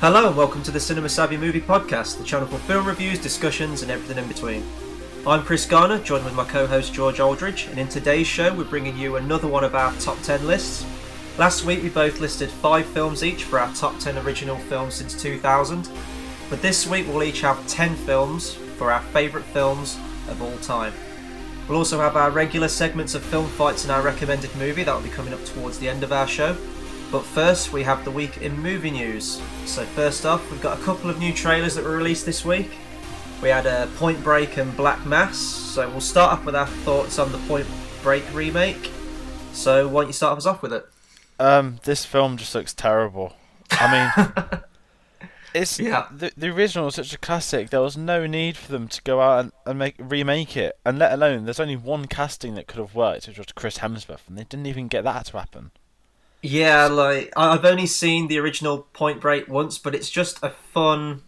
Hello and welcome to the Cinema Savvy Movie Podcast, the channel for film reviews, discussions and everything in between. I'm Chris Garner, joined with my co-host George Aldridge, and in today's show we're bringing you another one of our top 10 lists. Last week we both listed 5 films each for our top 10 original films since 2000, but this week we'll each have 10 films for our favourite films of all time. We'll also have our regular segments of film fights and our recommended movie that will be coming up towards the end of our show. But first, we have the week in movie news. So first off, we've got a couple of new trailers that were released this week. We had Point Break and Black Mass. So we'll start off with our thoughts on the Point Break remake. So why don't you start us off with it? This film just looks terrible. I mean, it's the original was such a classic. There was no need for them to go out and remake it, and let alone there's only one casting that could have worked, which was Chris Hemsworth, and they didn't even get that to happen. Yeah, like I've only seen the original Point Break once, but it's just a fun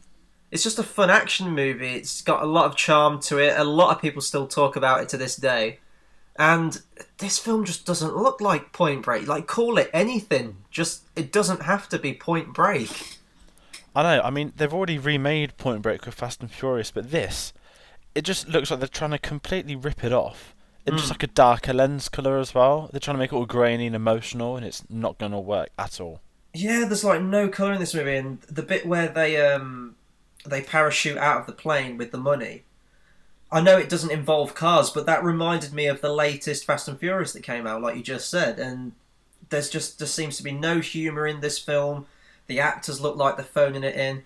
action movie. It's got a lot of charm to it. A lot of people still talk about it to this day. And this film just doesn't look like Point Break. Like, call it anything. Just, it doesn't have to be Point Break. I know, I mean, they've already remade Point Break with Fast and Furious, but this, it just looks like they're trying to completely rip it off. In just like a darker lens colour as well. They're trying to make it all grainy and emotional, and it's not going to work at all. Yeah, there's like no colour in this movie, and the bit where they parachute out of the plane with the money. I know it doesn't involve cars, but that reminded me of the latest Fast and Furious that came out, like you just said. And there seems to be no humour in this film. The actors look like they're phoning it in.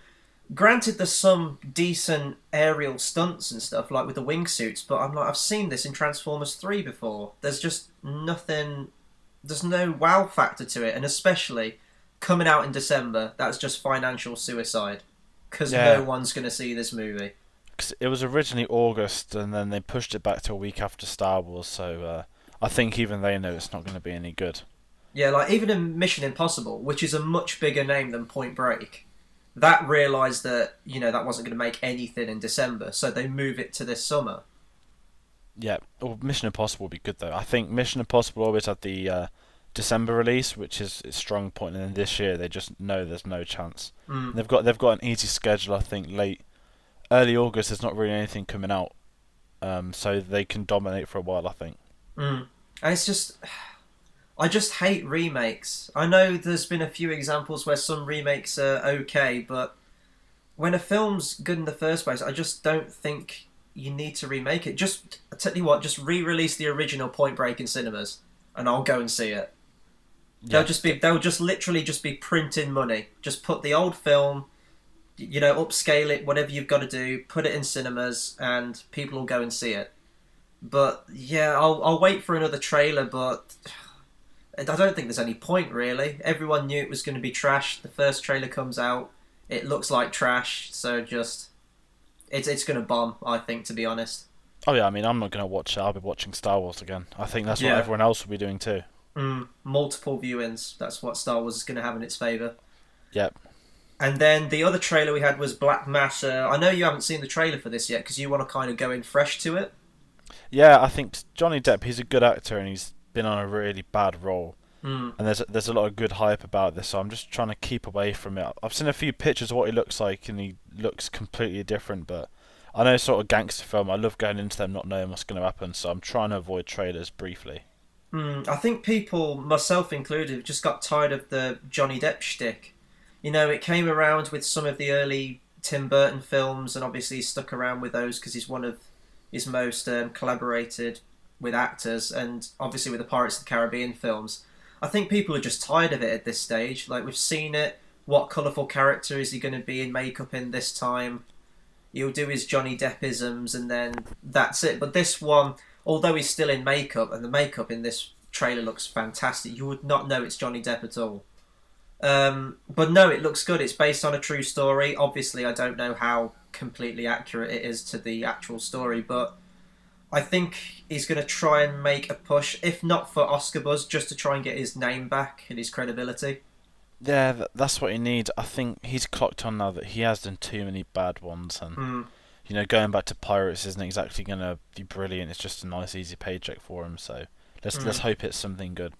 Granted, there's some decent aerial stunts and stuff, like with the wingsuits, but I've seen this in Transformers 3 before. There's just nothing, there's no wow factor to it, and especially coming out in December, that's just financial suicide, because no one's going to see this movie. Cause it was originally August, and then they pushed it back to a week after Star Wars, so I think even they know it's not going to be any good. Yeah, like even in Mission Impossible, which is a much bigger name than Point Break, that realised that, that wasn't going to make anything in December, so they move it to this summer. Yeah, well, Mission Impossible would be good though. I think Mission Impossible always had the December release, which is its strong point, and then this year they just know there's no chance. They've got an easy schedule. I think early August there's not really anything coming out, so they can dominate for a while. I think. And it's just, I just hate remakes. I know there's been a few examples where some remakes are okay, but when a film's good in the first place, I just don't think you need to remake it. Just, I tell you what, just re-release the original Point Break in cinemas, and I'll go and see it. Yeah. They'll just literally just be printing money. Just put the old film, upscale it, whatever you've got to do, put it in cinemas, and people will go and see it. But yeah, I'll wait for another trailer, but I don't think there's any point, really. Everyone knew it was going to be trash. The first trailer comes out, it looks like trash, so just it's going to bomb, I think, to be honest. Oh yeah, I mean, I'm not going to watch it. I'll be watching Star Wars again. I think that's what everyone else will be doing too. Multiple viewings. That's what Star Wars is going to have in its favour. Yep. And then the other trailer we had was Black Mass. I know you haven't seen the trailer for this yet because you want to kind of go in fresh to it. Yeah, I think Johnny Depp, he's a good actor and he's been on a really bad role. And there's a lot of good hype about this, so I'm just trying to keep away from it. I've seen a few pictures of what he looks like, and he looks completely different, but I know sort of gangster film, I love going into them not knowing what's going to happen, so I'm trying to avoid trailers briefly. I think people, myself included, just got tired of the Johnny Depp shtick. It came around with some of the early Tim Burton films, and obviously he stuck around with those because he's one of his most collaborated with actors, and obviously with the Pirates of the Caribbean films. I think people are just tired of it at this stage. Like, we've seen it. What colourful character is he going to be in makeup in this time? He'll do his Johnny Deppisms, and then that's it. But this one, although he's still in makeup, and the makeup in this trailer looks fantastic, you would not know it's Johnny Depp at all. But no, it looks good. It's based on a true story. Obviously, I don't know how completely accurate it is to the actual story, but I think he's going to try and make a push, if not for Oscar buzz, just to try and get his name back and his credibility. Yeah, that's what he needs. I think he's clocked on now that he has done too many bad ones, and going back to Pirates isn't exactly going to be brilliant. It's just a nice, easy paycheck for him. So let's hope it's something good.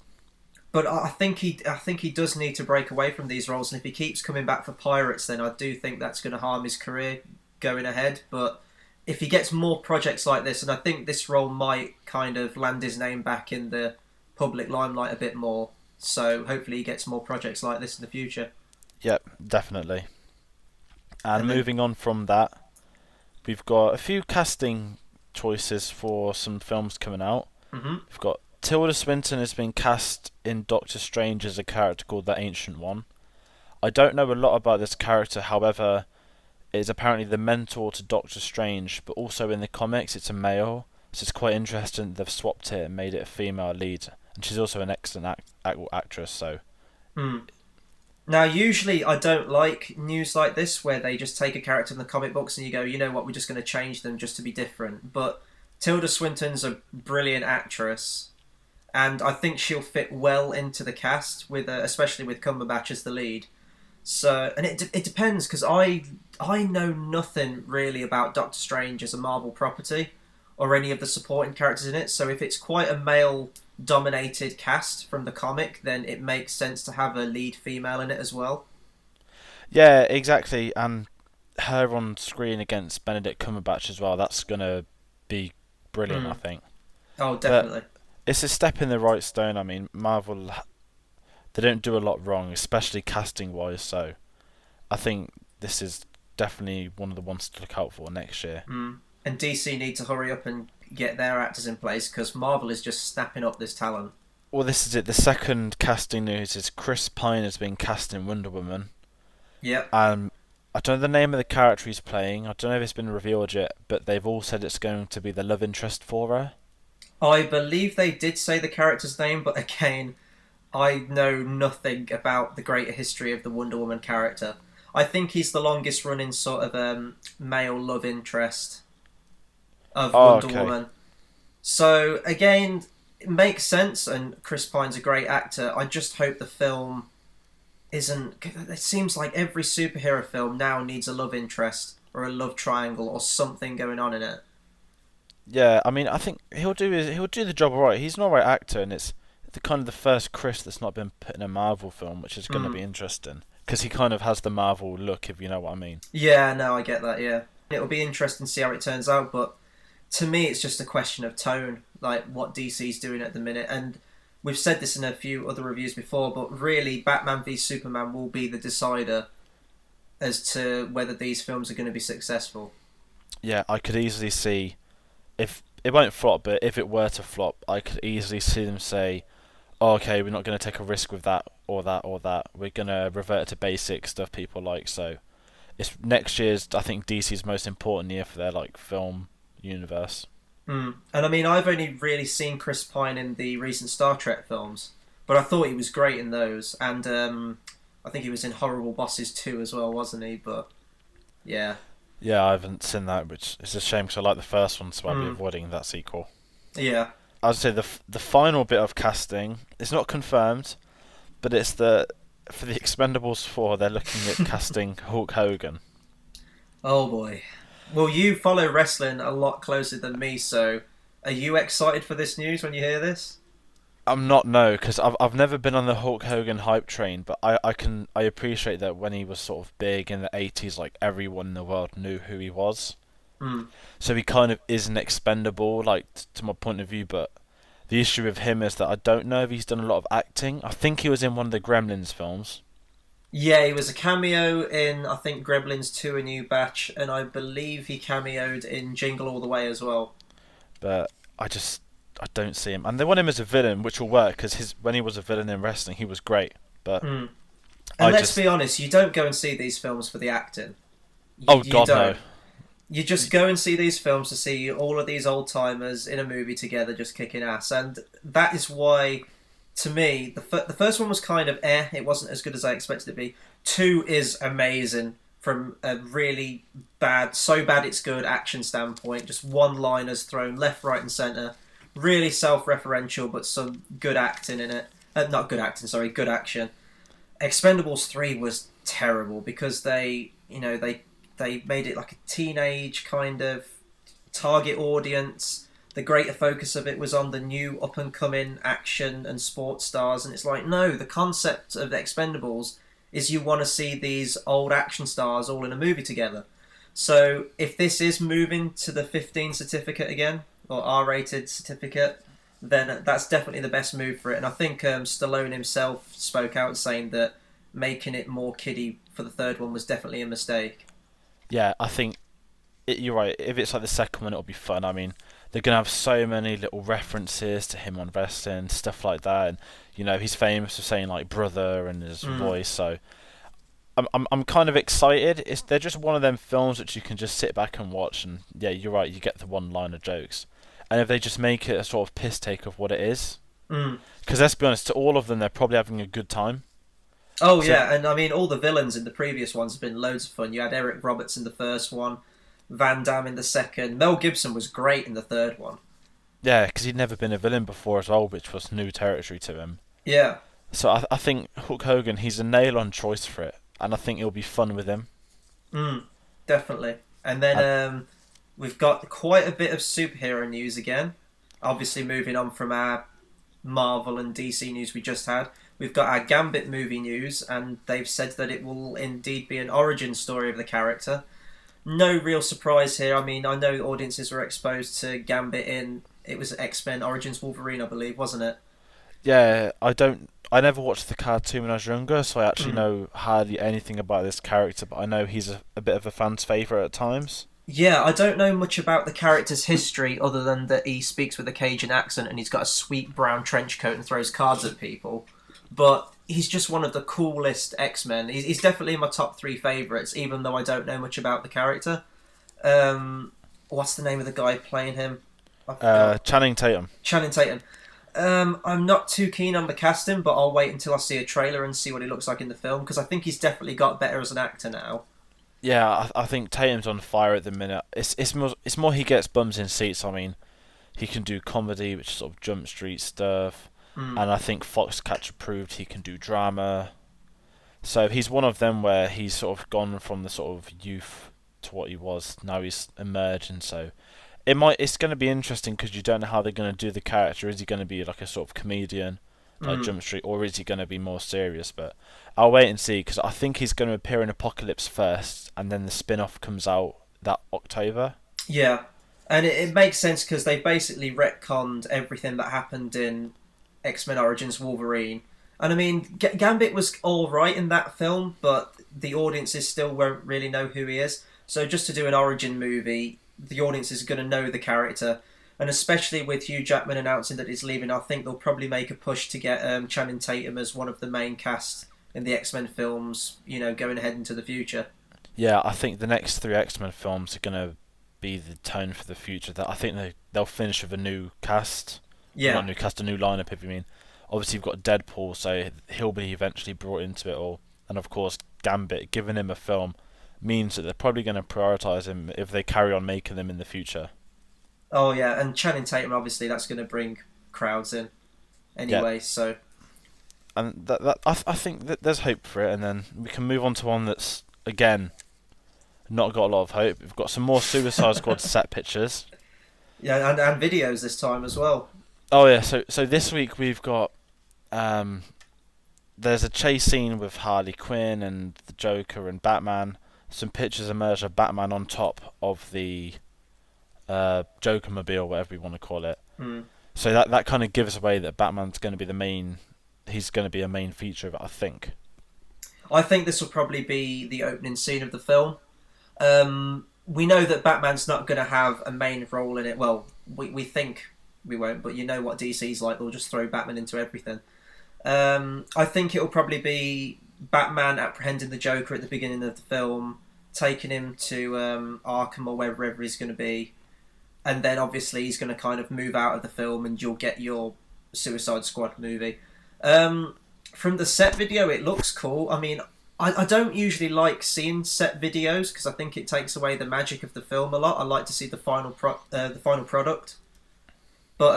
But I think he does need to break away from these roles, and if he keeps coming back for Pirates, then I do think that's going to harm his career going ahead. But if he gets more projects like this, and I think this role might kind of land his name back in the public limelight a bit more. So hopefully he gets more projects like this in the future. Yep, definitely. And And then, moving on from that, we've got a few casting choices for some films coming out. hmm We've got Tilda Swinton has been cast in Doctor Strange as a character called the Ancient One. I don't know a lot about this character, however, it is apparently the mentor to Doctor Strange, but also in the comics it's a male, so it's quite interesting they've swapped it and made it a female lead. And she's also an excellent actress, so... mm. Now, usually I don't like news like this where they just take a character in the comic books and you go, you know what, we're just going to change them just to be different. But Tilda Swinton's a brilliant actress, and I think she'll fit well into the cast, with especially with Cumberbatch as the lead. So, and it depends because I know nothing really about Doctor Strange as a Marvel property or any of the supporting characters in it. So if it's quite a male dominated cast from the comic, then it makes sense to have a lead female in it as well. Yeah, exactly, and her on screen against Benedict Cumberbatch as well, that's going to be brilliant, I Mm. think. Oh, But definitely. it's a step in the right stone. I mean, Marvel, they don't do a lot wrong, especially casting wise. So I think this is definitely one of the ones to look out for next year. Mm. And DC need to hurry up and get their actors in place because Marvel is just snapping up this talent. Well, this is it. The second casting news is Chris Pine has been cast in Wonder Woman. Yep. I don't know the name of the character he's playing. I don't know if it's been revealed yet, but they've all said it's going to be the love interest for her. I believe they did say the character's name, but again, I know nothing about the greater history of the Wonder Woman character. I think he's the longest running sort of male love interest of Oh, Wonder okay. Woman. So again, it makes sense, and Chris Pine's a great actor. I just hope the film isn't. It seems like every superhero film now needs a love interest or a love triangle or something going on in it. Yeah, I mean, I think he'll do the job alright. He's an alright actor, and it's the kind of the first Chris that's not been put in a Marvel film, which is going to Mm. be interesting because he kind of has the Marvel look, if you know what I mean. Yeah, no, I get that. Yeah, it'll be interesting to see how it turns out, but to me, it's just a question of tone, like what DC's doing at the minute. And we've said this in a few other reviews before, but really, Batman v Superman will be the decider as to whether these films are going to be successful. Yeah, I could easily see if it won't flop, but if it were to flop, I could easily see them say, oh, "Okay, we're not going to take a risk with that or that or that. We're going to revert to basic stuff people like." So it's next year's, I think, DC's most important year for their like film universe. Mm. And I mean, I've only really seen Chris Pine in the recent Star Trek films, but I thought he was great in those. And I think he was in Horrible Bosses 2 as well, wasn't he? But yeah. Yeah, I haven't seen that, which is a shame because I like the first one, so I'll be Mm. avoiding that sequel. Yeah. I'd say the final bit of casting is not confirmed, but it's the for the Expendables 4 they're looking at casting Hulk Hogan. Oh boy. Well, you follow wrestling a lot closer than me, so are you excited for this news when you hear this? I'm not, no, because I've never been on the Hulk Hogan hype train, but I appreciate that when he was sort of big in the 80s, like everyone in the world knew who he was. Hmm. So he kind of is an expendable, like to my point of view. But the issue with him is that I don't know if he's done a lot of acting. I think he was in one of the Gremlins films, Yeah, he was a cameo in, I think, Gremlins 2 A New Batch, and I believe he cameoed in Jingle All the Way as well. but I don't see him. And they want him as a villain, which will work because his when he was a villain in wrestling, he was great. But Hmm. I And let's just be honest, you don't go and see these films for the acting. oh You god no. don't. You just go and see these films to see all of these old timers in a movie together just kicking ass. And that is why, to me, the first one was kind of it wasn't as good as I expected it to be. 2 is amazing from a really bad, so bad it's good action standpoint. Just one liners thrown left, right, and centre. Really self referential, but some good acting in it. Not good acting, sorry, good action. Expendables 3 was terrible because they made it like a teenage kind of target audience. the greater focus of it was on the new up and coming action and sports stars, and it's like, no, the concept of the Expendables is you want to see these old action stars all in a movie together. So if this is moving to the 15 certificate again, or R-rated certificate, then that's definitely the best move for it. And I think Stallone himself spoke out saying that making it more kiddie for the third one was definitely a mistake. Yeah, I think you're right. If it's like the second one, it'll be fun. I mean, they're gonna have so many little references to him on wrestling, stuff like that, and he's famous for saying like brother and his voice. So I'm kind of excited. They're just one of them films which you can just sit back and watch, and yeah, you're right. You get the one-liner jokes, and if they just make it a sort of piss take of what it is, because let's be honest, to all of them, they're probably having a good time. Oh yeah, and I mean all the villains in the previous ones have been loads of fun. You had Eric Roberts in the first one, Van Damme in the second. Mel Gibson was great in the third one. Yeah, because he'd never been a villain before as well, which was new territory to him. Yeah. So I think Hulk Hogan, he's a nail-on choice for it, and I think it'll be fun with him. Definitely. And then we've got quite a bit of superhero news again. Obviously, moving on from our Marvel and DC news we just had, we've got our Gambit movie news, and they've said that it will indeed be an origin story of the character. No real surprise here. I mean, I know audiences were exposed to Gambit in, it was X-Men Origins Wolverine, I believe, wasn't it? Yeah, I never watched the cartoon when I was younger, so I actually know hardly anything about this character, but I know he's a bit of a fan's favourite at times. Yeah, I don't know much about the character's history other than that he speaks with a Cajun accent and he's got a sweet brown trench coat and throws cards at people. But he's just one of the coolest X-Men. He's definitely in my top 3 favourites, even though I don't know much about the character. What's the name of the guy playing him? Channing Tatum. Channing Tatum. I'm not too keen on the casting, but I'll wait until I see a trailer and see what he looks like in the film, because I think he's definitely got better as an actor now. Yeah, I think Tatum's on fire at the minute. It's more he gets bums in seats. I mean, he can do comedy, which is sort of Jump Street stuff, and I think Foxcatcher proved he can do drama. So he's one of them where he's sort of gone from the sort of youth to what he was. Now he's emerging. So it's going to be interesting because you don't know how they're going to do the character. Is he going to be like a sort of comedian, like Jump Street, or is he going to be more serious? But I'll wait and see, because I think he's going to appear in Apocalypse first, and then the spin-off comes out that October. Yeah, and it makes sense because they basically retconned everything that happened in X-Men Origins Wolverine. And I mean, Gambit was alright in that film, but the audiences still won't really know who he is. So just to do an origin movie, the audience is going to know the character. And especially with Hugh Jackman announcing that he's leaving, I think they'll probably make a push to get Channing Tatum as one of the main cast in the X-Men films, going ahead into the future. Yeah, I think the next 3 X-Men films are going to be the tone for the future. That I think they'll finish with a new cast. Yeah. Not a new cast, a new lineup, if you mean. Obviously, you've got Deadpool, so he'll be eventually brought into it all. And of course, Gambit, giving him a film, means that they're probably going to prioritise him if they carry on making them in the future. Oh, yeah, and Channing Tatum, obviously, that's going to bring crowds in anyway, so... And I think that there's hope for it, and then we can move on to one that's, again, not got a lot of hope. We've got some more Suicide Squad set pictures. Yeah, and videos this time as well. Oh yeah, so this week we've got there's a chase scene with Harley Quinn and the Joker and Batman. Some pictures emerge of Batman on top of the Joker-mobile, whatever you want to call it. So that kind of gives away that Batman's going to be the main. He's going to be a main feature of it, I think. I think this will probably be the opening scene of the film. We know that Batman's not going to have a main role in it. Well, we think we won't, but you know what DC's like. They'll just throw Batman into everything. I think it'll probably be Batman apprehending the Joker at the beginning of the film, taking him to Arkham or wherever he's going to be, and then obviously he's going to kind of move out of the film and you'll get your Suicide Squad movie. From the set video, it looks cool. I mean, I don't usually like seeing set videos because I think it takes away the magic of the film a lot. I like to see the final product. But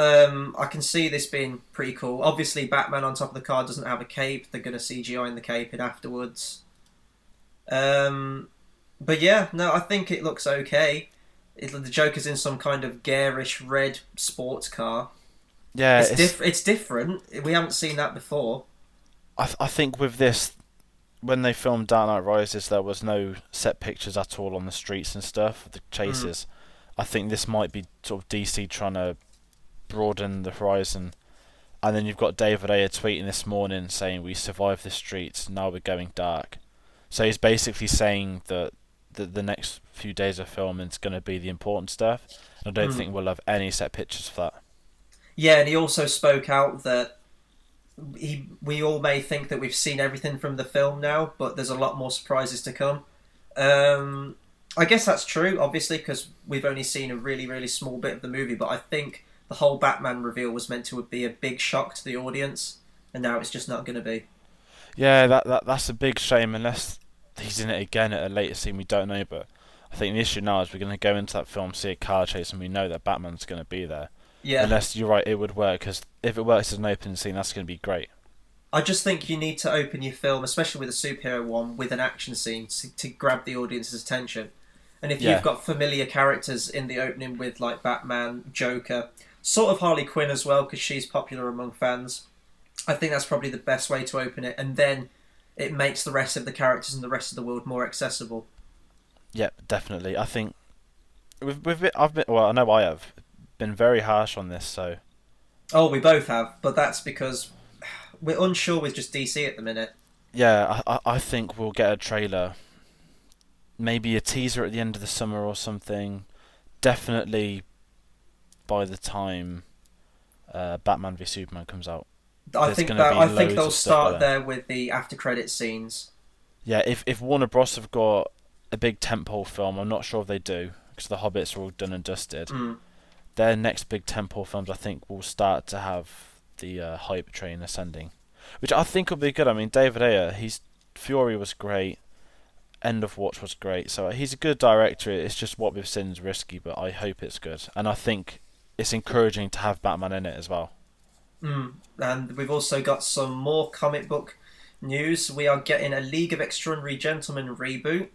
I can see this being pretty cool. Obviously, Batman on top of the car doesn't have a cape. They're going to CGI in the cape in afterwards. But yeah, no, I think it looks okay. The Joker's in some kind of garish red sports car. Yeah, It's different. We haven't seen that before. I think with this, when they filmed Dark Knight Rises, there was no set pictures at all on the streets and stuff, the Mm. chases. I think this might be sort of DC trying to broaden the horizon. And then you've got David Ayer tweeting this morning saying, "We survived the streets, now we're going dark." So he's basically saying that the next few days of filming is going to be the important stuff. And I don't Mm. think we'll have any set pictures for that. Yeah, and he also spoke out that we all may think that we've seen everything from the film now, but there's a lot more surprises to come. Um, I guess that's true, obviously, because we've only seen a really, really small bit of the movie. But I think the whole Batman reveal was meant to be a big shock to the audience, and now it's just not going to be. Yeah, that's a big shame unless he's in it again at a later scene we don't know. But I think the issue now is we're going to go into that film, see a car chase, and we know that Batman's going to be there. Yeah, Unless you're right, it would work because if it works as an opening scene, that's going to be great. I just think you need to open your film, especially with a superhero one, with an action scene to grab the audience's attention. And if Yeah, you've got familiar characters in the opening with like Batman, Joker, sort of Harley Quinn as well, because she's popular among fans, I think that's probably the best way to open it. And then it makes the rest of the characters and the rest of the world more accessible. yeah, definitely. I think I've been well, I know I have been very harsh on this. So Oh, we both have, but that's because we're unsure with just DC at the minute. yeah, I think we'll get a trailer, maybe a teaser at the end of the summer or something. Definitely by the time Batman v Superman comes out. There's going to be I think loads they'll of stuff by start then. there with the after credit scenes. Yeah, if Warner Bros have got a big tentpole film, I'm not sure if they do because the Hobbits are all done and dusted. Mm. Their next big tentpole films, I think, will start to have the hype train ascending, which I think will be good. I mean, David Ayer, he's Fury was great, End of Watch was great, so he's a good director. It's just what we've seen is risky, but I hope it's good, and I think it's encouraging to have Batman in it as well. Mm. And we've also got some more comic book news. We are getting a League of Extraordinary Gentlemen reboot.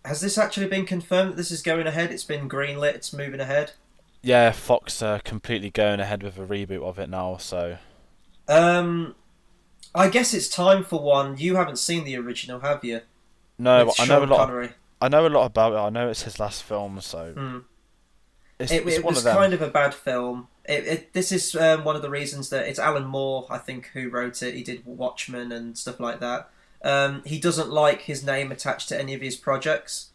Has this actually been confirmed that this is going ahead? It's been greenlit. It's moving ahead. Yeah, Fox are completely going ahead with a reboot of it now, so Um, I guess it's time for one. You haven't seen the original, have you? no, With but I know a Sean lot. Connery. I know a lot about it. I know it's his last film, so Mm. it's It one was of them. kind of a bad film. This is one of the reasons that it's Alan Moore, I think, who wrote it. He did Watchmen and stuff like that. He doesn't like his name attached to any of his projects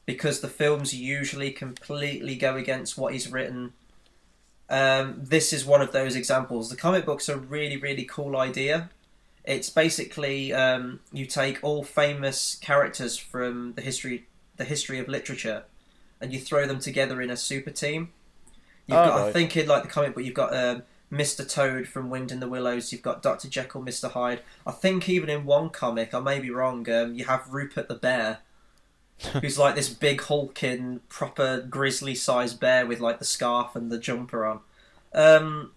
because the films usually completely go against what he's written. This is one of those examples. The comic book's a really, really cool idea. It's basically you take all famous characters from the history of literature, and you throw them together in a super team. You've Oh got, I right. think, in like the comic book, you've got Mr. Toad from Wind in the Willows. You've got Dr. Jekyll, Mr. Hyde. I think even in one comic, I may be wrong, you have Rupert the Bear, who's like this big hulking, proper grizzly-sized bear with like the scarf and the jumper on. Um,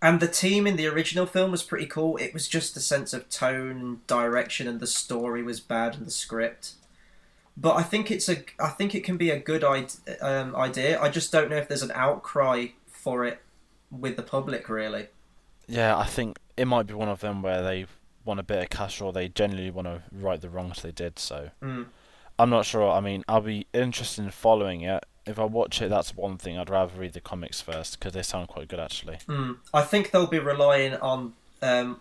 and the team in the original film was pretty cool. It was just the sense of tone and direction, and the story was bad, and the script. But I think it can be a good idea. I just don't know if there's an outcry for it with the public, really. Yeah, I think it might be one of them where they want a bit of cash or they genuinely want to right the wrongs they did. So Mm, I'm not sure. I mean, I'll be interested in following it. If I watch it, that's one thing. I'd rather read the comics first because they sound quite good actually. mm. I think they'll be relying on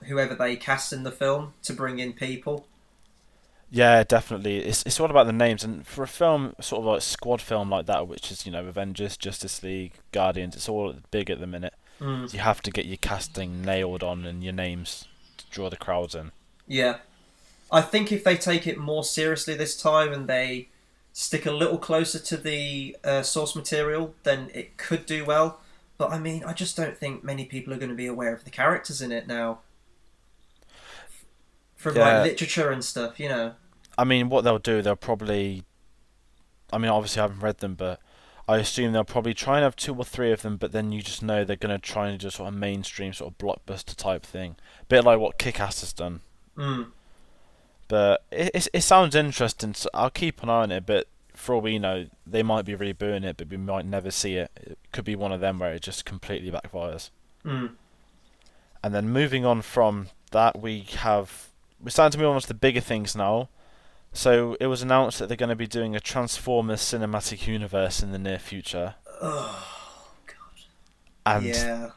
whoever they cast in the film to bring in people. Yeah, definitely. It's all about the names, and for a film sort of like squad film like that, which is Avengers, Justice League, Guardians, it's all big at the minute. Mm, You have to get your casting nailed on and your names to draw the crowds in. yeah. I think if they take it more seriously this time and they stick a little closer to the source material, then it could do well. But I mean, I just don't think many people are going to be aware of the characters in it now from like Yeah, literature and stuff, you know. I mean, what they'll do, they'll probably. I mean, obviously, I haven't read them, but I assume they'll probably try and have two or three of them, but then you just know they're going to try and do sort of mainstream, sort of blockbuster type thing. Bit like what Kick-Ass has done. Mm. But it sounds interesting, so I'll keep an eye on it, but for all we know, they might be rebooting it, but we might never see it. It could be one of them where it just completely backfires. Mm. And then moving on from that, we're starting to move on to the bigger things now. So it was announced that they're going to be doing a Transformers cinematic universe in the near future. Oh God. And Yeah.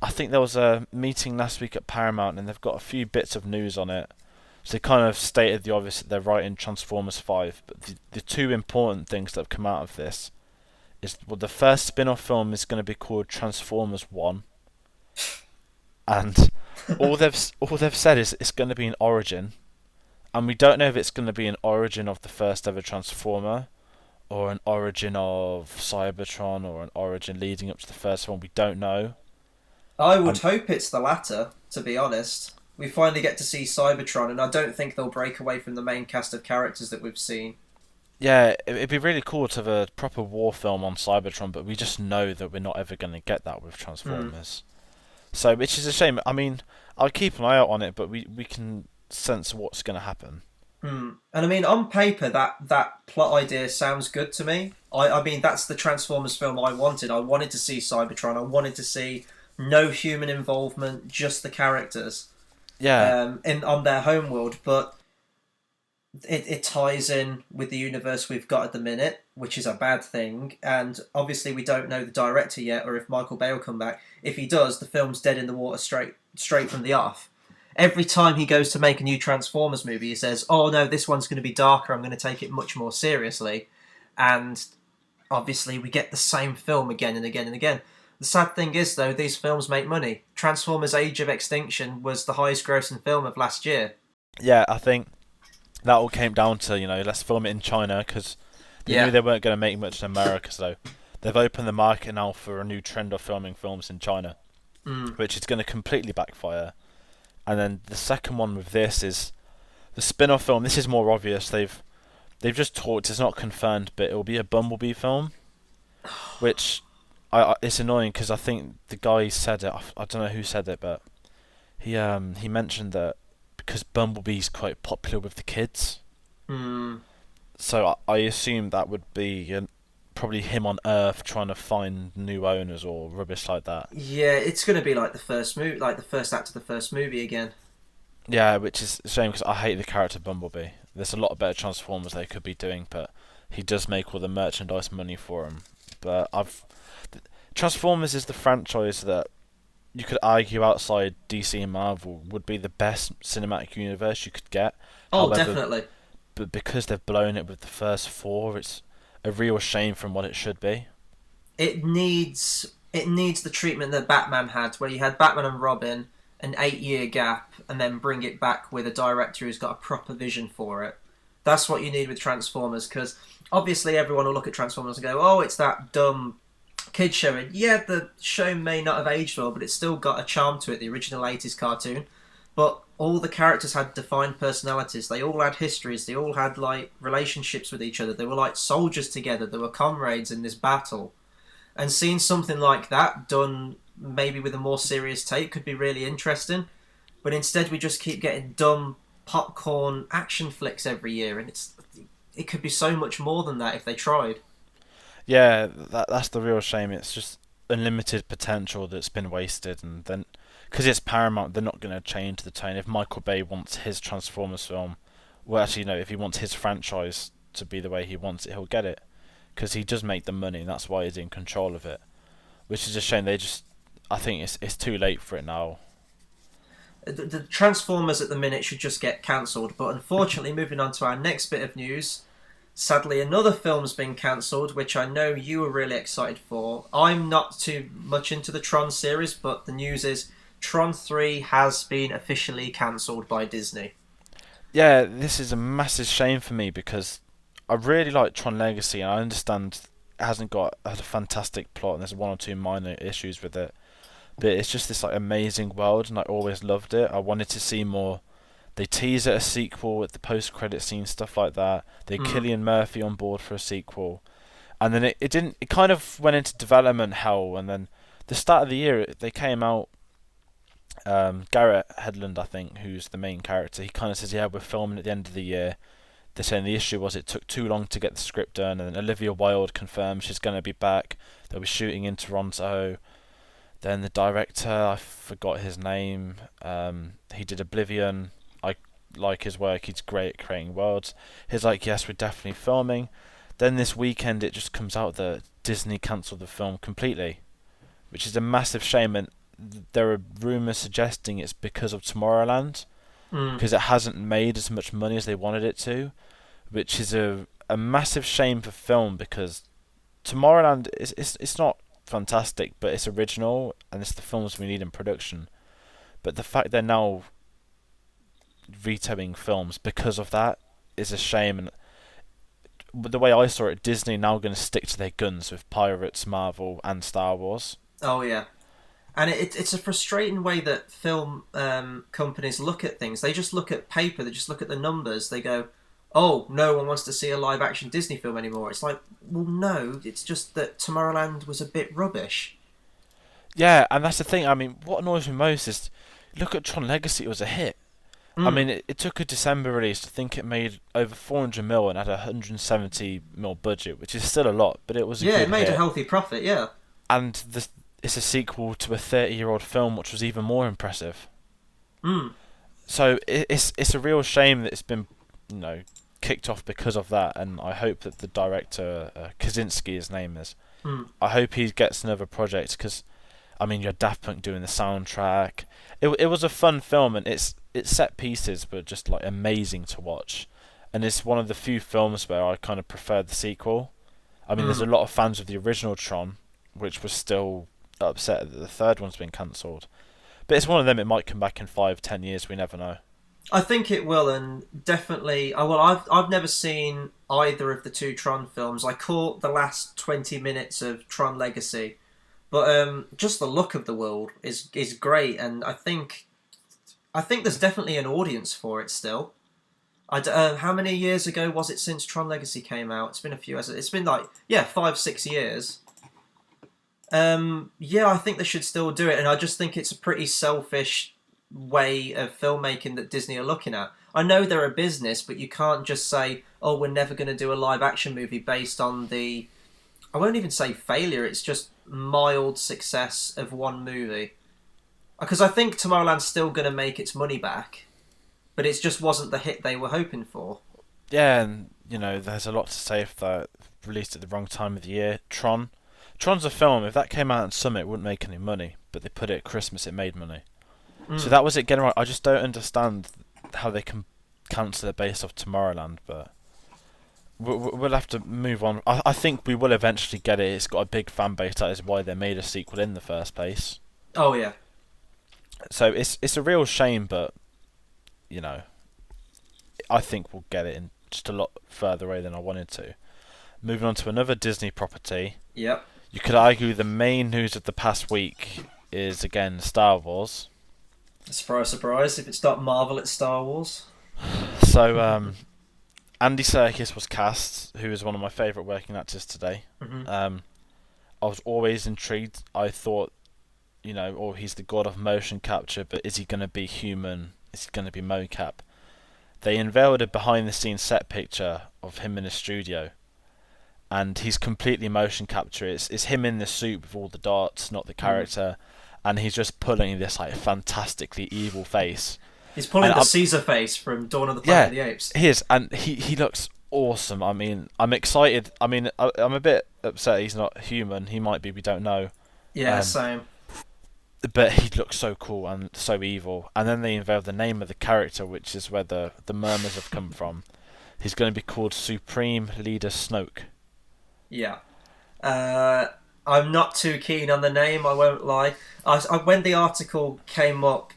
I think there was a meeting last week at Paramount, and they've got a few bits of news on it. So they kind of stated the obvious that they're writing Transformers 5, but the two important things that have come out of this is, well, the first spin-off film is going to be called Transformers 1, and all they've said is it's going to be an origin, and we don't know if it's going to be an origin of the first ever Transformer, or an origin of Cybertron, or an origin leading up to the first one. We don't know. I would hope it's the latter, to be honest. We finally get to see Cybertron, and I don't think they'll break away from the main cast of characters that we've seen. Yeah, it'd be really cool to have a proper war film on Cybertron, but we just know that we're not ever going to get that with Transformers. So, which is a shame. I mean, I'll keep an eye out on it, but we can sense what's going to happen. And I mean, on paper, that plot idea sounds good to me. I mean, that's the Transformers film I wanted. I wanted to see Cybertron. I wanted to see no human involvement, just the characters. Yeah. On their homeworld, but it ties in with the universe we've got at the minute, which is a bad thing. And obviously, we don't know the director yet, or if Michael Bay will come back. If he does, the film's dead in the water straight from the off. Every time he goes to make a new Transformers movie, he says, "Oh no, this one's going to be darker. I'm going to take it much more seriously," and obviously, we get the same film again and again and again. The sad thing is, though, these films make money. Transformers Age of Extinction was the highest grossing film of last year. Yeah, I think that all came down to, let's film it in China, because they knew they weren't going to make much in America, so they've opened the market now for a new trend of filming films in China, which is going to completely backfire. And then the second one with this is the spin-off film. This is more obvious. They've just talked, it's not confirmed, but it will be a Bumblebee film, which... it's annoying because I think the guy said it. I don't know who said it, but he mentioned that because Bumblebee's quite popular with the kids. So I assume that would be probably him on Earth trying to find new owners or rubbish like that. Yeah, it's going to be like the first movie, like the first act of the first movie again. Yeah, which is a shame because I hate the character Bumblebee. There's a lot of better Transformers they could be doing, but he does make all the merchandise money for them. But Transformers is the franchise that you could argue outside DC and Marvel would be the best cinematic universe you could get. Oh, However, definitely. But because they've blown it with the first four, it's a real shame from what it should be. It needs the treatment that Batman had, where you had Batman and Robin, an 8-year gap, and then bring it back with a director who's got a proper vision for it. That's what you need with Transformers, because obviously everyone will look at Transformers and go, "Oh, it's that dumb kid show." And yeah, the show may not have aged well, but it's still got a charm to it, the original 80s cartoon. But all the characters had defined personalities. They all had histories. They all had like relationships with each other. They were like soldiers together. They were comrades in this battle. And seeing something like that done maybe with a more serious take could be really interesting. But instead we just keep getting dumb popcorn action flicks every year, and it could be so much more than that if they tried. Yeah, that's the real shame. It's just unlimited potential that's been wasted, and then because it's Paramount, they're not going to change the tone. If Michael Bay wants his Transformers film, well, actually, no, if he wants his franchise to be the way he wants it, he'll get it, because he does make the money, and that's why he's in control of it. Which is a shame. I think it's too late for it now. The Transformers at the minute should just get cancelled, but unfortunately, moving on to our next bit of news, sadly another film's been cancelled, which I know you were really excited for. I'm not too much into the Tron series, but the news is Tron 3 has been officially cancelled by Disney. Yeah, this is a massive shame for me because I really like Tron Legacy, and I understand it hasn't got a fantastic plot and there's one or two minor issues with it. But it's just this like amazing world, and I always loved it. I wanted to see more. They tease at a sequel with the post-credit scene, stuff like that. They had Cillian Murphy on board for a sequel, and then it didn't. It kind of went into development hell, and then the start of the year they came out. Garrett Hedlund, I think, who's the main character, he kind of says, "Yeah, we're filming at the end of the year. they're saying the issue was it took too long to get the script done, and Olivia Wilde confirmed she's going to be back. They'll be shooting in Toronto. Then the director, I forgot his name. He did Oblivion. I like his work. He's great at creating worlds. He's like, yes, we're definitely filming. Then this weekend it just comes out that Disney cancelled the film completely, which is a massive shame. And there are rumours suggesting it's because of Tomorrowland, because it hasn't made as much money as they wanted it to, which is a massive shame for film, because Tomorrowland it's not fantastic, but it's original and it's the films we need in production. But the fact they're now vetoing films because of that is a shame. And the way I saw it, Disney now going to stick to their guns with Pirates, Marvel, and Star Wars. Oh yeah, and it's a frustrating way that film companies look at things. They just look at paper. They just look at the numbers. They go, "Oh, no one wants to see a live action Disney film anymore." It's like, well, no, it's just that Tomorrowland was a bit rubbish. Yeah, and that's the thing. I mean, what annoys me most is, look at Tron Legacy. It was a hit. I mean, it took a December release. I think it made over 400 mil and had a 170 mil budget, which is still a lot, but it was a good it made hit. a healthy profit. Yeah, And it's a sequel to a 30-year-old film, which was even more impressive. So it's a real shame that it's been, kicked off because of that. And I hope that the director, Kaczynski, his name is, I hope he gets another project, because, I mean, you had Daft Punk doing the soundtrack. It was a fun film, and its set pieces were just like amazing to watch. And it's one of the few films where I kind of preferred the sequel. I mean, there's a lot of fans of the original Tron, which was still upset that the third one's been cancelled. But it's one of them. It might come back in 5-10 years. We never know. I think it will, and definitely. Well, I've never seen either of the two Tron films. I caught the last 20 minutes of Tron Legacy, but just the look of the world is great, and I think there's definitely an audience for it still. How many years ago was it since Tron Legacy came out? It's been a few. It's been 5-6 years. I think they should still do it, and I just think it's a pretty selfish way of filmmaking that Disney are looking at. I know they're a business, but you can't just say, "Oh, we're never going to do a live action movie based on the." I won't even say failure. It's just mild success of one movie. Because I think Tomorrowland's still going to make its money back, but it just wasn't the hit they were hoping for. Yeah, and there's a lot to say if that released at the wrong time of the year. Tron's a film. If that came out in summer, it wouldn't make any money. But they put it at Christmas, it made money. So that was it getting right. I just don't understand how they can cancel it based off Tomorrowland. But we'll have to move on. I think we will eventually get it. It's got a big fan base. That is why they made a sequel in the first place. Oh yeah. So it's a real shame, but I think we'll get it in just a lot further away than I wanted to. Moving on to another Disney property. Yep. You could argue the main news of the past week is again Star Wars. Surprise, surprise! If it's not Marvel, it's Star Wars. So Andy Serkis was cast, who is one of my favourite working actors today. I was always intrigued. I thought, he's the god of motion capture, but is he going to be human? Is he going to be mocap? They unveiled a behind-the-scenes set picture of him in a studio, and he's completely motion capture. It's him in the suit with all the dots, not the character, and he's just pulling this fantastically evil face. He's pulling the Caesar face from Dawn of the Planet of the Apes. He is, and he looks awesome. I mean, I'm excited. I mean, I'm a bit upset he's not human. He might be, we don't know. Yeah, same. But he looks so cool and so evil. And then they unveiled the name of the character, which is where the murmurs have come from. He's going to be called Supreme Leader Snoke. Yeah. I'm not too keen on the name, I won't lie. When the article came up,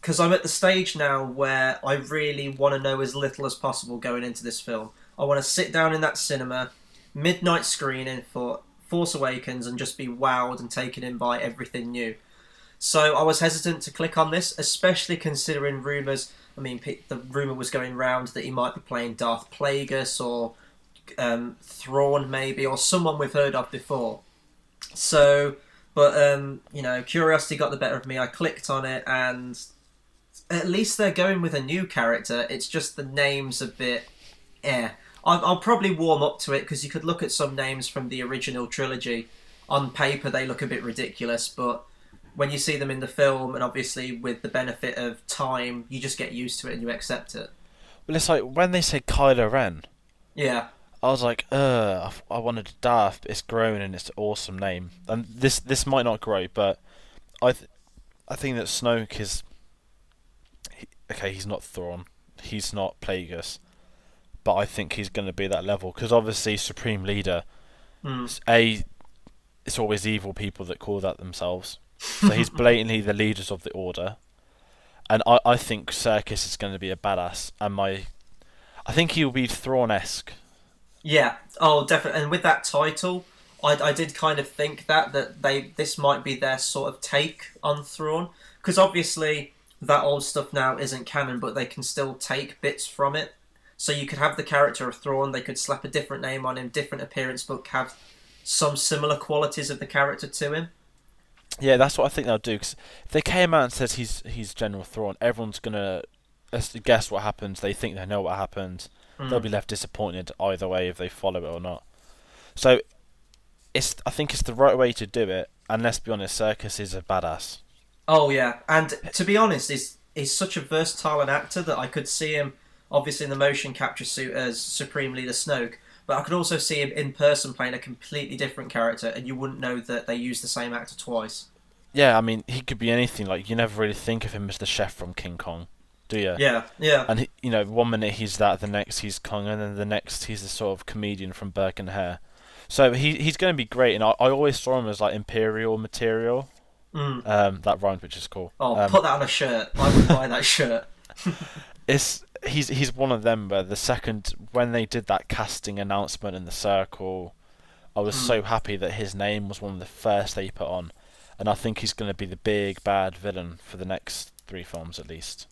because I'm at the stage now where I really want to know as little as possible going into this film. I want to sit down in that cinema, midnight screening for Force Awakens, and just be wowed and taken in by everything new. So I was hesitant to click on this, especially considering rumours. I mean, the rumour was going round that he might be playing Darth Plagueis or Thrawn maybe, or someone we've heard of before. So, but curiosity got the better of me. I clicked on it, and at least they're going with a new character. It's just the name's a bit Yeah, I'll probably warm up to it because you could look at some names from the original trilogy. On paper, they look a bit ridiculous, but when you see them in the film, and obviously with the benefit of time, you just get used to it and you accept it. Well, it's like when they say Kylo Ren, Yeah, I was like, I wanted to daft. It's grown and it's an awesome name. And this might not grow, but I th- I think that Snoke is okay. He's not Thrawn, he's not Plagueis, but I think he's going to be that level because obviously Supreme Leader. mm. A, it's always evil people that call that themselves. So he's blatantly the leaders of the Order, and I think Serkis is going to be a badass. And I think he'll be Thrawn-esque. Yeah. Oh, definitely. And with that title, I did kind of think that this might be their sort of take on Thrawn, because obviously that old stuff now isn't canon, but they can still take bits from it. So you could have the character of Thrawn, they could slap a different name on him, different appearance, but have some similar qualities of the character to him. Yeah, that's what I think they'll do. Cause if they came out and says he's General Thrawn, everyone's gonna guess what happens. They think they know what happened. They'll Mm. be left disappointed either way if they follow it or not. So I think it's the right way to do it. And let's be honest, Serkis is a badass. Oh yeah, and to be honest, he's such a versatile an actor that I could see him obviously in the motion capture suit as Supreme Leader Snoke, but I could also see him in person playing a completely different character, and you wouldn't know that they used the same actor twice. Yeah, I mean he could be anything. Like you never really think of him as the chef from King Kong, do you? Yeah, yeah. And one minute he's that, the next he's Kong, and then the next he's the sort of comedian from Burke and Hare. So he's going to be great, and I always saw him as like Imperial material. Mm. That rhymed, which is cool. Oh, put that on a shirt. I would buy that shirt. He's one of them where the second when they did that casting announcement in the circle, I was so happy that his name was one of the first they put on, and I think he's going to be the big bad villain for the next 3 films at least.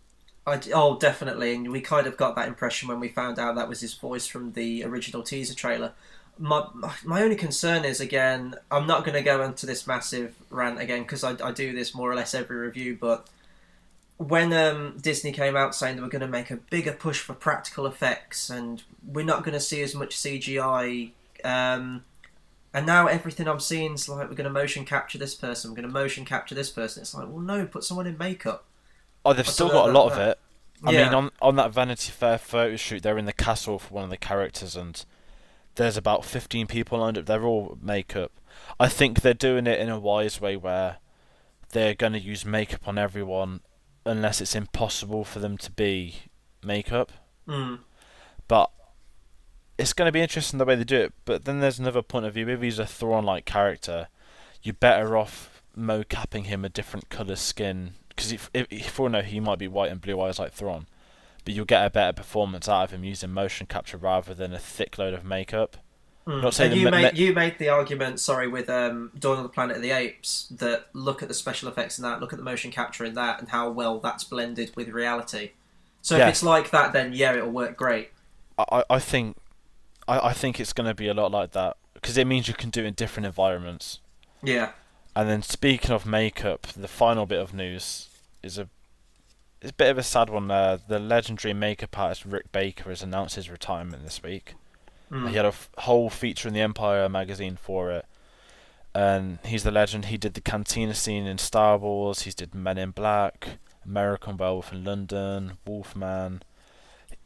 Oh, definitely, and we kind of got that impression when we found out that was his voice from the original teaser trailer. My only concern is, again, I'm not going to go into this massive rant again because I do this more or less every review, but when Disney came out saying they were going to make a bigger push for practical effects and we're not going to see as much CGI, and now everything I'm seeing is like we're going to motion capture this person, we're going to motion capture this person. It's like, well, no, put someone in makeup. Oh, they've Or still something got a like lot of that. it. I Yeah. mean, on that Vanity Fair photo shoot, they're in the castle for one of the characters, and there's about 15 people lined up. They're all makeup. I think they're doing it in a wise way where they're going to use makeup on everyone unless it's impossible for them to be makeup. Mm. But it's going to be interesting the way they do it. But then there's another point of view. If he's a Thrawn-like character, you're better off mo-capping him a different colour skin. Because if we know, he might be white and blue eyes like Thrawn. But you'll get a better performance out of him using motion capture rather than a thick load of makeup. Not saying And you made the argument, sorry, with Dawn of the Planet of the Apes, that look at the special effects in that, look at the motion capture in that, and how well that's blended with reality. So Yeah. if it's like that, then yeah, it'll work great. I think it's going to be a lot like that because it means you can do it in different environments. Yeah. And then speaking of makeup, the final bit of news is it's a bit of a sad one. The legendary makeup artist Rick Baker has announced his retirement this week. Mm. He had a whole feature in the Empire magazine for it. And he's the legend. He did the cantina scene in Star Wars. He's did Men in Black, American Werewolf in London, Wolfman.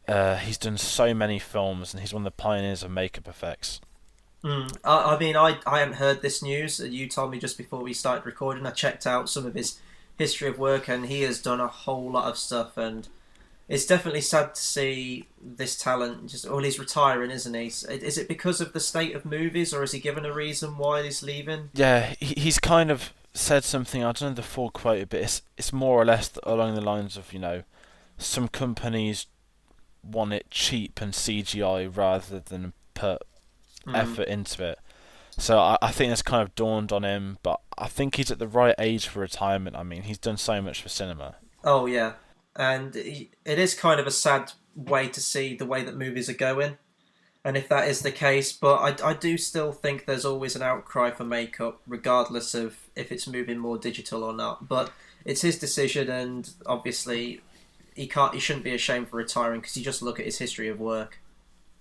He's done so many films, and he's one of the pioneers of makeup effects. I mean, I hadn't heard this news. You told me just before we started recording. I checked out some of his history of work, and he has done a whole lot of stuff. And it's definitely sad to see this talent just. Well, he's retiring, isn't he? Is it because of the state of movies, or has he given a reason why he's leaving? Yeah, he's kind of said something. I don't know the full quote, but it's more or less along the lines of some companies want it cheap and CGI rather than put effort into it. So I think that's kind of dawned on him, but I think he's at the right age for retirement. I mean, he's done so much for cinema. Oh yeah, and it is kind of a sad way to see the way that movies are going, and if that is the case, but I do still think there's always an outcry for makeup, regardless of if it's moving more digital or not. But it's his decision, and obviously he shouldn't be ashamed for retiring because you just look at his history of work.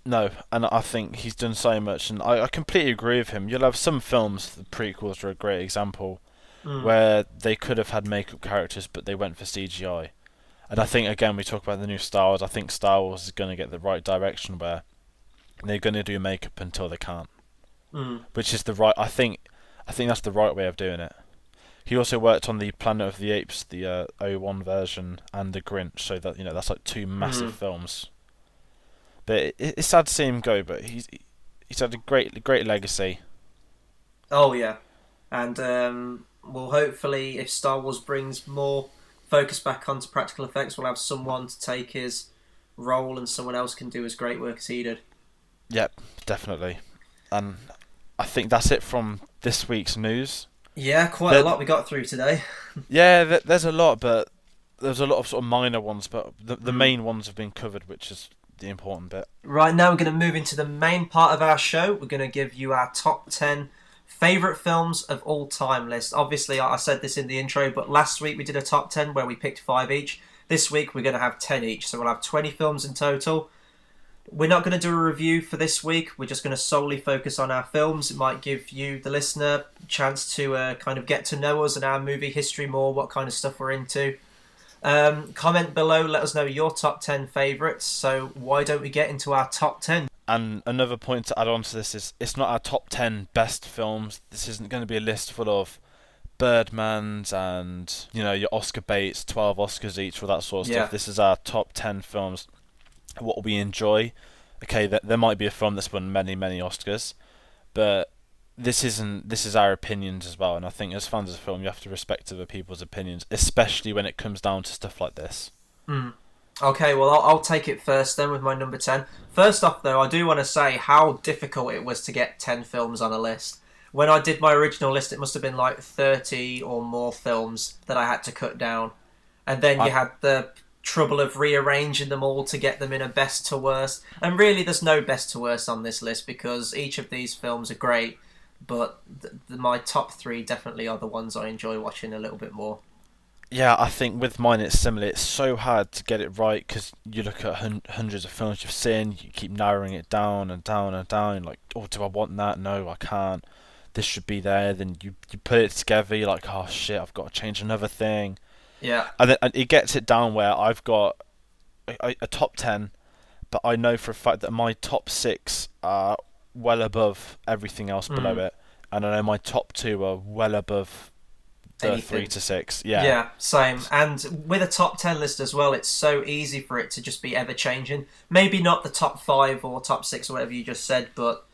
No, and I think he's done so much, and I completely agree with him. You'll have some films, the prequels are a great example, Mm. where they could have had makeup characters, but they went for CGI. And I think, again, we talk about the new Star Wars, I think Star Wars is going to get the right direction where they're going to do makeup until they can't. Mm. Which is the right, I think that's the right way of doing it. He also worked on the Planet of the Apes, the '01 version, and the Grinch, so that that's like two massive films. But it's sad to see him go. But he's had a great legacy. Oh yeah, and well, hopefully, if Star Wars brings more focus back onto practical effects, we'll have someone to take his role, and someone else can do as great work as he did. Yep, definitely. And I think that's it from this week's news. Yeah, quite a lot we got through today. Yeah, there's a lot, but there's a lot of sort of minor ones, but the main ones have been covered, which is the important bit. Right now, we're going to move into the main part of our show. We're going to give you our top 10 favourite films of all time list. Obviously, I said this in the intro, but last week we did a top 10 where we picked 5 each. This week we're going to have 10 each, so we'll have 20 films in total. We're not going to do a review for this week. We're just going to solely focus on our films. It might give you, the listener, a chance to kind of get to know us and our movie history more, what kind of stuff we're into. Comment below, let us know your top 10 favourites. So why don't we get into our top 10? And another point to add on to this is it's not our top 10 best films. This isn't going to be a list full of Birdmans and, your Oscar baits, 12 Oscars each, all that sort of stuff. This is our top 10 films, what we enjoy. Okay, there might be a film that's won many Oscars, but this is our opinions as well, and I think as fans of the film you have to respect other people's opinions, especially when it comes down to stuff like this. Okay, well I'll take it first then with my number 10. First off though, I do want to say how difficult it was to get 10 films on a list. When I did my original list, it must have been like 30 or more films that I had to cut down, and then you had the trouble of rearranging them all to get them in a best to worst. And really there's no best to worst on this list because each of these films are great, but my top 3 definitely are the ones I enjoy watching a little bit more. Yeah, I think with mine it's similar. It's so hard to get it right because you look at hundreds of films you've seen, you keep narrowing it down and down and down, like, oh, do I want that? No, I can't. This should be there. Then you put it together, you're like, oh shit, I've got to change another thing. Yeah. And then it gets it down where I've got a top 10, but I know for a fact that my top 6 are well above everything else below it, and I know my top 2 are well above the anything. 3 to 6. Yeah. Yeah, same. And with a top 10 list as well, it's so easy for it to just be ever changing. Maybe not the top 5 or top 6 or whatever you just said, but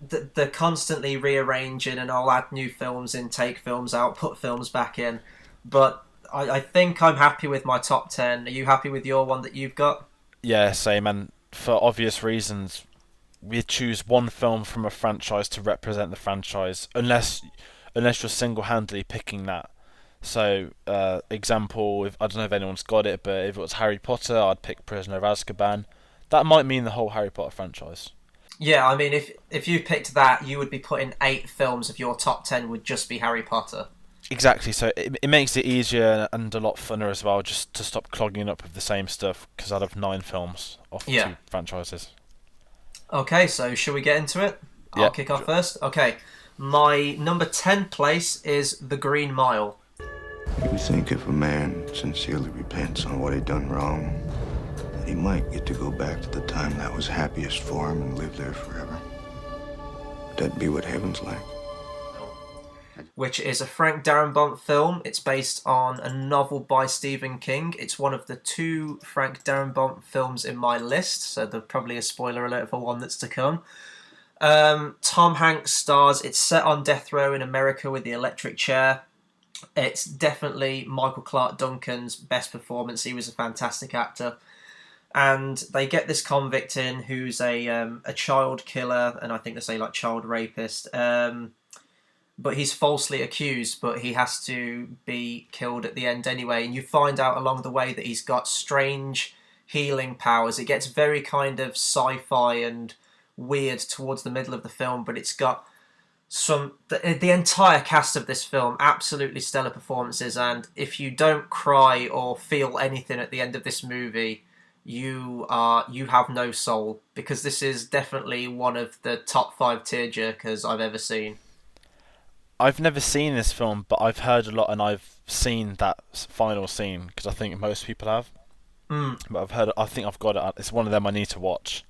the constantly rearranging, and I'll add new films in, take films out, put films back in. But I think I'm happy with my top 10. Are you happy with your one that you've got? Yeah, same. And for obvious reasons, we choose one film from a franchise to represent the franchise, unless you're single-handedly picking that. So, example, I don't know if anyone's got it, but if it was Harry Potter, I'd pick Prisoner of Azkaban. That might mean the whole Harry Potter franchise. Yeah, I mean, if you picked that, you would be putting 8 films of your top 10 would just be Harry Potter. Exactly, so it makes it easier and a lot funner as well, just to stop clogging up with the same stuff, because I'd have 9 films off 2 franchises. Okay, so should we get into it? Yeah. I'll kick off first. Okay, my number 10 place is The Green Mile. You think if a man sincerely repents on what he done wrong, that he might get to go back to the time that was happiest for him and live there forever? Would that be what heaven's like? Which is a Frank Darabont film. It's based on a novel by Stephen King. It's one of the 2 Frank Darabont films in my list, so there's probably a spoiler alert for one that's to come. Tom Hanks stars. It's set on death row in America with the electric chair. It's definitely Michael Clarke Duncan's best performance. He was a fantastic actor. And they get this convict in who's a child killer, and I think they say like child rapist. But he's falsely accused, but he has to be killed at the end anyway. And you find out along the way that he's got strange healing powers. It gets very kind of sci-fi and weird towards the middle of the film, but it's got the entire cast of this film, absolutely stellar performances. And if you don't cry or feel anything at the end of this movie, you have no soul, because this is definitely one of the top 5 tearjerkers I've ever seen. I've never seen this film, but I've heard a lot, and I've seen that final scene because I think most people have. But I think I've got it. It's one of them I need to watch.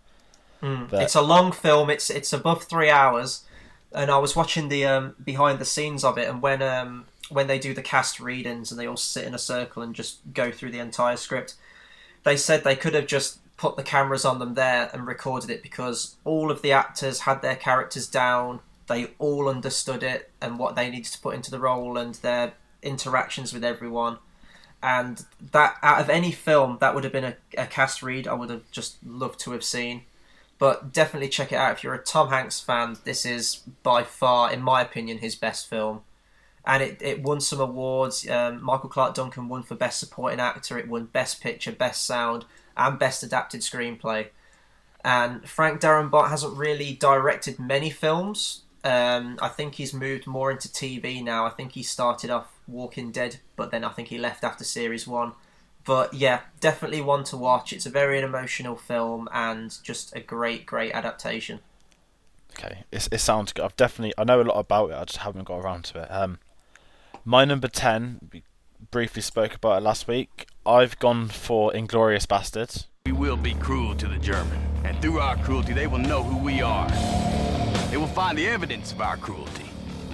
But It's a long film. It's above 3 hours, and I was watching the behind the scenes of it, and when they do the cast readings and they all sit in a circle and just go through the entire script, they said they could have just put the cameras on them there and recorded it, because all of the actors had their characters down. They all understood it and what they needed to put into the role and their interactions with everyone. And that, out of any film, that would have been a cast read I would have just loved to have seen. But definitely check it out. If you're a Tom Hanks fan, this is by far, in my opinion, his best film. And it won some awards. Michael Clarke Duncan won for Best Supporting Actor. It won Best Picture, Best Sound, and Best Adapted Screenplay. And Frank Darabont hasn't really directed many films. I think he's moved more into TV now. I think he started off Walking Dead, but then I think he left after Series 1. But yeah, definitely one to watch. It's a very emotional film and just a great, great adaptation. okay, it sounds good. I know a lot about it. I just haven't got around to it. My number 10, we briefly spoke about it last week. I've gone for Inglourious Basterds. We will be cruel to the German, and through our cruelty they will know who we are. They will find the evidence of our cruelty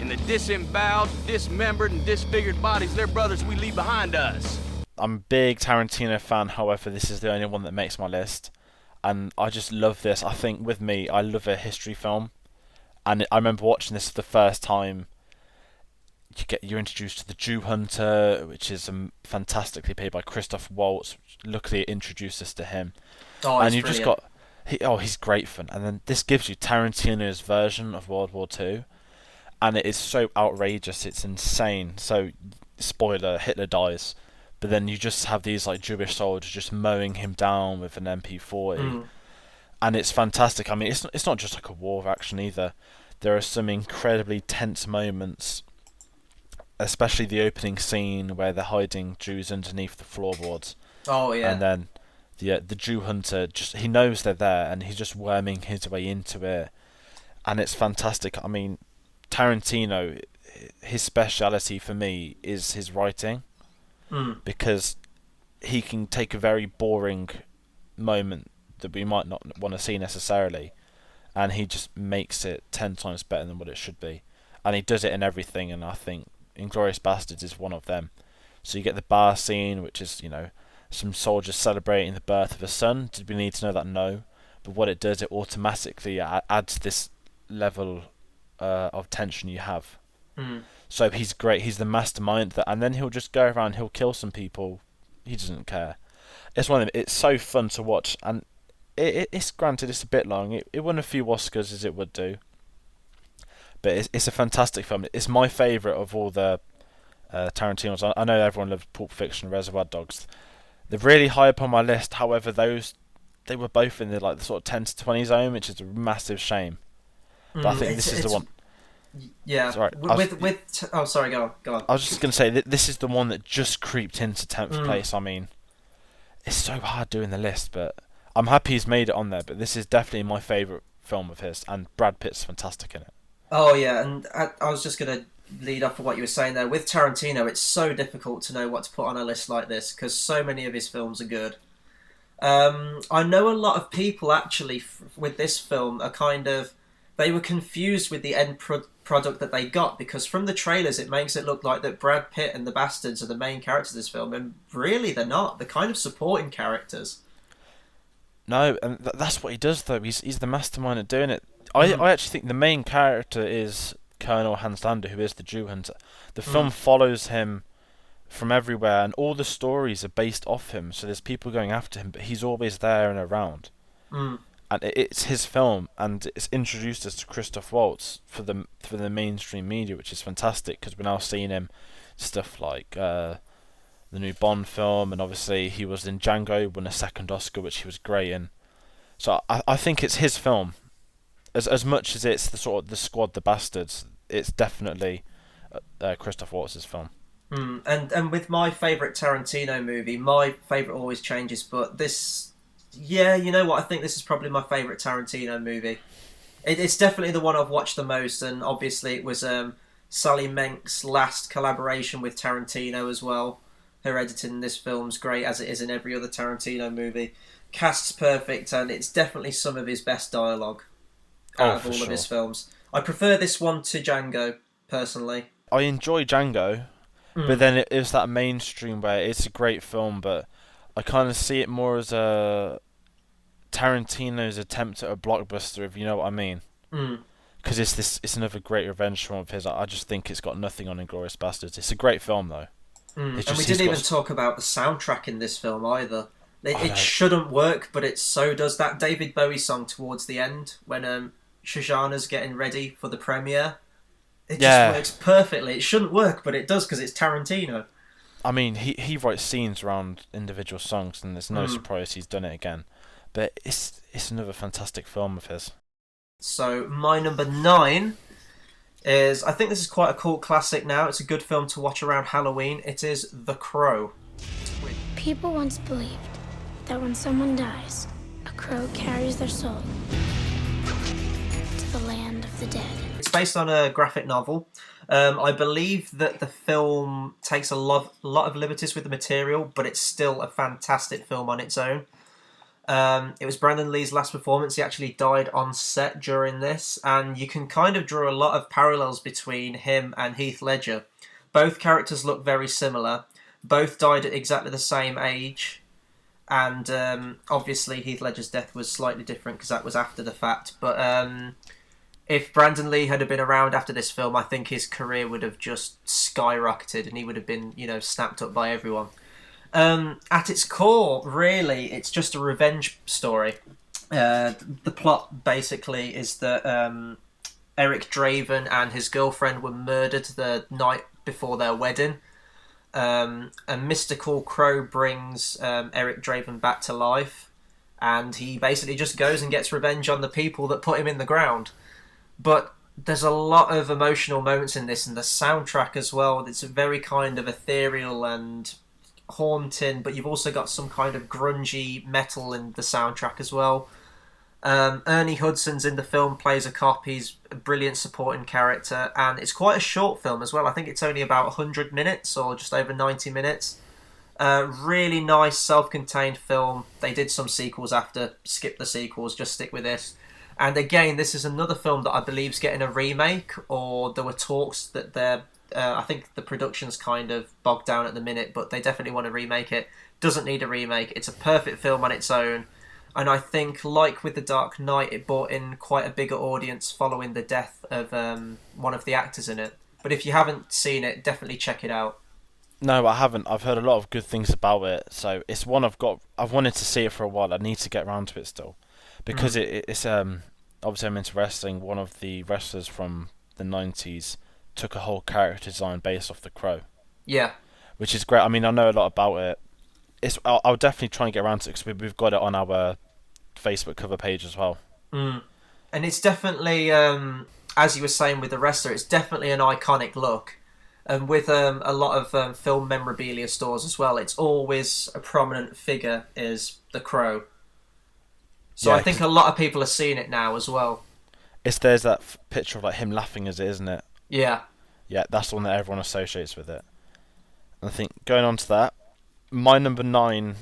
in the disemboweled, dismembered, and disfigured bodies of their brothers we leave behind us. I'm a big Tarantino fan, however, this is the only one that makes my list. And I just love this. I think with me, I love a history film. And I remember watching this for the first time. You're introduced to the Jew Hunter, which is fantastically played by Christoph Waltz. Luckily, it introduced us to him. Oh, And you've just got... he's great fun. And then this gives you Tarantino's version of World War Two. And it is so outrageous, it's insane. So, spoiler, Hitler dies. But then you just have these like Jewish soldiers just mowing him down with an MP40. And it's fantastic. I mean, it's not just like a war of action either. There are some incredibly tense moments, especially the opening scene where they're hiding Jews underneath the floorboards. Oh yeah. And then the Jew hunter, he knows they're there and he's just worming his way into it. And it's fantastic. I mean, Tarantino, his speciality for me is his writing. Because he can take a very boring moment that we might not want to see necessarily, and he just makes it 10 times better than what it should be. And he does it in everything, and I think Inglourious Basterds is one of them. So you get the bar scene, which is, some soldiers celebrating the birth of a son. Did we need to know that? No. But what it does, it automatically adds this level of tension you have. So he's great. He's the mastermind and then he'll just go around. He'll kill some people. He doesn't care. It's one of them. It's so fun to watch, and it's granted it's a bit long. It won a few Oscars as it would do, but it's a fantastic film. It's my favourite of all the Tarantino's. I know everyone loves Pulp Fiction and Reservoir Dogs. They're really high up on my list. However, they were both in the sort of 10 to 20 zone, which is a massive shame. But I think this is the one. Yeah. Sorry, Oh, sorry. Go on. I was just going to say that this is the one that just creeped into 10th place. I mean, it's so hard doing the list, but I'm happy he's made it on there. But this is definitely my favourite film of his, and Brad Pitt's fantastic in it. Oh yeah, and I was just going to lead off of what you were saying there. With Tarantino, it's so difficult to know what to put on a list like this because so many of his films are good. I know a lot of people actually with this film are they were confused with the end product that they got, because from the trailers it makes it look like that Brad Pitt and the Bastards are the main characters of this film, and really they're not. They're kind of supporting characters. No, and that's what he does though. He's the mastermind at doing it. I actually think the main character is Colonel Hans Landa, who is the Jew hunter. The film follows him from everywhere, and all the stories are based off him. So there's people going after him, but he's always there and around. And it's his film, and it's introduced us to Christoph Waltz for the mainstream media, which is fantastic because we're now seeing him stuff like the new Bond film, and obviously he was in Django, won a second Oscar, which he was great in. So I think it's his film, as much as it's the Squad, the Bastards. It's definitely Christoph Waltz's film. And with my favourite Tarantino movie, my favourite always changes, but this Yeah, you know what? I think this is probably my favourite Tarantino movie. It's definitely the one I've watched the most, and obviously it was Sally Menk's last collaboration with Tarantino as well. Her editing in this film's great, as it is in every other Tarantino movie. Cast's perfect, and it's definitely some of his best dialogue out of all of his films. I prefer this one to Django, personally. I enjoy Django, but then it is that mainstream where it's a great film, but I kind of see it more as a Tarantino's attempt at a blockbuster, if you know what I mean. Because it's another great revenge film of his. I just think it's got nothing on Inglourious Basterds. It's a great film though. And we didn't even talk about the soundtrack in this film either. It shouldn't work, but it so does. That David Bowie song towards the end when Shoshana's getting ready for the premiere. It just works perfectly. It shouldn't work, but it does because it's Tarantino. I mean, he writes scenes around individual songs, and there's no surprise he's done it again. But it's another fantastic film of his. So my number 9 is, I think this is quite a cult classic now. It's a good film to watch around Halloween. It is The Crow. People once believed that when someone dies, a crow carries their soul to the land of the dead. It's based on a graphic novel. I believe that the film takes a lot of liberties with the material, but it's still a fantastic film on its own. It was Brandon Lee's last performance. He actually died on set during this, and you can kind of draw a lot of parallels between him and Heath Ledger. Both characters look very similar. Both died at exactly the same age, and obviously Heath Ledger's death was slightly different because that was after the fact. But if Brandon Lee had been around after this film, I think his career would have just skyrocketed, and he would have been, snapped up by everyone. At its core, really, it's just a revenge story. The plot basically is that Eric Draven and his girlfriend were murdered the night before their wedding. A mystical crow brings Eric Draven back to life, and he basically just goes and gets revenge on the people that put him in the ground. But there's a lot of emotional moments in this, and the soundtrack as well. It's very kind of ethereal and haunting, but you've also got some kind of grungy metal in the soundtrack as well. Ernie Hudson's in the film, plays a cop. He's a brilliant supporting character, and it's quite a short film as well. I think it's only about 100 minutes or just over 90 minutes. Really nice self-contained film. They did some sequels after. Skip the sequels, just stick with this. And again, this is another film that I believe is getting a remake, or there were talks that they're I think the production's kind of bogged down at the minute, but they definitely want to remake it. Doesn't need a remake. It's a perfect film on its own. And I think, like with The Dark Knight, it brought in quite a bigger audience following the death of one of the actors in it. But if you haven't seen it, definitely check it out. No, I haven't. I've heard a lot of good things about it. So it's one I've wanted to see it for a while. I need to get around to it still. Because it's obviously I'm into wrestling. One of the wrestlers from the 90s took a whole character design based off The Crow. Yeah. Which is great. I mean, I know a lot about it. I'll definitely try and get around to it because we've got it on our Facebook cover page as well. And it's definitely, as you were saying with the wrestler, it's definitely an iconic look. And with a lot of film memorabilia stores as well, it's always a prominent figure is The Crow. So yeah, I think a lot of people are seeing it now as well. There's that picture of like him laughing as it, isn't it? Yeah. Yeah, that's the one that everyone associates with it. And I think going on to that, my number 9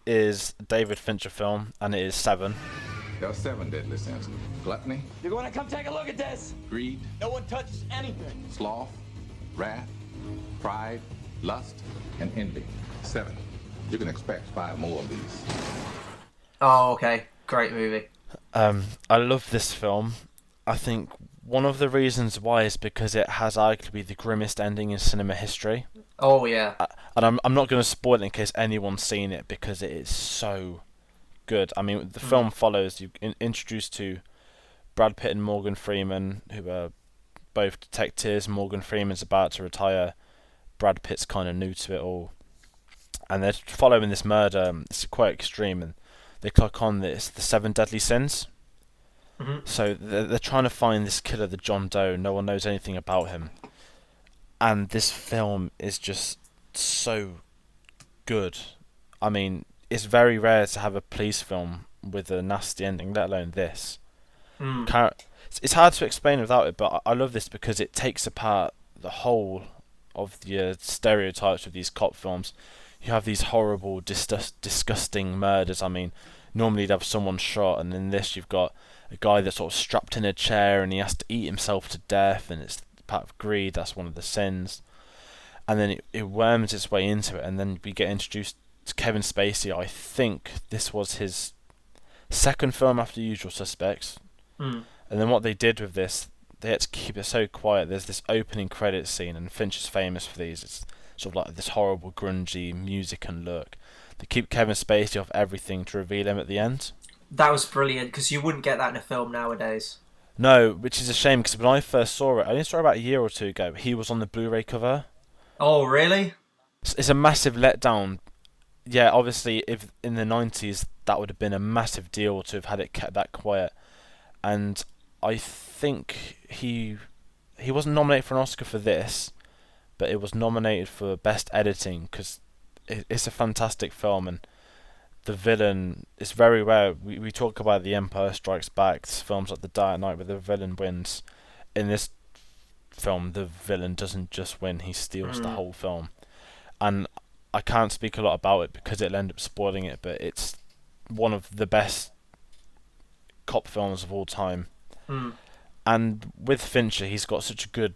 is a David Fincher film, and it is Seven. There are 7 deadly sins: gluttony. You're going to come take a look at this. Greed. No one touches anything. Sloth, wrath, pride, lust, and envy. 7. You can expect 5 more of these. Oh, okay. Great movie. I love this film. I think one of the reasons why is because it has arguably the grimmest ending in cinema history. Oh, yeah. And I'm not going to spoil it in case anyone's seen it because it is so good. I mean, the film follows, you introduced to Brad Pitt and Morgan Freeman, who are both detectives. Morgan Freeman's about to retire. Brad Pitt's kind of new to it all. And they're following this murder. It's quite extreme. And they click on this, the 7 deadly sins. So they're trying to find this killer, the John Doe. No one knows anything about him. And this film is just so good. I mean, it's very rare to have a police film with a nasty ending, let alone this. It's hard to explain without it, but I love this because it takes apart the whole of the stereotypes of these cop films. You have these horrible, disgusting murders. I mean, normally you'd have someone shot, and in this you've got a guy that's sort of strapped in a chair and he has to eat himself to death, and it's part of greed. That's one of the sins. And then it worms its way into it, and then we get introduced to Kevin Spacey. I think this was his second film after Usual Suspects. And then what they did with this, they had to keep it so quiet. There's this opening credits scene, and Finch is famous for these. It's sort of like this horrible, grungy music and look. They keep Kevin Spacey off everything to reveal him at the end. That was brilliant, because you wouldn't get that in a film nowadays. No, which is a shame, because when I first saw it, I only saw it about a year or two ago, he was on the Blu-ray cover. Oh, really? It's a massive letdown. Yeah, obviously, if in the 90s, that would have been a massive deal to have had it kept that quiet. And I think he wasn't nominated for an Oscar for this, but it was nominated for Best Editing, because it's a fantastic film, and the villain is very rare. We talk about The Empire Strikes Back, films like The Dark Knight where the villain wins. In this film, the villain doesn't just win, he steals the whole film. And I can't speak a lot about it because it'll end up spoiling it, but it's one of the best cop films of all time. And with Fincher, he's got such a good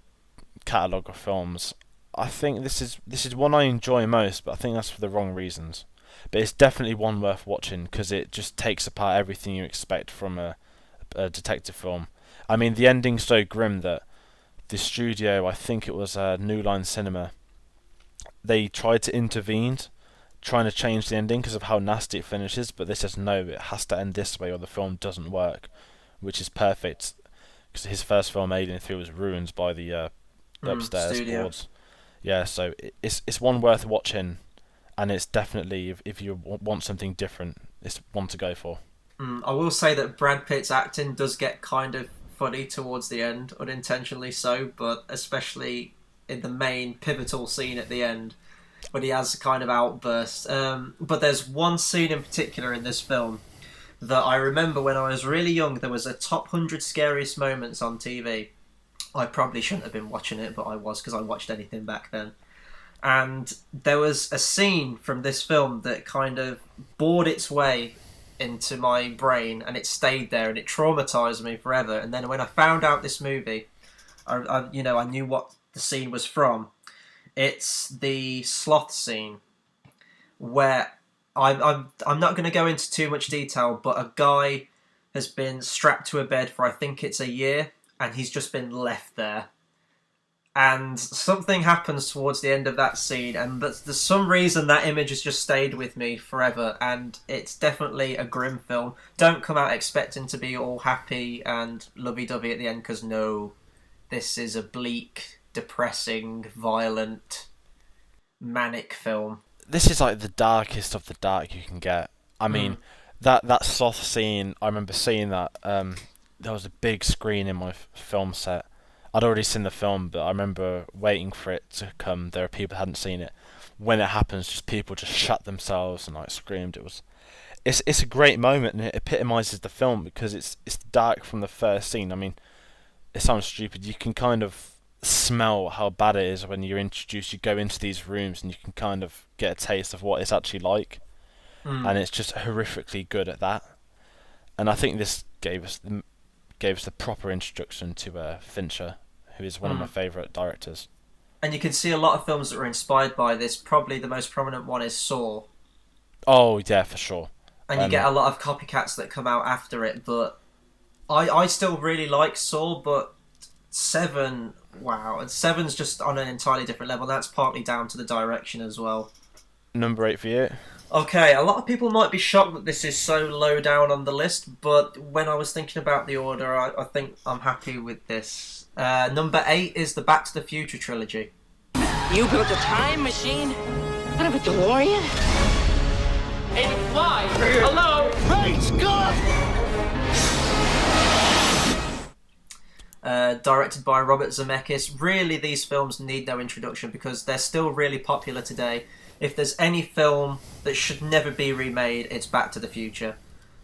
catalogue of films. I think this is one I enjoy most, but I think that's for the wrong reasons. But it's definitely one worth watching because it just takes apart everything you expect from a detective film. I mean, the ending's so grim that the studio, I think it was New Line Cinema, they tried to intervene, trying to change the ending because of how nasty it finishes, but they says no, it has to end this way or the film doesn't work, which is perfect because his first film, Alien 3, was ruined by the upstairs boards. Yeah, so it's one worth watching, and it's definitely, if you want something different, it's one to go for. I will say that Brad Pitt's acting does get kind of funny towards the end, unintentionally so, but especially in the main pivotal scene at the end when he has a kind of outburst. But there's one scene in particular in this film that I remember when I was really young. There was a top 100 scariest moments on TV. I probably shouldn't have been watching it, but I was, because I watched anything back then. And there was a scene from this film that kind of bored its way into my brain, and it stayed there, and it traumatized me forever. And then when I found out this movie, I knew what the scene was from. It's the sloth scene, where I'm not going to go into too much detail, but a guy has been strapped to a bed for, I think it's a year, and he's just been left there. And something happens towards the end of that scene, and there's some reason that image has just stayed with me forever, and it's definitely a grim film. Don't come out expecting to be all happy and lovey-dovey at the end, because no, this is a bleak, depressing, violent, manic film. This is like the darkest of the dark you can get. I mean, that sloth scene, I remember seeing that. There was a big screen in my film set. I'd already seen the film, but I remember waiting for it to come. There are people who hadn't seen it. When it happens, just people just shut themselves and like screamed. It's a great moment, and it epitomises the film because it's dark from the first scene. I mean, it sounds stupid. You can kind of smell how bad it is when you're introduced. You go into these rooms and you can kind of get a taste of what it's actually like, and it's just horrifically good at that. And I think this gave us the proper introduction to Fincher, who is one of my favourite directors. And you can see a lot of films that were inspired by this. Probably the most prominent one is Saw. Oh, yeah, for sure. And you get a lot of copycats that come out after it, but I still really like Saw, but Seven, wow. And Seven's just on an entirely different level. That's partly down to the direction as well. Number 8 for you? Okay, a lot of people might be shocked that this is so low down on the list, but when I was thinking about the order, I think I'm happy with this. Number 8 is the Back to the Future trilogy. You built a time machine? What of a DeLorean? Hey, fly! Hello! Hey, Scott! Directed by Robert Zemeckis. Really, these films need no introduction because they're still really popular today. if there's any film that should never be remade, it's Back to the Future.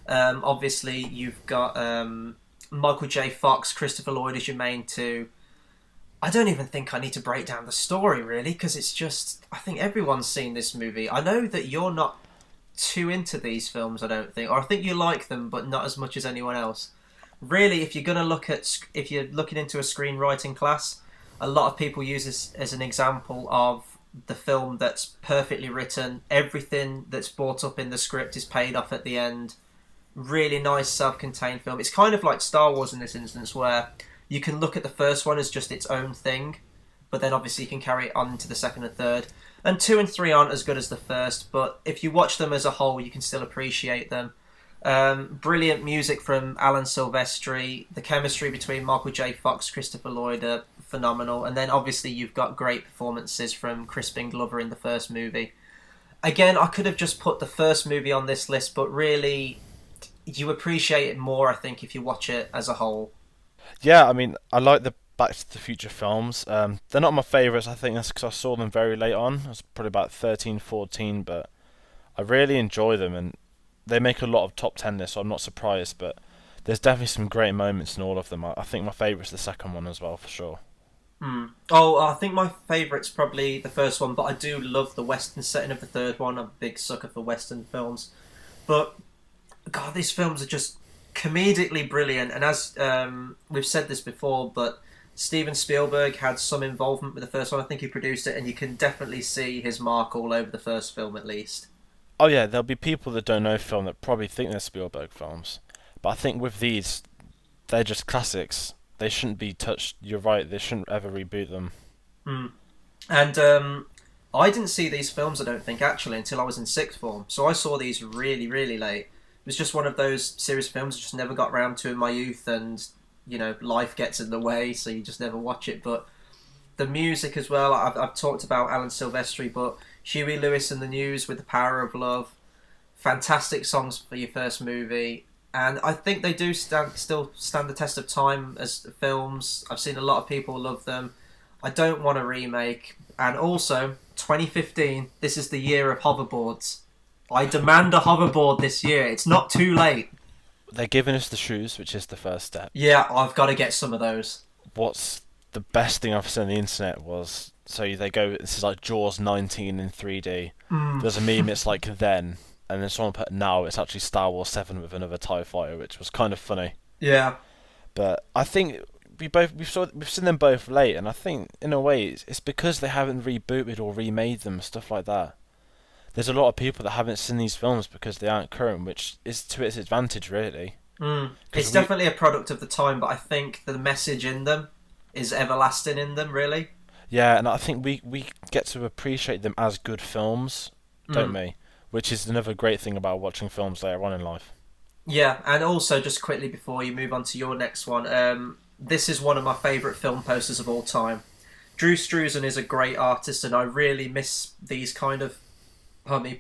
Obviously, you've got Michael J. Fox, Christopher Lloyd as your main two. I don't even think I need to break down the story, really, because it's just... I think everyone's seen this movie. I know that you're not too into these films, I don't think. Or I think you like them, but not as much as anyone else. Really, if you're going to look at... If you're looking into a screenwriting class, a lot of people use this as an example of the film that's perfectly written. Everything that's brought up in the script is paid off at the end. Really nice self-contained film. It's kind of like Star Wars in this instance, where you can look at the first one as just its own thing, but then obviously you can carry it on to the second and third. And 2 and 3 aren't as good as the first, but if you watch them as a whole, you can still appreciate them. Brilliant music from Alan Silvestri. The chemistry between Michael J. Fox, Christopher Lloyd are phenomenal. And then obviously you've got great performances from Crispin Glover in the first movie. Again, I could have just put the first movie on this list, but really... you appreciate it more, I think, if you watch it as a whole. Yeah, I mean, I like the Back to the Future films. They're not my favourites, I think that's because I saw them very late on. I was probably about 13, 14, but I really enjoy them, and they make a lot of top 10 lists, so I'm not surprised, but there's definitely some great moments in all of them. I think my favourite's the second one as well, for sure. Oh, I think my favourite's probably the first one, but I do love the Western setting of the third one. I'm a big sucker for Western films. But, God, these films are just comedically brilliant. And as we've said this before, but Steven Spielberg had some involvement with the first one. I think he produced it, and you can definitely see his mark all over the first film, at least. Oh yeah, there'll be people that don't know film that probably think they're Spielberg films. But I think with these, they're just classics. They shouldn't be touched. You're right, they shouldn't ever reboot them. And I didn't see these films, I don't think, actually, until I was in sixth form. So I saw these really, really late. It was just one of those series of films I just never got round to in my youth, and, you know, life gets in the way, so you just never watch it. But the music as well, I've talked about Alan Silvestri, but Huey Lewis and the News with The Power of Love, fantastic songs for your first movie. And I think they do still stand the test of time as films. I've seen a lot of people love them. I don't want a remake. And also, 2015, this is the year of hoverboards. I demand a hoverboard this year. It's not too late. They're giving us the shoes, which is the first step. Yeah, I've got to get some of those. What's the best thing I've seen on the internet was, so they go, this is like Jaws 19 in 3D. There's a meme, it's like then, and then someone put now, it's actually Star Wars 7 with another TIE fighter, which was kind of funny. Yeah. But I think we've seen them both late, and I think in a way it's because they haven't rebooted or remade them, stuff like that. There's a lot of people that haven't seen these films because they aren't current, which is to its advantage, really. It's definitely a product of the time, but I think the message in them is everlasting in them, really. Yeah, and I think we get to appreciate them as good films, don't we? Which is another great thing about watching films later on in life. Yeah, and also, just quickly before you move on to your next one, this is one of my favourite film posters of all time. Drew Struzan is a great artist, and I really miss these kind of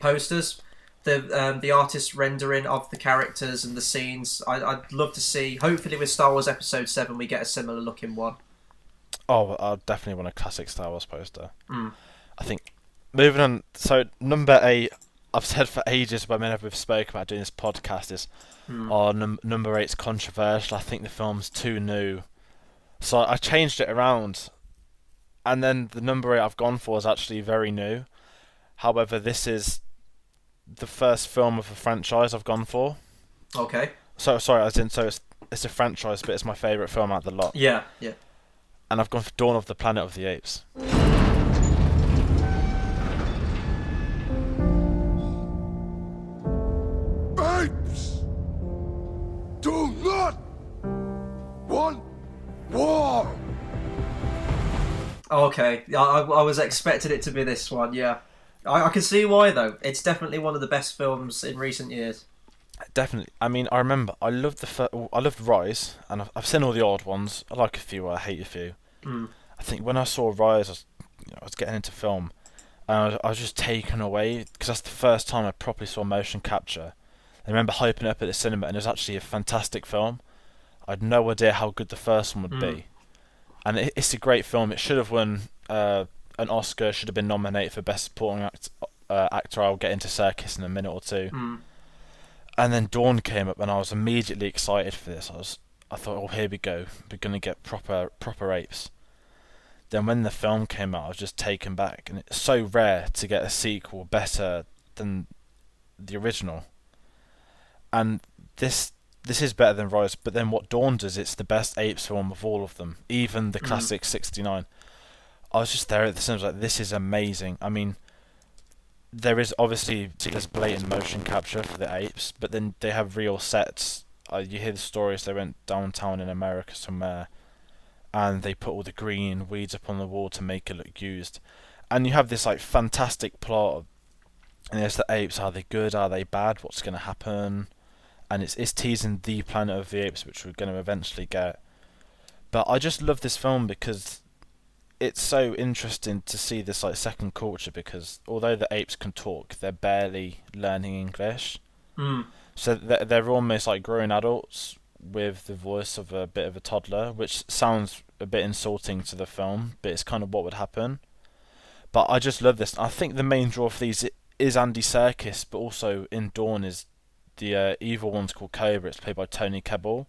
posters. The artist rendering of the characters and the scenes. I'd love to see, hopefully with Star Wars Episode 7, we get a similar looking one. Oh, I'll definitely want a classic Star Wars poster. I think, moving on, so number 8, I've said for ages whenever we've spoke about doing this podcast is, number 8's controversial. I think the film's too new. So I changed it around, and then the number 8 I've gone for is actually very new. However, this is the first film of a franchise I've gone for. Okay. So it's a franchise, but it's my favourite film out of the lot. Yeah. And I've gone for Dawn of the Planet of the Apes. Apes do not want war. Okay, I was expecting it to be this one, yeah. I can see why, though. It's definitely one of the best films in recent years. Definitely. I mean, I remember I loved Rise, and I've seen all the old ones. I like a few, I hate a few. I think when I saw Rise, I was getting into film, and I was just taken away because that's the first time I properly saw motion capture. I remember hyping it up at the cinema, and it was actually a fantastic film. I had no idea how good the first one would be, and it's a great film. It should have won an Oscar. Should have been nominated for Best Supporting actor. I'll get into Serkis in a minute or two. And then Dawn came up, and I was immediately excited for this. I thought, oh, here we go. We're gonna get proper apes. Then when the film came out, I was just taken back, and it's so rare to get a sequel better than the original. And this is better than Rise, but then what Dawn does, it's the best apes film of all of them, even the classic '69. I was just there at the cinema, like, this is amazing. I mean, there's blatant motion capture for the apes, but then they have real sets. You hear the stories, they went downtown in America somewhere, and they put all the green weeds up on the wall to make it look used. And you have this like fantastic plot, and there's the apes. Are they good? Are they bad? What's going to happen? And it's teasing the Planet of the Apes, which we're going to eventually get. But I just love this film because it's so interesting to see this like second culture, because although the apes can talk, they're barely learning English. So they're almost like grown adults with the voice of a bit of a toddler, which sounds a bit insulting to the film, but it's kind of what would happen. But I just love this. I think the main draw for these is Andy Serkis, but also in Dawn is the evil one's called Cobra. It's played by Tony Kebbell,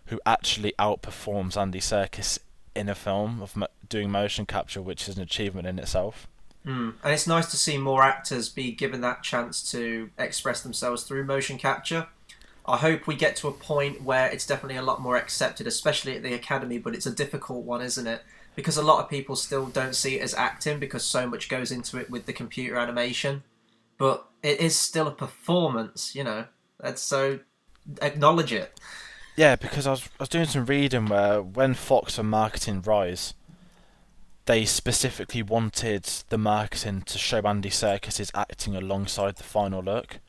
who actually outperforms Andy Serkis in a film of doing motion capture, which is an achievement in itself. And it's nice to see more actors be given that chance to express themselves through motion capture. I hope we get to a point where it's definitely a lot more accepted, especially at the Academy, but it's a difficult one, isn't it? Because a lot of people still don't see it as acting because so much goes into it with the computer animation. But it is still a performance, you know. So acknowledge it. Yeah, because I was doing some reading where when Fox were marketing Rise, they specifically wanted the marketing to show Andy Serkis' acting alongside the final look,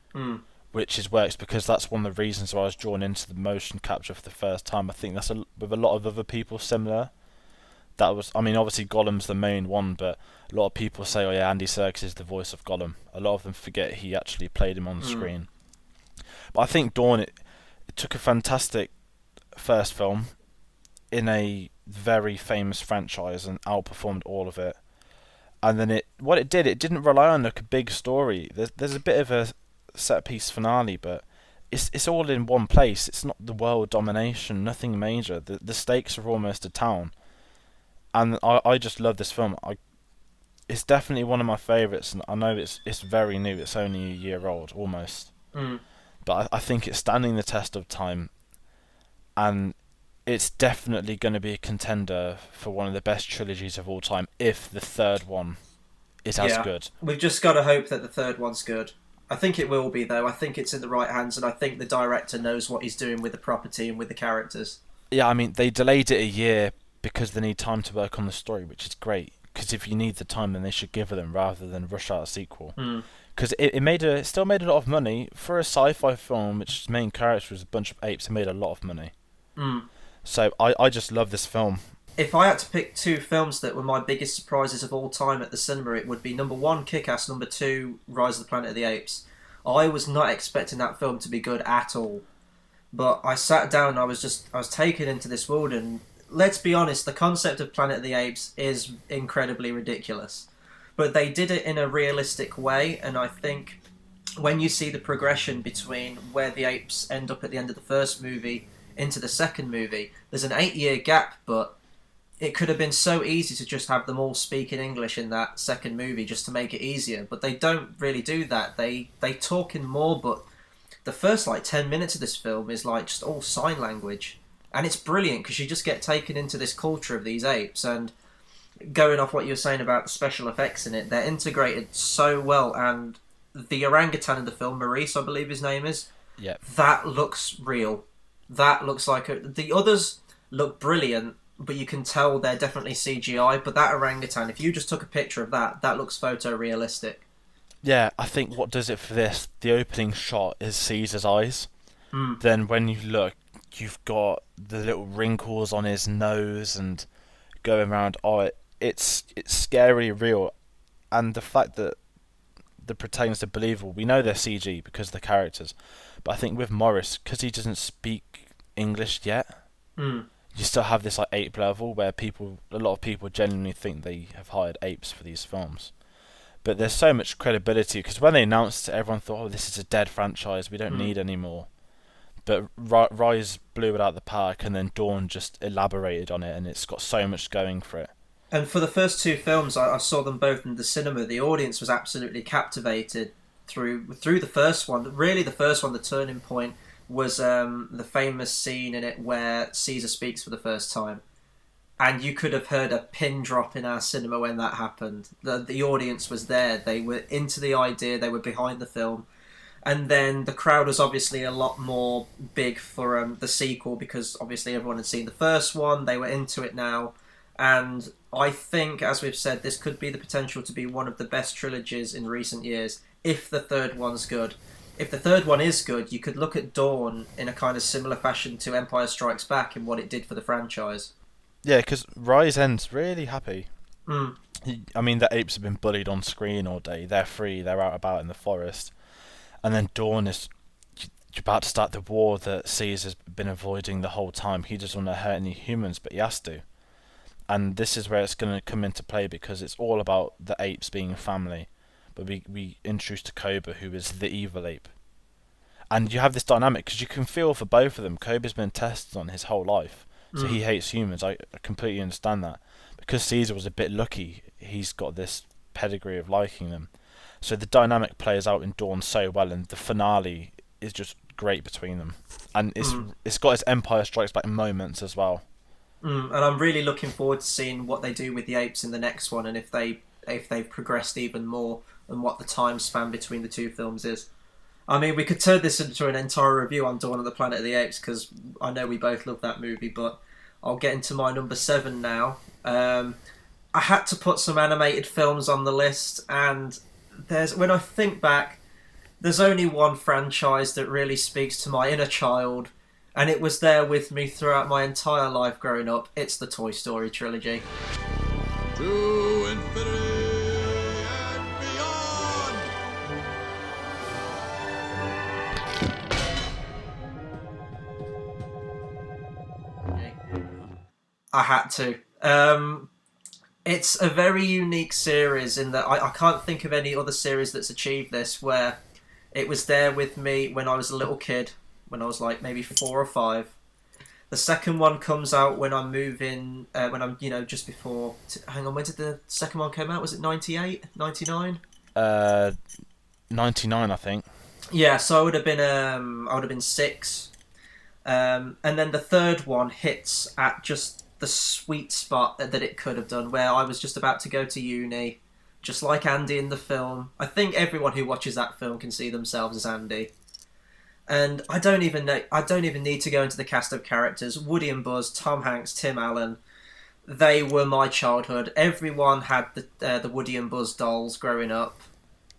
which works because that's one of the reasons why I was drawn into the motion capture for the first time. I think that's with a lot of other people similar. Obviously Gollum's the main one, but a lot of people say, oh yeah, Andy Serkis is the voice of Gollum. A lot of them forget he actually played him on screen. But I think Dawn, it took a fantastic first film in a very famous franchise and outperformed all of it. And then it didn't rely on like a big story. There's a bit of a set piece finale, but it's all in one place. It's not the world domination, nothing major. The stakes are almost a town. And I just love this film. It's definitely one of my favourites, and I know it's very new. It's only a year old, almost. But I think it's standing the test of time, and it's definitely going to be a contender for one of the best trilogies of all time, if the third one is as good. We've just got to hope that the third one's good. I think it will be, though. I think it's in the right hands, and I think the director knows what he's doing with the property and with the characters. Yeah, I mean, they delayed it a year because they need time to work on the story, which is great. Because if you need the time, then they should give it them rather than rush out a sequel. Because it still made a lot of money for a sci-fi film, which its main character was a bunch of apes. It made a lot of money. So I just love this film. If I had to pick two films that were my biggest surprises of all time at the cinema, it would be number 1, Kick-Ass, number 2, Rise of the Planet of the Apes. I was not expecting that film to be good at all. But I sat down and I was taken into this world, and let's be honest, the concept of Planet of the Apes is incredibly ridiculous. But they did it in a realistic way, and I think when you see the progression between where the apes end up at the end of the first movie into the second movie, there's an 8-year gap, but it could have been so easy to just have them all speak in English in that second movie just to make it easier. But they don't really do that. They talk in more, but the first 10 minutes of this film is just all sign language. And it's brilliant because you just get taken into this culture of these apes. And going off what you were saying about the special effects in it, they're integrated so well. And the orangutan in the film, Maurice, I believe his name is, that looks real. That looks like the others look brilliant, but you can tell they're definitely CGI. But that orangutan, if you just took a picture of that looks photorealistic. Yeah, I think what does it for this, the opening shot is Caesar's eyes. Then when you look, you've got the little wrinkles on his nose and going around. Oh, it's scarily real. And the fact that the protagonists are believable, we know they're CG because of the characters. But I think with Morris, because he doesn't speak English yet, you still have this ape level where a lot of people genuinely think they have hired apes for these films. But there's so much credibility because when they announced it, everyone thought, "Oh, this is a dead franchise. We don't need any more." But Rise blew it out of the park, and then Dawn just elaborated on it, and it's got so much going for it. And for the first two films, I saw them both in the cinema. The audience was absolutely captivated through the first one. Really, the first one, the turning point was the famous scene in it where Caesar speaks for the first time. And you could have heard a pin drop in our cinema when that happened. The audience was there. They were into the idea. They were behind the film. And then the crowd was obviously a lot more big for the sequel because obviously everyone had seen the first one. They were into it now. And I think, as we've said, this could be the potential to be one of the best trilogies in recent years if the third one's good. If the third one is good, you could look at Dawn in a kind of similar fashion to Empire Strikes Back in what it did for the franchise. Yeah, because Rise ends really happy. Mm. I mean, the apes have been bullied on screen all day. They're free. They're out about in the forest. And then Dawn is about to start the war that Caesar's been avoiding the whole time. He doesn't want to hurt any humans, but he has to. And this is where it's going to come into play because it's all about the apes being a family. But we introduced Cobra, who is the evil ape. And you have this dynamic because you can feel for both of them. Cobra's been tested on his whole life. So he hates humans. I completely understand that. Because Caesar was a bit lucky, he's got this pedigree of liking them. So the dynamic plays out in Dawn so well, and the finale is just great between them. And it's got its Empire Strikes Back moments as well. And I'm really looking forward to seeing what they do with the apes in the next one, and if they've progressed even more, and what the time span between the two films is. I mean, we could turn this into an entire review on Dawn of the Planet of the Apes, because I know we both love that movie, but I'll get into my number 7 now. I had to put some animated films on the list, and when I think back, there's only one franchise that really speaks to my inner child, and it was there with me throughout my entire life growing up. It's the Toy Story trilogy. To infinity and beyond! I had to. It's a very unique series in that I can't think of any other series that's achieved this, where it was there with me when I was a little kid, when I was like maybe 4 or 5. The second one comes out when I'm moving, when I'm, just before... Hang on, when did the second one come out? Was it 98? 99? 99, I think. Yeah, so I would have been 6. And then the third one hits at just the sweet spot that it could have done, where I was just about to go to uni, just like Andy in the film. I think everyone who watches that film can see themselves as Andy. And I don't even need to go into the cast of characters. Woody and Buzz, Tom Hanks, Tim Allen, they were my childhood. Everyone had the Woody and Buzz dolls growing up.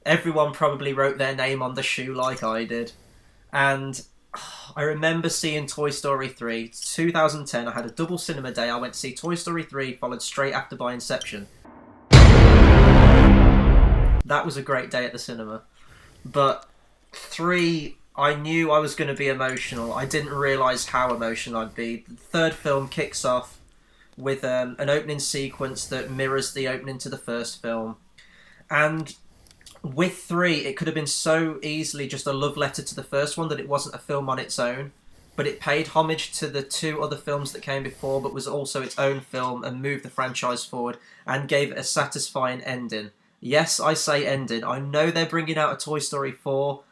Everyone probably wrote their name on the shoe like I did. And I remember seeing Toy Story 3. 2010, I had a double cinema day. I went to see Toy Story 3, followed straight after by Inception. That was a great day at the cinema. But 3, I knew I was going to be emotional. I didn't realise how emotional I'd be. The third film kicks off with an opening sequence that mirrors the opening to the first film. And with 3, it could have been so easily just a love letter to the first one that it wasn't a film on its own, but it paid homage to the 2 other films that came before, but was also its own film and moved the franchise forward and gave it a satisfying ending. Yes, I say ending. I know they're bringing out a Toy Story 4.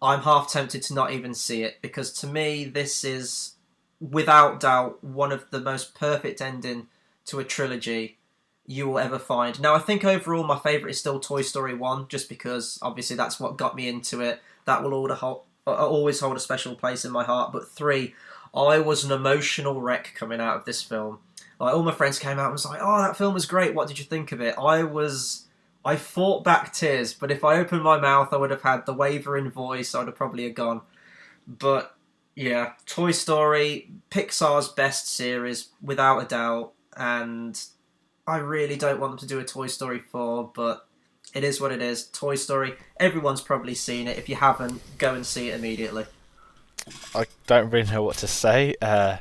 I'm half tempted to not even see it, because to me this is, without doubt, one of the most perfect ending to a trilogy you will ever find. Now, I think overall my favourite is still Toy Story 1, just because obviously that's what got me into it. That will always hold a special place in my heart. But 3, I was an emotional wreck coming out of this film. Like, all my friends came out and was like, "Oh, that film was great, what did you think of it?" I fought back tears, but if I opened my mouth I would have had the wavering voice. I would have probably gone. But yeah, Toy Story, Pixar's best series without a doubt, and I really don't want them to do a Toy Story 4, but it is what it is. Toy Story, everyone's probably seen it. If you haven't, go and see it immediately. I don't really know what to say. I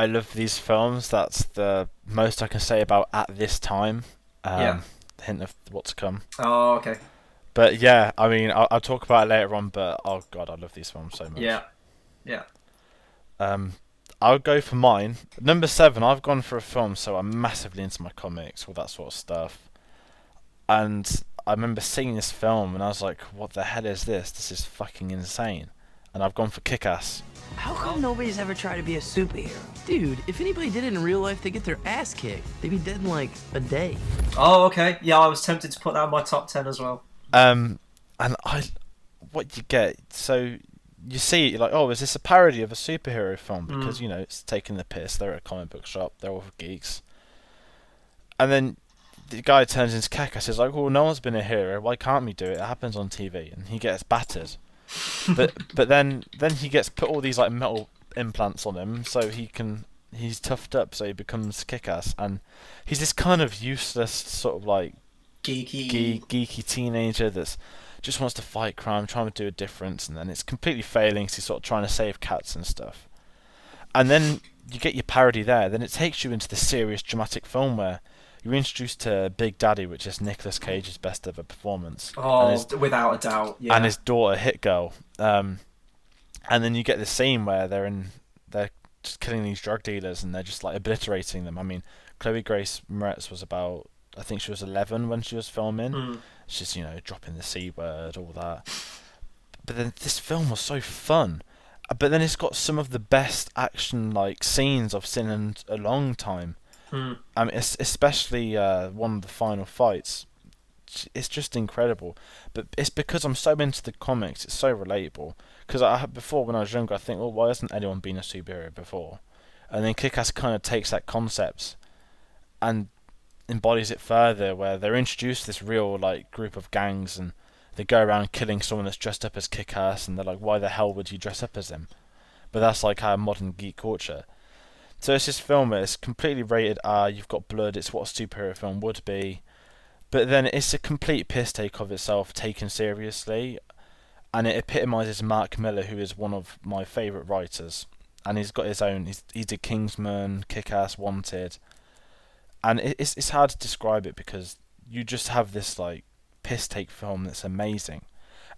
love these films. That's the most I can say about at this time. Yeah. hint of what's to come. Oh, okay. But yeah, I mean, I'll talk about it later on. But oh god, I love these films so much. Yeah. I'll go for mine. Number 7. I've gone for a film, so I'm massively into my comics, all that sort of stuff. And I remember seeing this film, and I was like, "What the hell is this? This is fucking insane." And I've gone for Kick-Ass. How come nobody's ever tried to be a superhero? Dude, if anybody did it in real life, they get their ass kicked. They'd be dead in like a day. Oh, okay. Yeah, I was tempted to put that in my top 10 as well. And what you get, so you see, you're like, oh, is this a parody of a superhero film? Because, you know, it's taking the piss. They're at a comic book shop. They're all geeks. And then the guy turns into Kick-Ass. He's like, well, no one's been a hero. Why can't we do it? It happens on TV. And he gets battered. but then he gets put all these like metal implants on him, so he's toughed up, so he becomes Kick-Ass. And he's this kind of useless sort of like geeky teenager that's just wants to fight crime, trying to do a difference, and then it's completely failing. So he's sort of trying to save cats and stuff. And then you get your parody there. Then it takes you into the serious dramatic film where you're introduced to Big Daddy, which is Nicolas Cage's best ever performance. Oh, without a doubt. Yeah. And his daughter, Hit Girl. And then you get this scene where they're just killing these drug dealers and they're just like obliterating them. I mean, Chloe Grace Moretz was about, I think she was 11 when she was filming. She's, you know, dropping the C word, all that. But then this film was so fun. But then it's got some of the best action like scenes I've seen in a long time. I mean, especially one of the final fights. It's just incredible. But it's because I'm so into the comics. It's so relatable. Because before, when I was younger, I think, well, why hasn't anyone been a superhero before? And then Kick-Ass kind of takes that concept and embodies it further, where they're introduced to this real like group of gangs, and they go around killing someone that's dressed up as Kick-Ass, and they're like, why the hell would you dress up as him? But that's like our modern geek culture. So it's this film, it's completely rated R, you've got blood, it's what a superhero film would be. But then it's a complete piss take of itself, taken seriously. And it epitomises Mark Miller, who is one of my favourite writers. And he's got his own, he did Kingsman, Kick-Ass, Wanted. And it's hard to describe it because you just have this like piss take film that's amazing.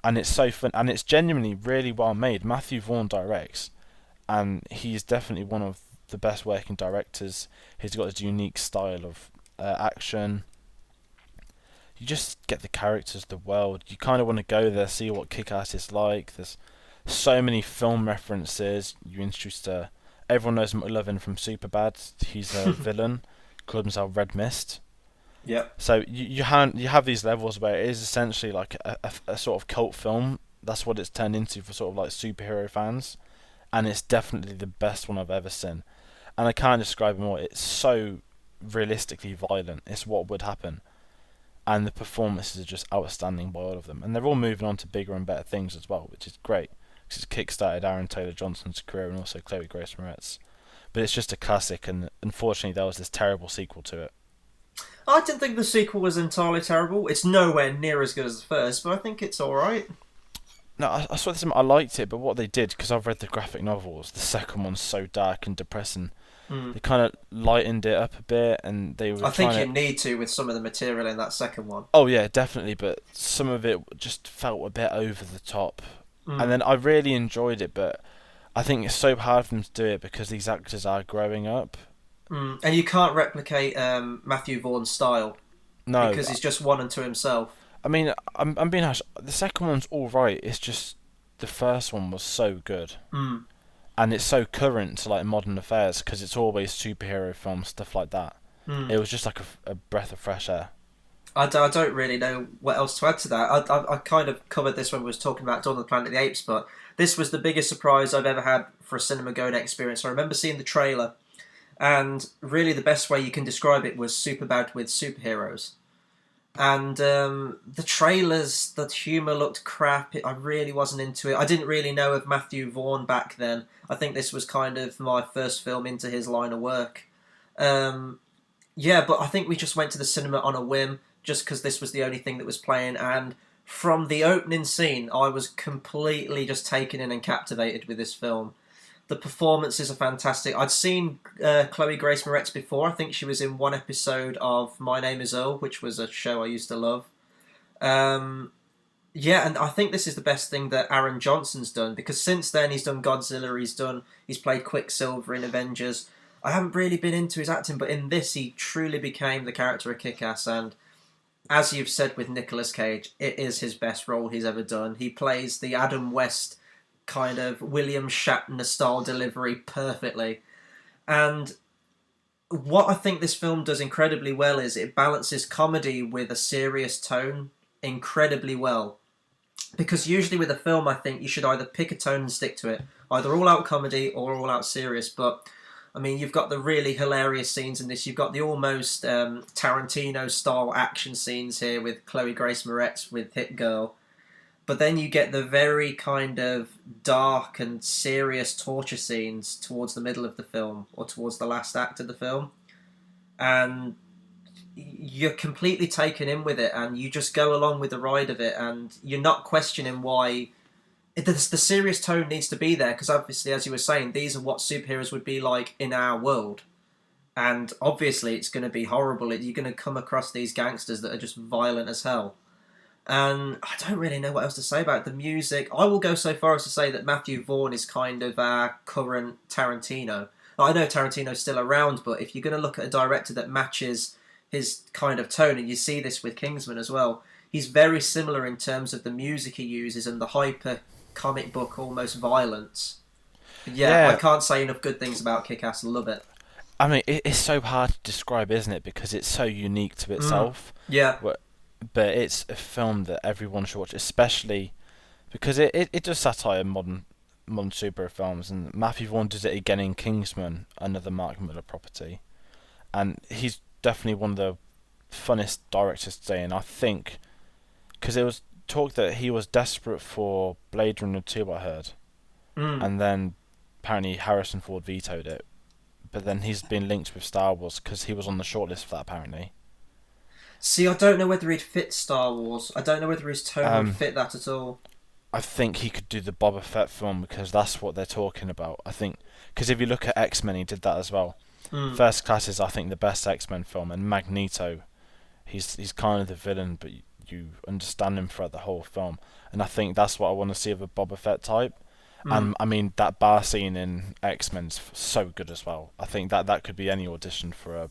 And it's so fun, and it's genuinely really well made. Matthew Vaughn directs, and he's definitely one of the best working directors. He's got his unique style of action. You just get the characters, the world. You kind of want to go there, see what Kick-Ass is like. There's so many film references. You're introduced to... Everyone knows McLovin from Superbad. He's a villain. Called himself Red Mist. Yep. So you have these levels where it is essentially like a sort of cult film. That's what it's turned into for sort of like superhero fans. And it's definitely the best one I've ever seen. And I can't describe it more. It's so realistically violent. It's what would happen. And the performances are just outstanding by all of them. And they're all moving on to bigger and better things as well, which is great. Because it's kickstarted Aaron Taylor-Johnson's career and also Chloe Grace Moretz. But it's just a classic, and unfortunately there was this terrible sequel to it. I didn't think the sequel was entirely terrible. It's nowhere near as good as the first, but I think it's alright. No, I saw this. I liked it, but what they did, because I've read the graphic novels, the second one's so dark and depressing. They kind of lightened it up a bit, and they were. I think you need to with some of the material in that second one. Oh yeah, definitely, but some of it just felt a bit over the top. And then I really enjoyed it, but I think it's so hard for them to do it because these actors are growing up. And you can't replicate Matthew Vaughn's style. No, because he's just one unto himself. I mean, I'm being honest. The second one's all right. It's just the first one was so good, and it's so current to like modern affairs because it's always superhero films, stuff like that. It was just like a breath of fresh air. I don't really know what else to add to that. I kind of covered this when we was talking about Dawn of the Planet of the Apes, but this was the biggest surprise I've ever had for a cinema going experience. I remember seeing the trailer, and really the best way you can describe it was Superbad with superheroes. And the trailers, the humour looked crap. I really wasn't into it. I didn't really know of Matthew Vaughn back then. I think this was kind of my first film into his line of work. Yeah, but I think we just went to the cinema on a whim, just because this was the only thing that was playing. And from the opening scene, I was completely just taken in and captivated with this film. The performances are fantastic. I'd seen Chloe Grace Moretz before. I think she was in one episode of My Name is Earl, which was a show I used to love. Yeah, and I think this is the best thing that Aaron Johnson's done, because since then he's done Godzilla, he's played Quicksilver in Avengers. I haven't really been into his acting, but in this he truly became the character of Kick-Ass, and as you've said with Nicolas Cage, it is his best role he's ever done. He plays the Adam West kind of William Shatner style delivery perfectly. And what I think this film does incredibly well is it balances comedy with a serious tone incredibly well. Because usually with a film, I think you should either pick a tone and stick to it. Either all-out comedy or all-out serious. But, I mean, you've got the really hilarious scenes in this. You've got the almost Tarantino-style action scenes here with Chloe Grace Moretz with Hit Girl. But then you get the very kind of dark and serious torture scenes towards the middle of the film, or towards the last act of the film. And you're completely taken in with it, and you just go along with the ride of it, and you're not questioning why the serious tone needs to be there, because obviously, as you were saying, these are what superheroes would be like in our world, and obviously it's going to be horrible. You're going to come across these gangsters that are just violent as hell, and I don't really know what else to say about the music. I will go so far as to say that Matthew Vaughn is kind of our current Tarantino. I know Tarantino's still around, but if you're going to look at a director that matches his kind of tone, and you see this with Kingsman as well, he's very similar in terms of the music he uses and the hyper comic book almost violence. Yeah, I can't say enough good things about Kick-Ass. I love it. I mean, it's so hard to describe, isn't it? Because it's so unique to itself. Yeah. But it's a film that everyone should watch, especially because it does satire modern superhero films, and Matthew Vaughn does it again in Kingsman, another Mark Miller property, and he's definitely one of the funnest directors today. And I think because it was talk that he was desperate for Blade Runner 2, I heard, and then apparently Harrison Ford vetoed it, but then he's been linked with Star Wars because he was on the shortlist for that apparently. See, I don't know whether he'd fit Star Wars. I don't know whether his tone would fit that at all. I think he could do the Boba Fett film because that's what they're talking about. I think because if you look at X-Men, he did that as well. First Class is, I think, the best X-Men film, and Magneto, he's kind of the villain, but you understand him throughout the whole film, and I think that's what I want to see of a Boba Fett type. And I mean, that bar scene in X-Men's so good as well. I think that could be any audition for a.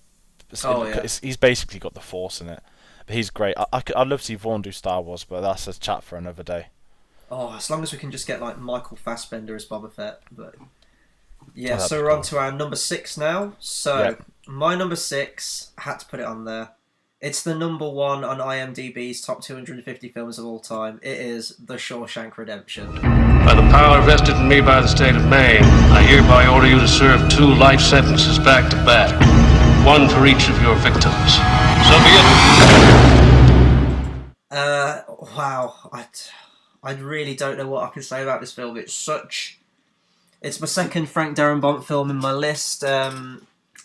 He's basically got the Force in it, but he's great. I'd love to see Vaughn do Star Wars, but that's a chat for another day. Oh, as long as we can just get like Michael Fassbender as Boba Fett, but. Yeah, so we're on to our number 6 now. So, my number 6, I had to put it on there. It's the number 1 on IMDb's top 250 films of all time. It is The Shawshank Redemption. By the power vested in me by the state of Maine, I hereby order you to serve 2 life sentences back to back. 1 for each of your victims. So be it. Wow. I really don't know what I can say about this film. It's my second Frank Darabont film in my list.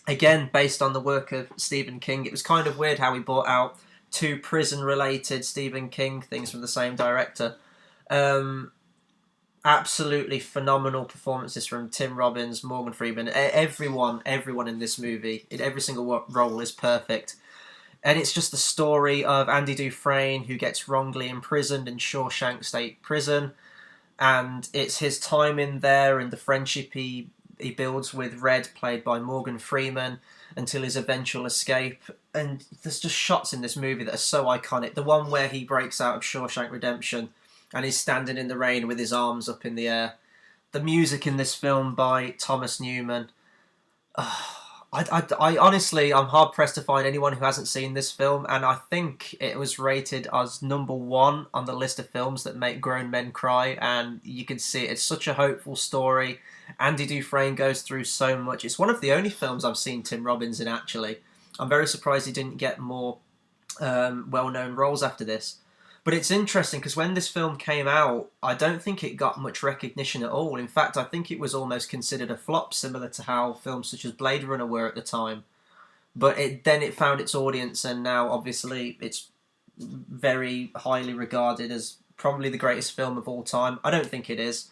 Again, based on the work of Stephen King. It was kind of weird how he brought out 2 prison-related Stephen King things from the same director. Absolutely phenomenal performances from Tim Robbins, Morgan Freeman. Everyone in this movie, in every single role is perfect. And it's just the story of Andy Dufresne, who gets wrongly imprisoned in Shawshank State Prison. And it's his time in there and the friendship he builds with Red, played by Morgan Freeman, until his eventual escape. And there's just shots in this movie that are so iconic. The one where he breaks out of Shawshank Redemption and he's standing in the rain with his arms up in the air. The music in this film by Thomas Newman. I honestly, I'm hard-pressed to find anyone who hasn't seen this film, and I think it was rated as number 1 on the list of films that make grown men cry, and you can see it. It's such a hopeful story. Andy Dufresne goes through so much. It's one of the only films I've seen Tim Robbins in, actually. I'm very surprised he didn't get more well-known roles after this. But it's interesting because when this film came out, I don't think it got much recognition at all. In fact, I think it was almost considered a flop, similar to how films such as Blade Runner were at the time. But then it found its audience, and now obviously it's very highly regarded as probably the greatest film of all time. I don't think it is,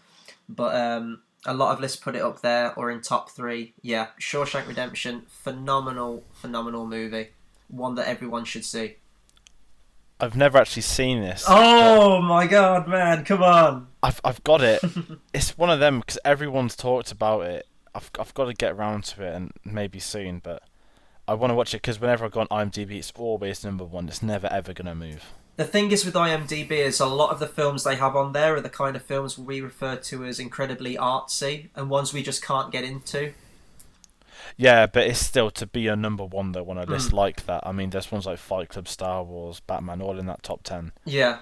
but A lot of lists put it up there or in top 3. Yeah, Shawshank Redemption, phenomenal movie. One that everyone should see. I've never actually seen this. Oh my god, man! Come on. I've got it. It's one of them because everyone's talked about it. I've got to get around to it and maybe soon, but I want to watch it because whenever I go on IMDb, it's always number 1. It's never ever gonna move. The thing is with IMDb is a lot of the films they have on there are the kind of films we refer to as incredibly artsy and ones we just can't get into. Yeah, but it's still to be a number 1 though on a list like that. I mean, there's ones like Fight Club, Star Wars, Batman, all in that top 10. Yeah,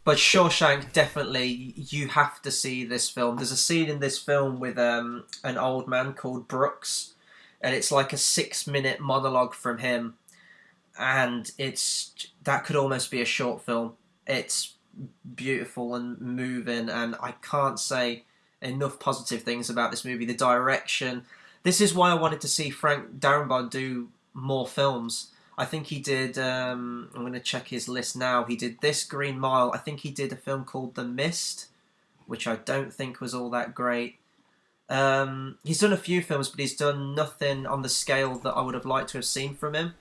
but Shawshank, definitely, you have to see this film. There's a scene in this film with an old man called Brooks, and it's like a 6-minute monologue from him, and that could almost be a short film. It's beautiful and moving, and I can't say enough positive things about this movie. The direction. This is why I wanted to see Frank Darabont do more films. I think he did, I'm going to check his list now. He did this, Green Mile. I think he did a film called The Mist, which I don't think was all that great. He's done a few films, but he's done nothing on the scale that I would have liked to have seen from him.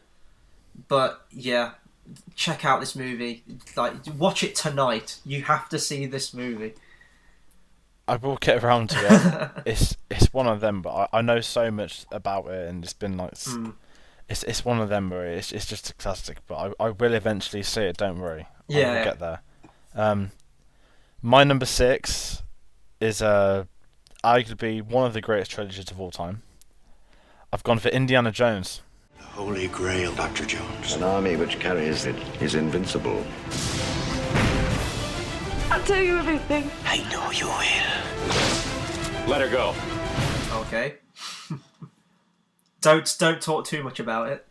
But yeah, check out this movie. Like, watch it tonight. You have to see this movie. I will get around to it. It's one of them, but I know so much about it, and it's been like it's one of them where it's just a classic. But I will eventually see it. Don't worry. Yeah, I will get there. My number 6 is arguably one of the greatest trilogies of all time. I've gone for Indiana Jones. The Holy Grail, Dr. Jones. An army which carries it is invincible. I'll tell you everything. I know you will. Let her go. Okay. Don't talk too much about it.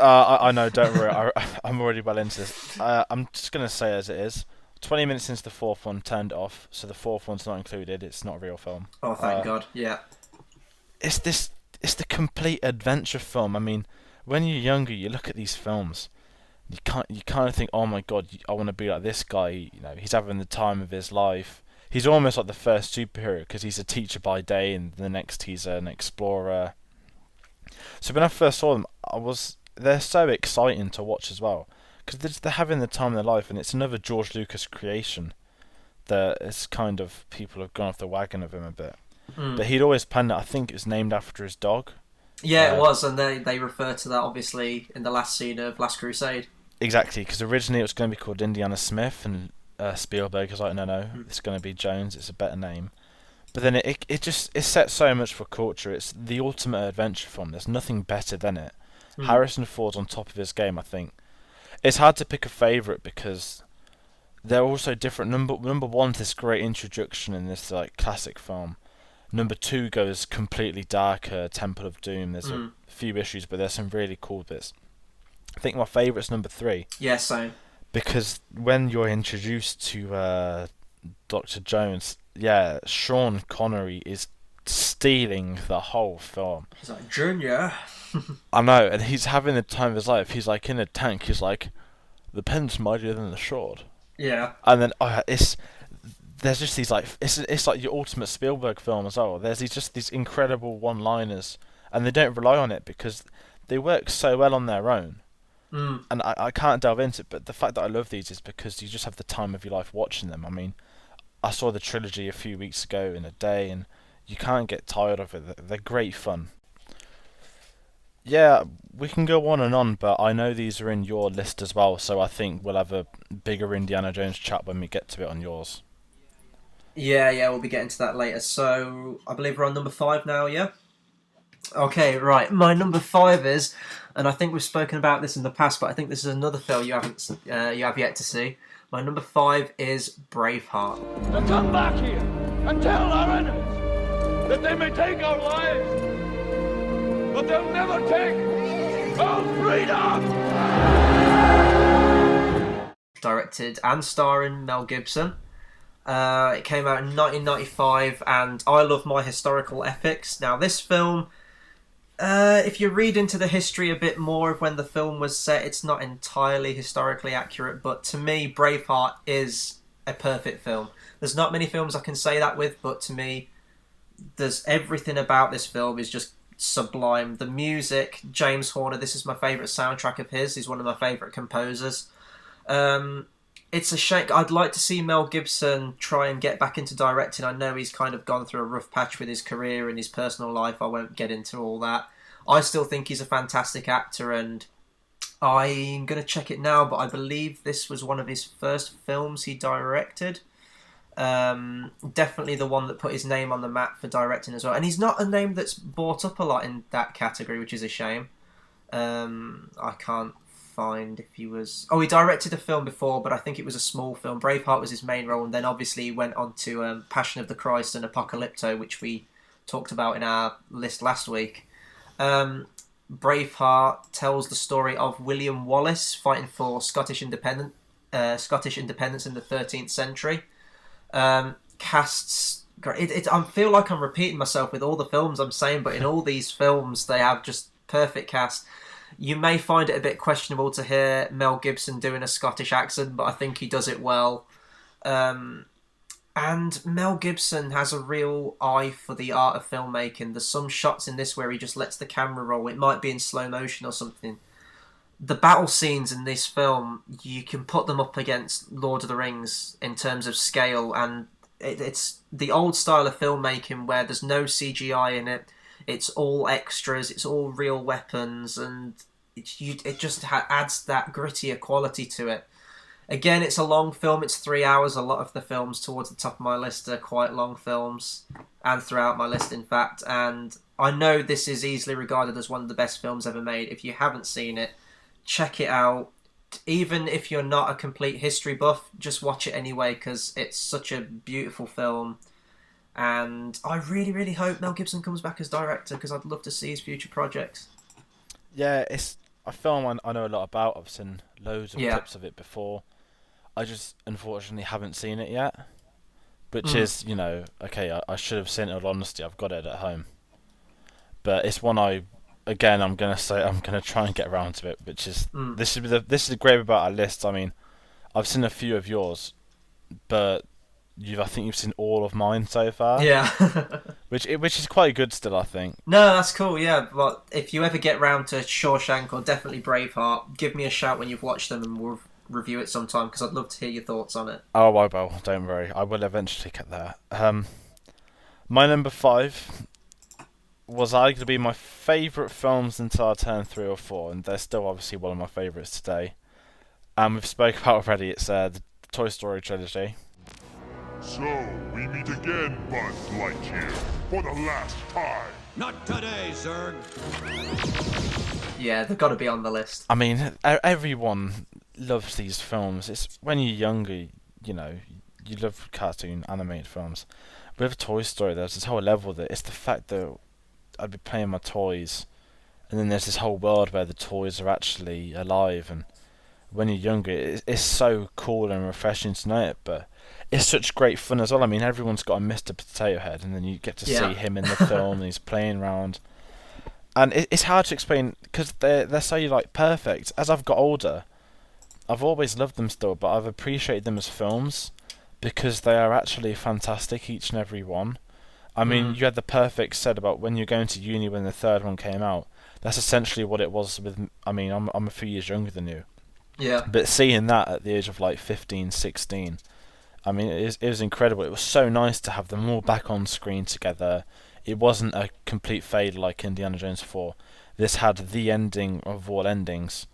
I know, don't worry. I'm already well into this. I'm just going to say as it is. 20 minutes into the 4th one, turned it off, so the 4th one's not included. It's not a real film. Oh, thank God. Yeah. It's the complete adventure film. I mean, when you're younger, you look at these films. You kind of think, oh my God, I want to be like this guy. You know, he's having the time of his life. He's almost like the first superhero because he's a teacher by day, and the next he's an explorer. So when I first saw them, they're so exciting to watch as well because they're having the time of their life, and it's another George Lucas creation that it's kind of people have gone off the wagon of him a bit. But he'd always planned it. I think it was named after his dog. Yeah, it was, and they refer to that obviously in the last scene of Last Crusade. Exactly, because originally it was going to be called Indiana Smith, and Spielberg was like, no, it's going to be Jones. It's a better name. But then it set so much for culture. It's the ultimate adventure film. There's nothing better than it. Harrison Ford's on top of his game, I think. It's hard to pick a favourite because they're also different. Number 1's this great introduction in this like classic film. Number 2 goes completely darker, Temple of Doom. There's a few issues, but there's some really cool bits. I think my favourite's number 3. Yeah, same. Because when you're introduced to Dr. Jones, yeah, Sean Connery is stealing the whole film. He's like, Junior. I know, and he's having the time of his life. He's like in a tank. He's like, the pen's mightier than the sword. Yeah. And then there's just these like it's like your ultimate Spielberg film as well. There's these incredible one-liners, and they don't rely on it because they work so well on their own. And I can't delve into it, but the fact that I love these is because you just have the time of your life watching them. I mean, I saw the trilogy a few weeks ago in a day, and you can't get tired of it. They're great fun. Yeah, we can go on and on, but I know these are in your list as well, so I think we'll have a bigger Indiana Jones chat when we get to it on yours. Yeah, we'll be getting to that later. So, I believe we're on number 5 now, yeah? Okay, right. My number 5 is, and I think we've spoken about this in the past, but I think this is another film you have yet to see. My number 5 is Braveheart. To come back here and tell our enemies that they may take our lives, but they'll never take our freedom! Directed and starring Mel Gibson. It came out in 1995, and I love my historical epics. Now, this film, if you read into the history a bit more of when the film was set, it's not entirely historically accurate, but to me, Braveheart is a perfect film. There's not many films I can say that with, but to me, there's everything about this film is just sublime. The music, James Horner, this is my favourite soundtrack of his. He's one of my favourite composers. It's a shame. I'd like to see Mel Gibson try and get back into directing. I know he's kind of gone through a rough patch with his career and his personal life. I won't get into all that. I still think he's a fantastic actor, and I'm going to check it now, but I believe this was one of his first films he directed. Definitely the one that put his name on the map for directing as well. And he's not a name that's brought up a lot in that category, which is a shame. I can't find if he was... Oh, he directed a film before, but I think it was a small film. Braveheart was his main role, and then obviously he went on to Passion of the Christ and Apocalypto, which we talked about in our list last week. Braveheart tells the story of William Wallace fighting for Scottish independence in the 13th century. Casts... I feel like I'm repeating myself with all the films I'm saying, but in all these films they have just perfect cast. You may find it a bit questionable to hear Mel Gibson doing a Scottish accent, but I think he does it well. And Mel Gibson has a real eye for the art of filmmaking. There's some shots in this where he just lets the camera roll. It might be in slow motion or something. The battle scenes in this film, you can put them up against Lord of the Rings in terms of scale, and it's the old style of filmmaking where there's no CGI in it. It's all extras, it's all real weapons, and it just adds that grittier quality to it. Again, it's a long film, it's 3 hours. A lot of the films towards the top of my list are quite long films, and throughout my list, in fact. And I know this is easily regarded as one of the best films ever made. If you haven't seen it, check it out. Even if you're not a complete history buff, just watch it anyway, because it's such a beautiful film. And I really, really hope Mel Gibson comes back as director, because I'd love to see his future projects. Yeah, it's a film I know a lot about. I've seen loads of clips of it before. I just, unfortunately, haven't seen it yet. Which is, okay, I should have seen it in all honesty. I've got it at home. But it's one I'm going to try and get around to it, which is... This is the great about our list. I mean, I've seen a few of yours, but... I think you've seen all of mine so far. Yeah. which is quite good still, I think. No, that's cool, yeah. But if you ever get round to Shawshank or definitely Braveheart, give me a shout when you've watched them and we'll review it sometime, because I'd love to hear your thoughts on it. Oh, I will. Don't worry. I will eventually get there. My number 5 was arguably my favourite films until I turned 3 or 4, and they're still obviously one of my favourites today. And we've spoken about already, it's the Toy Story trilogy. So, we meet again, Buzz Lightyear, for the last time. Not today, Zurg. Yeah, they've got to be on the list. I mean, everyone loves these films. It's when you're younger, you love cartoon animated films. With Toy Story, there's this whole level that it's the fact that I'd be playing my toys, and then there's this whole world where the toys are actually alive, and when you're younger, it's so cool and refreshing to know it, but it's such great fun as well. I mean, everyone's got a Mr. Potato Head, and then you get to see him in the film, and he's playing around. And it's hard to explain, because they're so, perfect. As I've got older, I've always loved them still, but I've appreciated them as films, because they are actually fantastic, each and every one. I mean, you had the perfect said about when you're going to uni when the third one came out. That's essentially what it was with... I mean, I'm a few years younger than you. Yeah. But seeing that at the age of, 15, 16... I mean, it was incredible. It was so nice to have them all back on screen together. It wasn't a complete fade like Indiana Jones 4. This had the ending of all endings.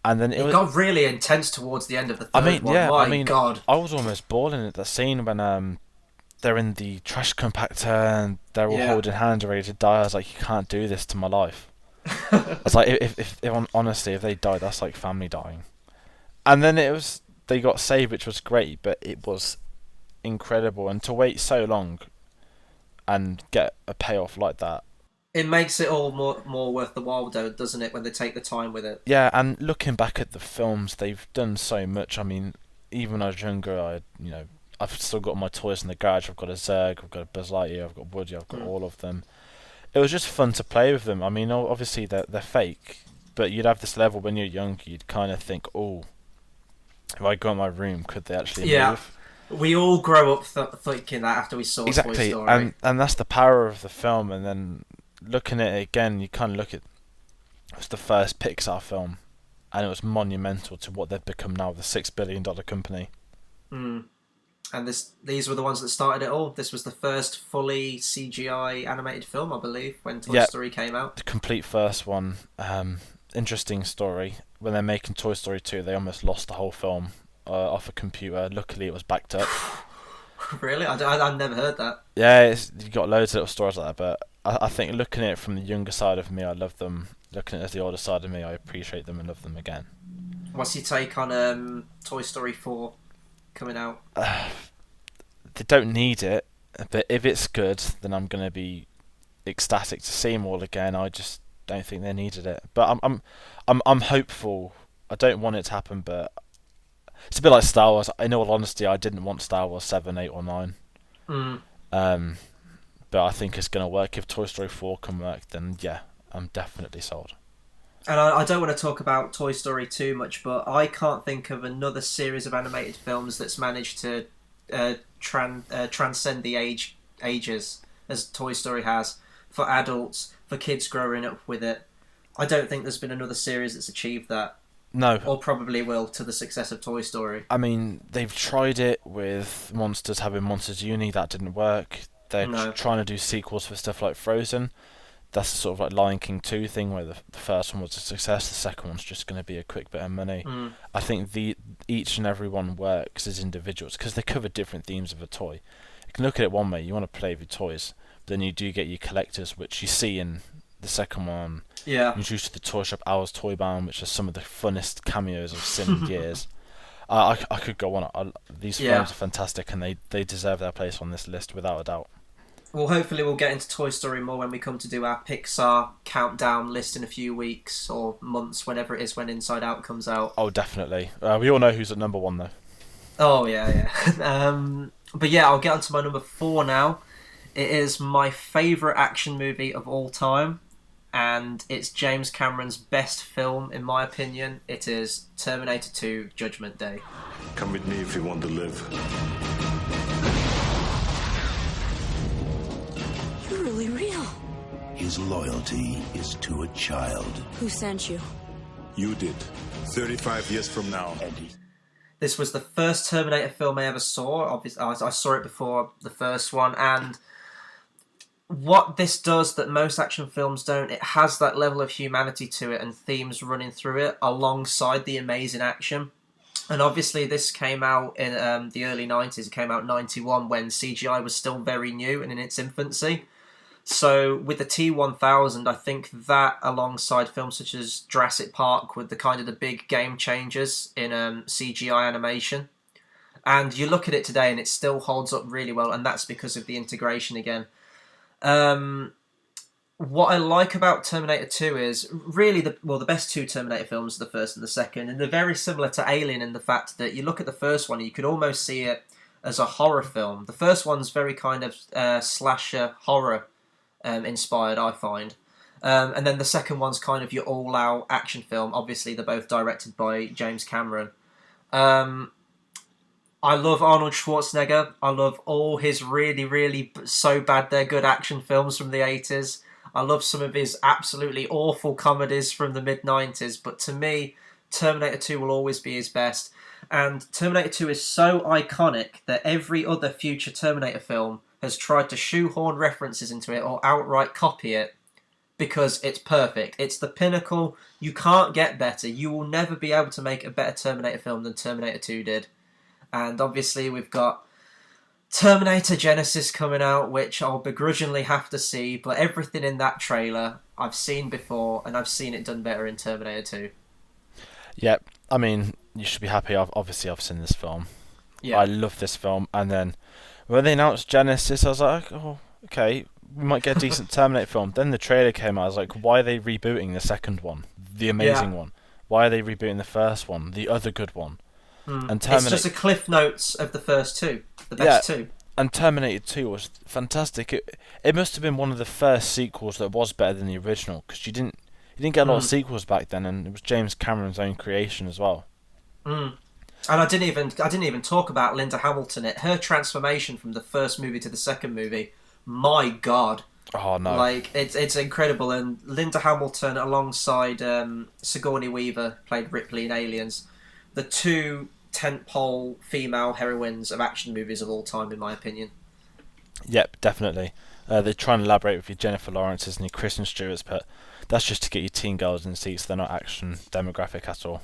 And then it got really intense towards the end of the third one. Yeah, My God. I was almost bawling at the scene when they're in the trash compactor and they're all holding hands ready to die. I was like, you can't do this to my life. I was like, if honestly, if they died, that's like family dying. And then they got saved, which was great, but it was incredible. And to wait so long and get a payoff like that, it makes it all more worth the while, though, doesn't it, when they take the time with it? Yeah, and looking back at the films, they've done so much. I mean, even when I was younger, I've still got my toys in the garage. I've got a Zurg, I've got a Buzz Lightyear, I've got Woody, I've got all of them. It was just fun to play with them. I mean, obviously they're fake, but you'd have this level when you're young, you'd kind of think, oh, if I go in my room, could they actually move? We all grow up thinking that after we saw Toy Story. And that's the power of the film. And then looking at it again, you kind of look at it was the first Pixar film, and it was monumental to what they've become now, the $6 billion company. And these were the ones that started it all. This was the first fully CGI animated film, I believe, when Toy Story came out. The complete first one. Interesting story. When they're making Toy Story 2, they almost lost the whole film off a computer. Luckily, it was backed up. Really? I've never heard that. Yeah, you got loads of little stories like that, but I think looking at it from the younger side of me, I love them. Looking at it as the older side of me, I appreciate them and love them again. What's your take on Toy Story 4 coming out? They don't need it, but if it's good, then I'm going to be ecstatic to see them all again. I just don't think they needed it, but I'm hopeful. I don't want it to happen, but it's a bit like Star Wars. In all honesty, I didn't want Star Wars 7, 8 or 9. But I think it's going to work. If Toy Story 4 can work, then yeah, I'm definitely sold. And I don't want to talk about Toy Story too much, but I can't think of another series of animated films that's managed to transcend the ages as Toy Story has, for adults, for kids growing up with it. I don't think there's been another series that's achieved that. No. Or probably will, to the success of Toy Story. I mean, they've tried it with Monsters having Monsters Uni, that didn't work. They're trying to do sequels for stuff like Frozen. That's the sort of like Lion King 2 thing, where the first one was a success, the second one's just going to be a quick bit of money. I think each and every one works as individuals, because they cover different themes of a toy. You can look at it one way, you want to play with toys, but then you do get your collectors, which you see in the second one. Yeah. Introduced to the toy shop, Owl's Toy Barn, which are some of the funnest cameos I've seen in years. I could go on. These films are fantastic, and they deserve their place on this list without a doubt. Well, hopefully we'll get into Toy Story more when we come to do our Pixar countdown list in a few weeks or months, whenever it is when Inside Out comes out. Oh, definitely. We all know who's at number 1, though. Oh, yeah. But yeah, I'll get on to my number 4 now. It is my favourite action movie of all time, and it's James Cameron's best film, in my opinion. It is Terminator 2: Judgment Day. Come with me if you want to live. You're really real. His loyalty is to a child. Who sent you? You did. 35 years from now. This was the first Terminator film I ever saw. Obviously, I saw it before the first one, and what this does that most action films don't, it has that level of humanity to it and themes running through it alongside the amazing action. And obviously this came out in the early 90s. It came out in 91 when CGI was still very new and in its infancy. So with the T-1000, I think that alongside films such as Jurassic Park were the kind of the big game changers in CGI animation. And you look at it today and it still holds up really well, and that's because of the integration again. What I like about Terminator 2 is really the best two Terminator films are the first and the second, and they're very similar to Alien in the fact that you look at the first one and you could almost see it as a horror film. The first one's very kind of slasher horror inspired, I find. And then the second one's kind of your all-out action film. Obviously, they're both directed by James Cameron. I love Arnold Schwarzenegger. I love all his really, really so bad they're good action films from the 80s. I love some of his absolutely awful comedies from the mid-90s. But to me, Terminator 2 will always be his best. And Terminator 2 is so iconic that every other future Terminator film has tried to shoehorn references into it or outright copy it because it's perfect. It's the pinnacle. You can't get better. You will never be able to make a better Terminator film than Terminator 2 did. And obviously we've got Terminator Genisys coming out, which I'll begrudgingly have to see, but everything in that trailer I've seen before, and I've seen it done better in Terminator 2. Yeah, I mean, you should be happy. I've seen this film. Yeah. I love this film, and then when they announced Genisys, I was like, oh, okay, we might get a decent Terminator film. Then the trailer came out, I was like, why are they rebooting the second one? The amazing one. Why are they rebooting the first one? The other good one? And it's just a cliff notes of the first two, the best two. And Terminator 2 was fantastic. It must have been one of the first sequels that was better than the original, because you didn't get a lot of sequels back then, and it was James Cameron's own creation as well. And I didn't even talk about Linda Hamilton. Her transformation from the first movie to the second movie, my God. Oh no! Like it's incredible, and Linda Hamilton alongside Sigourney Weaver played Ripley in Aliens, the two tentpole female heroines of action movies of all time, in my opinion. Yep, definitely. They try and elaborate with your Jennifer Lawrence's and your Kristen Stewart's, but that's just to get your teen girls in seats. They're not action demographic at all.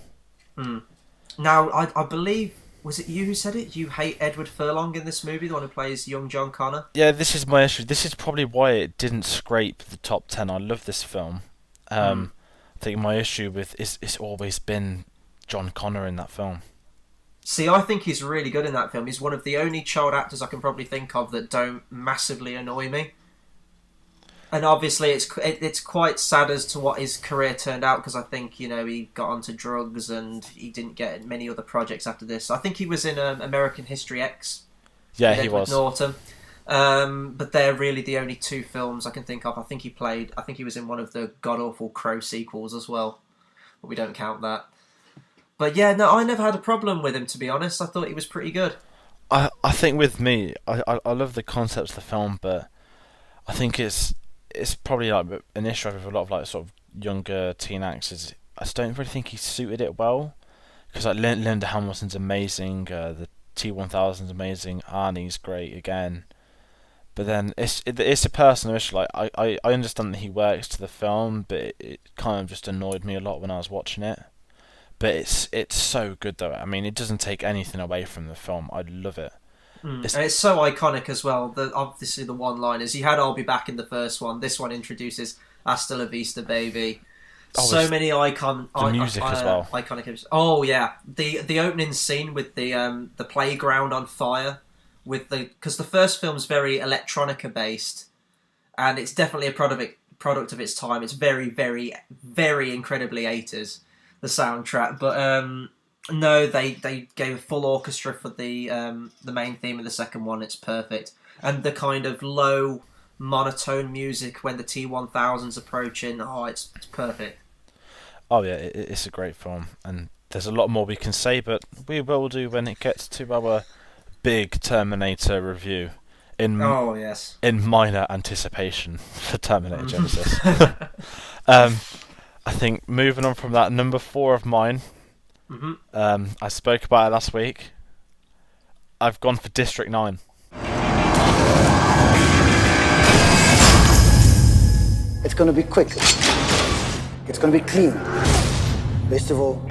Now, I believe, was it you who said it? You hate Edward Furlong in this movie, the one who plays young John Connor? Yeah, this is my issue. This is probably why it didn't scrape the top 10. I love this film. I think my issue with it's always been John Connor in that film. See, I think he's really good in that film. He's one of the only child actors I can probably think of that don't massively annoy me. And obviously, it's quite sad as to what his career turned out, because I think, you know, he got onto drugs and he didn't get many other projects after this. I think he was in American History X. Yeah, he was. Norton. But they're really the only two films I can think of. I think he was in one of the god-awful Crow sequels as well. But we don't count that. But yeah, no, I never had a problem with him, to be honest. I thought he was pretty good. I think with me, I love the concept of the film, but I think it's probably like an issue with a lot of like sort of younger teen actors. I just don't really think he suited it well, because like Linda Hamilton's amazing, the T-1000's amazing, Arnie's great again, but then it's a personal issue. Like I understand that he works to the film, but it kind of just annoyed me a lot when I was watching it. But it's so good though. I mean, it doesn't take anything away from the film. I love it. And it's so iconic as well. Obviously, the one-liners. You had "I'll be back" in the first one. This one introduces "Hasta la vista, baby." So many the music as well. Iconic. Oh yeah, the opening scene with the playground on fire, because the first film's very electronica based, and it's definitely a product of its time. It's very, very, very incredibly 80s. The soundtrack, but no, they gave a full orchestra for the main theme of the second one. It's perfect, and the kind of low monotone music when the T-1000's approaching. Oh, it's perfect. Oh yeah, it's a great film, and there's a lot more we can say, but we will do when it gets to our big Terminator review. In minor anticipation for Terminator Genesis. I think moving on from that, number 4 of mine. I spoke about it last week. I've gone for District 9. It's going to be quick. It's going to be clean. Best of all,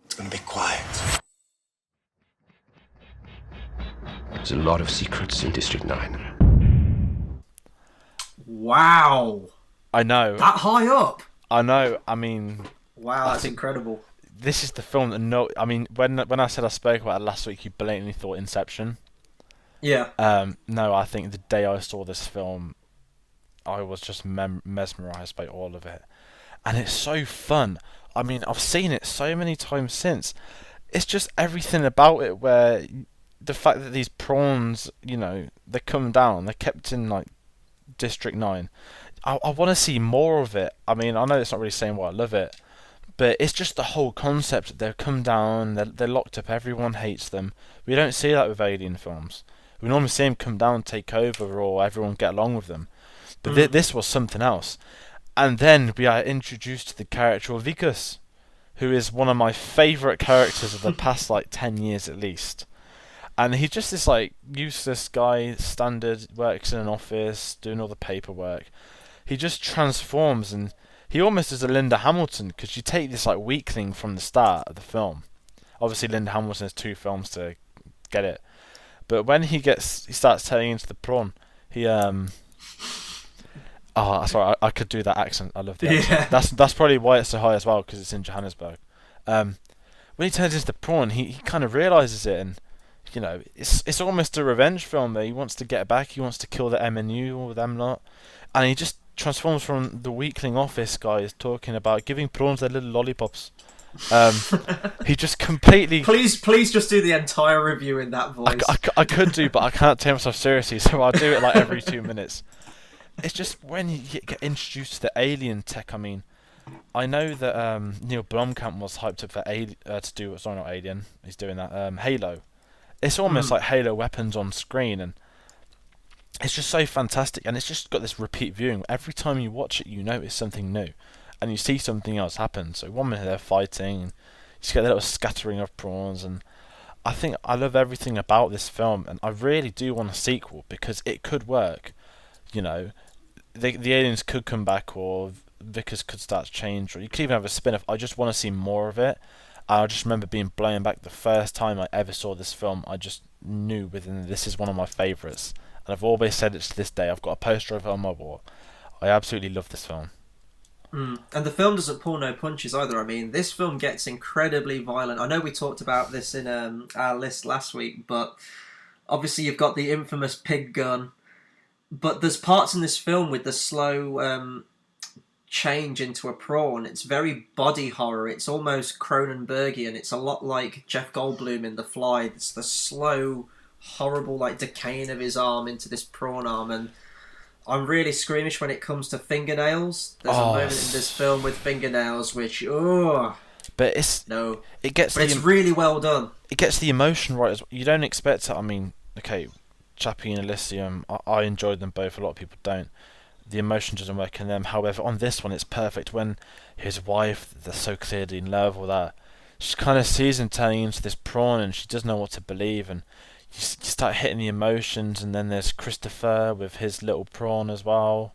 it's going to be quiet. There's a lot of secrets in District 9. Wow. I know. That high up? I know. I mean... Wow, that's incredible. This is the film that I mean, when I said I spoke about it last week, you blatantly thought Inception. Yeah. No, I think the day I saw this film, I was just mesmerised by all of it. And it's so fun. I mean, I've seen it so many times since. It's just everything about it, where the fact that these prawns, you know, they come down, they're kept in, like, District 9. I want to see more of it. I mean, I know it's not really saying why I love it, but it's just the whole concept. They've come down, they're locked up, everyone hates them. We don't see that with alien films. We normally see them come down, take over, or everyone get along with them. But this was something else. And then we are introduced to the character of Vickers, who is one of my favourite characters of the past, 10 years at least. And he's just this, useless guy, standard, works in an office, doing all the paperwork. He just transforms, and he almost is a Linda Hamilton, because you take this weakling from the start of the film. Obviously, Linda Hamilton has 2 films to get it, but when he starts turning into the prawn, he sorry, I could do that accent. I love the accent. Yeah. That's probably why it's so high as well, because it's in Johannesburg. When he turns into the prawn, he kind of realizes it, and you know, it's almost a revenge film there. He wants to get back. He wants to kill the MNU or them lot, and he just transforms from the weakling office guys talking about giving prawns their little lollipops. He just completely... Please just do the entire review in that voice. I could do, but I can't take myself seriously, so I'll do it every 2 minutes. It's just when you get introduced to the alien tech, I mean, I know that Neil Blomkamp was hyped up for to do not Alien. He's doing that Halo. It's almost like Halo weapons on screen, and it's just so fantastic. And it's just got this repeat viewing. Every time you watch it, you notice something new, and you see something else happen. So one minute they're fighting, and you just get a little scattering of prawns, and I think I love everything about this film, and I really do want a sequel because it could work. You know, the aliens could come back, or Vickers could start to change, or you could even have a spin-off. I just want to see more of it. I just remember being blown back the first time I ever saw this film. I just knew this is one of my favourites, and I've always said it to this day. I've got a poster of it on my wall. I absolutely love this film. And the film doesn't pull no punches either. I mean, this film gets incredibly violent. I know we talked about this in our list last week, but obviously you've got the infamous pig gun. But there's parts in this film with the slow change into a prawn. It's very body horror. It's almost Cronenbergian. It's a lot like Jeff Goldblum in The Fly. It's the slow, horrible decaying of his arm into this prawn arm. And I'm really squeamish when it comes to fingernails. There's a moment in this film with fingernails which, but it's really well done. It gets the emotion right as well. You don't expect it. I mean, okay, Chappie and Elysium, I enjoyed them both. A lot of people don't. The emotion doesn't work in them. However, on this one, it's perfect. When his wife, they're so clearly in love with that, she kind of sees him turning into this prawn, and she doesn't know what to believe. And you start hitting the emotions. And then there's Christopher with his little prawn as well.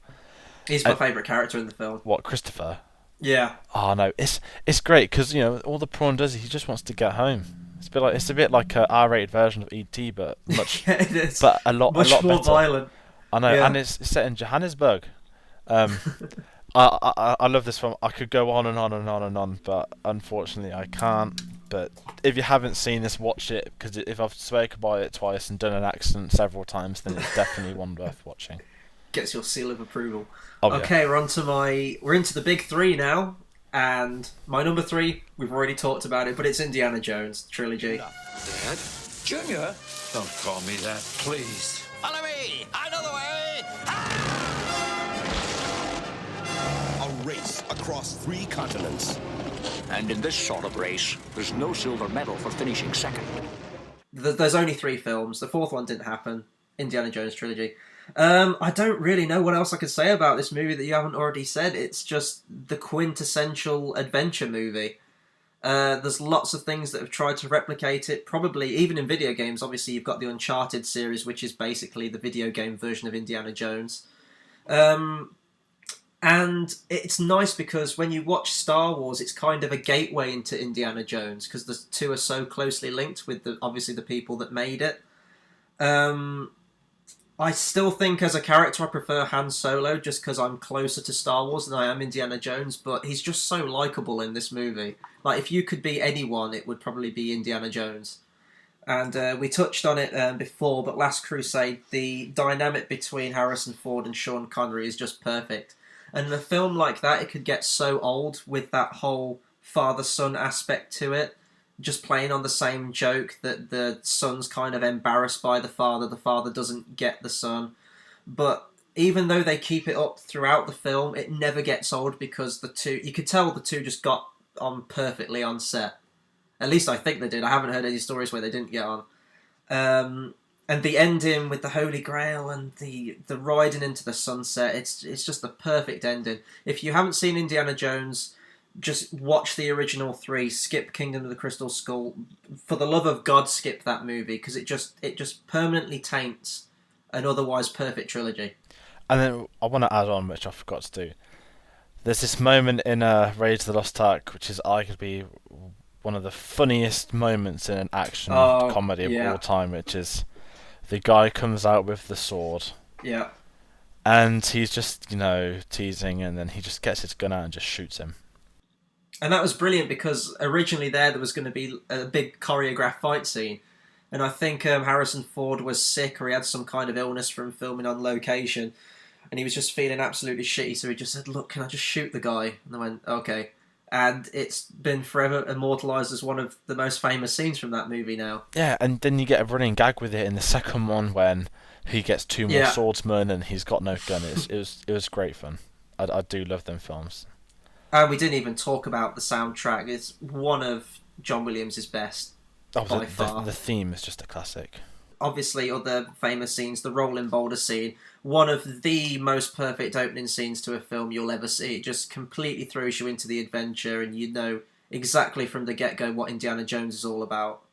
He's my favourite character in the film. What, Christopher? Yeah. Oh no, it's great because all the prawn does is he just wants to get home. It's a bit like a R-rated version of E.T., but much, but a lot more better. Violent. I know, and it's set in Johannesburg. I love this film. I could go on and on and on and on, but unfortunately I can't. But if you haven't seen this, watch it, because if I've spoken about it twice and done an accent several times, then it's definitely one worth watching. Gets your seal of approval. Oh, okay, yeah. We're into the big three now, and my number 3, we've already talked about it, but it's Indiana Jones trilogy. Dad? Junior? Don't call me that, please. Follow me! I know the way! A race across 3 continents. And in this sort of race, there's no silver medal for finishing second. There's only 3 films. The 4th one didn't happen. Indiana Jones trilogy. I don't really know what else I could say about this movie that you haven't already said. It's just the quintessential adventure movie. There's lots of things that have tried to replicate it, probably even in video games. Obviously, you've got the Uncharted series, which is basically the video game version of Indiana Jones. And it's nice because when you watch Star Wars, it's kind of a gateway into Indiana Jones because the 2 are so closely linked with obviously the people that made it. I still think as a character I prefer Han Solo just because I'm closer to Star Wars than I am Indiana Jones, but he's just so likeable in this movie. Like, if you could be anyone, it would probably be Indiana Jones. And we touched on it before, but Last Crusade, the dynamic between Harrison Ford and Sean Connery is just perfect. And in a film like that, it could get so old with that whole father-son aspect to it. Just playing on the same joke that the son's kind of embarrassed by the father doesn't get the son. But even though they keep it up throughout the film, it never gets old because you could tell the 2 just got on perfectly on set. At least I think they did. I haven't heard any stories where they didn't get on. And the ending with the Holy Grail and the riding into the sunset, it's just the perfect ending. If you haven't seen Indiana Jones, just watch the original 3, skip Kingdom of the Crystal Skull. For the love of God, skip that movie, because it just permanently taints an otherwise perfect trilogy. And then I want to add on, which I forgot to do. There's this moment in Raiders of the Lost Ark, which is arguably one of the funniest moments in an action comedy of all time, which is the guy comes out with the sword. Yeah. And he's just, teasing, and then he just gets his gun out and just shoots him. And that was brilliant because originally there was going to be a big choreographed fight scene. And I think Harrison Ford was sick or he had some kind of illness from filming on location. And he was just feeling absolutely shitty. So he just said, look, can I just shoot the guy? And I went, okay. And it's been forever immortalised as one of the most famous scenes from that movie now. Yeah, and then you get a running gag with it in the second one when he gets 2 more swordsmen and he's got no gun. It was great fun. I do love them films. And we didn't even talk about the soundtrack. It's one of John Williams' best by far. The theme is just a classic. Obviously, other famous scenes, the Rolling Boulder scene, one of the most perfect opening scenes to a film you'll ever see. It just completely throws you into the adventure, and you know exactly from the get-go what Indiana Jones is all about.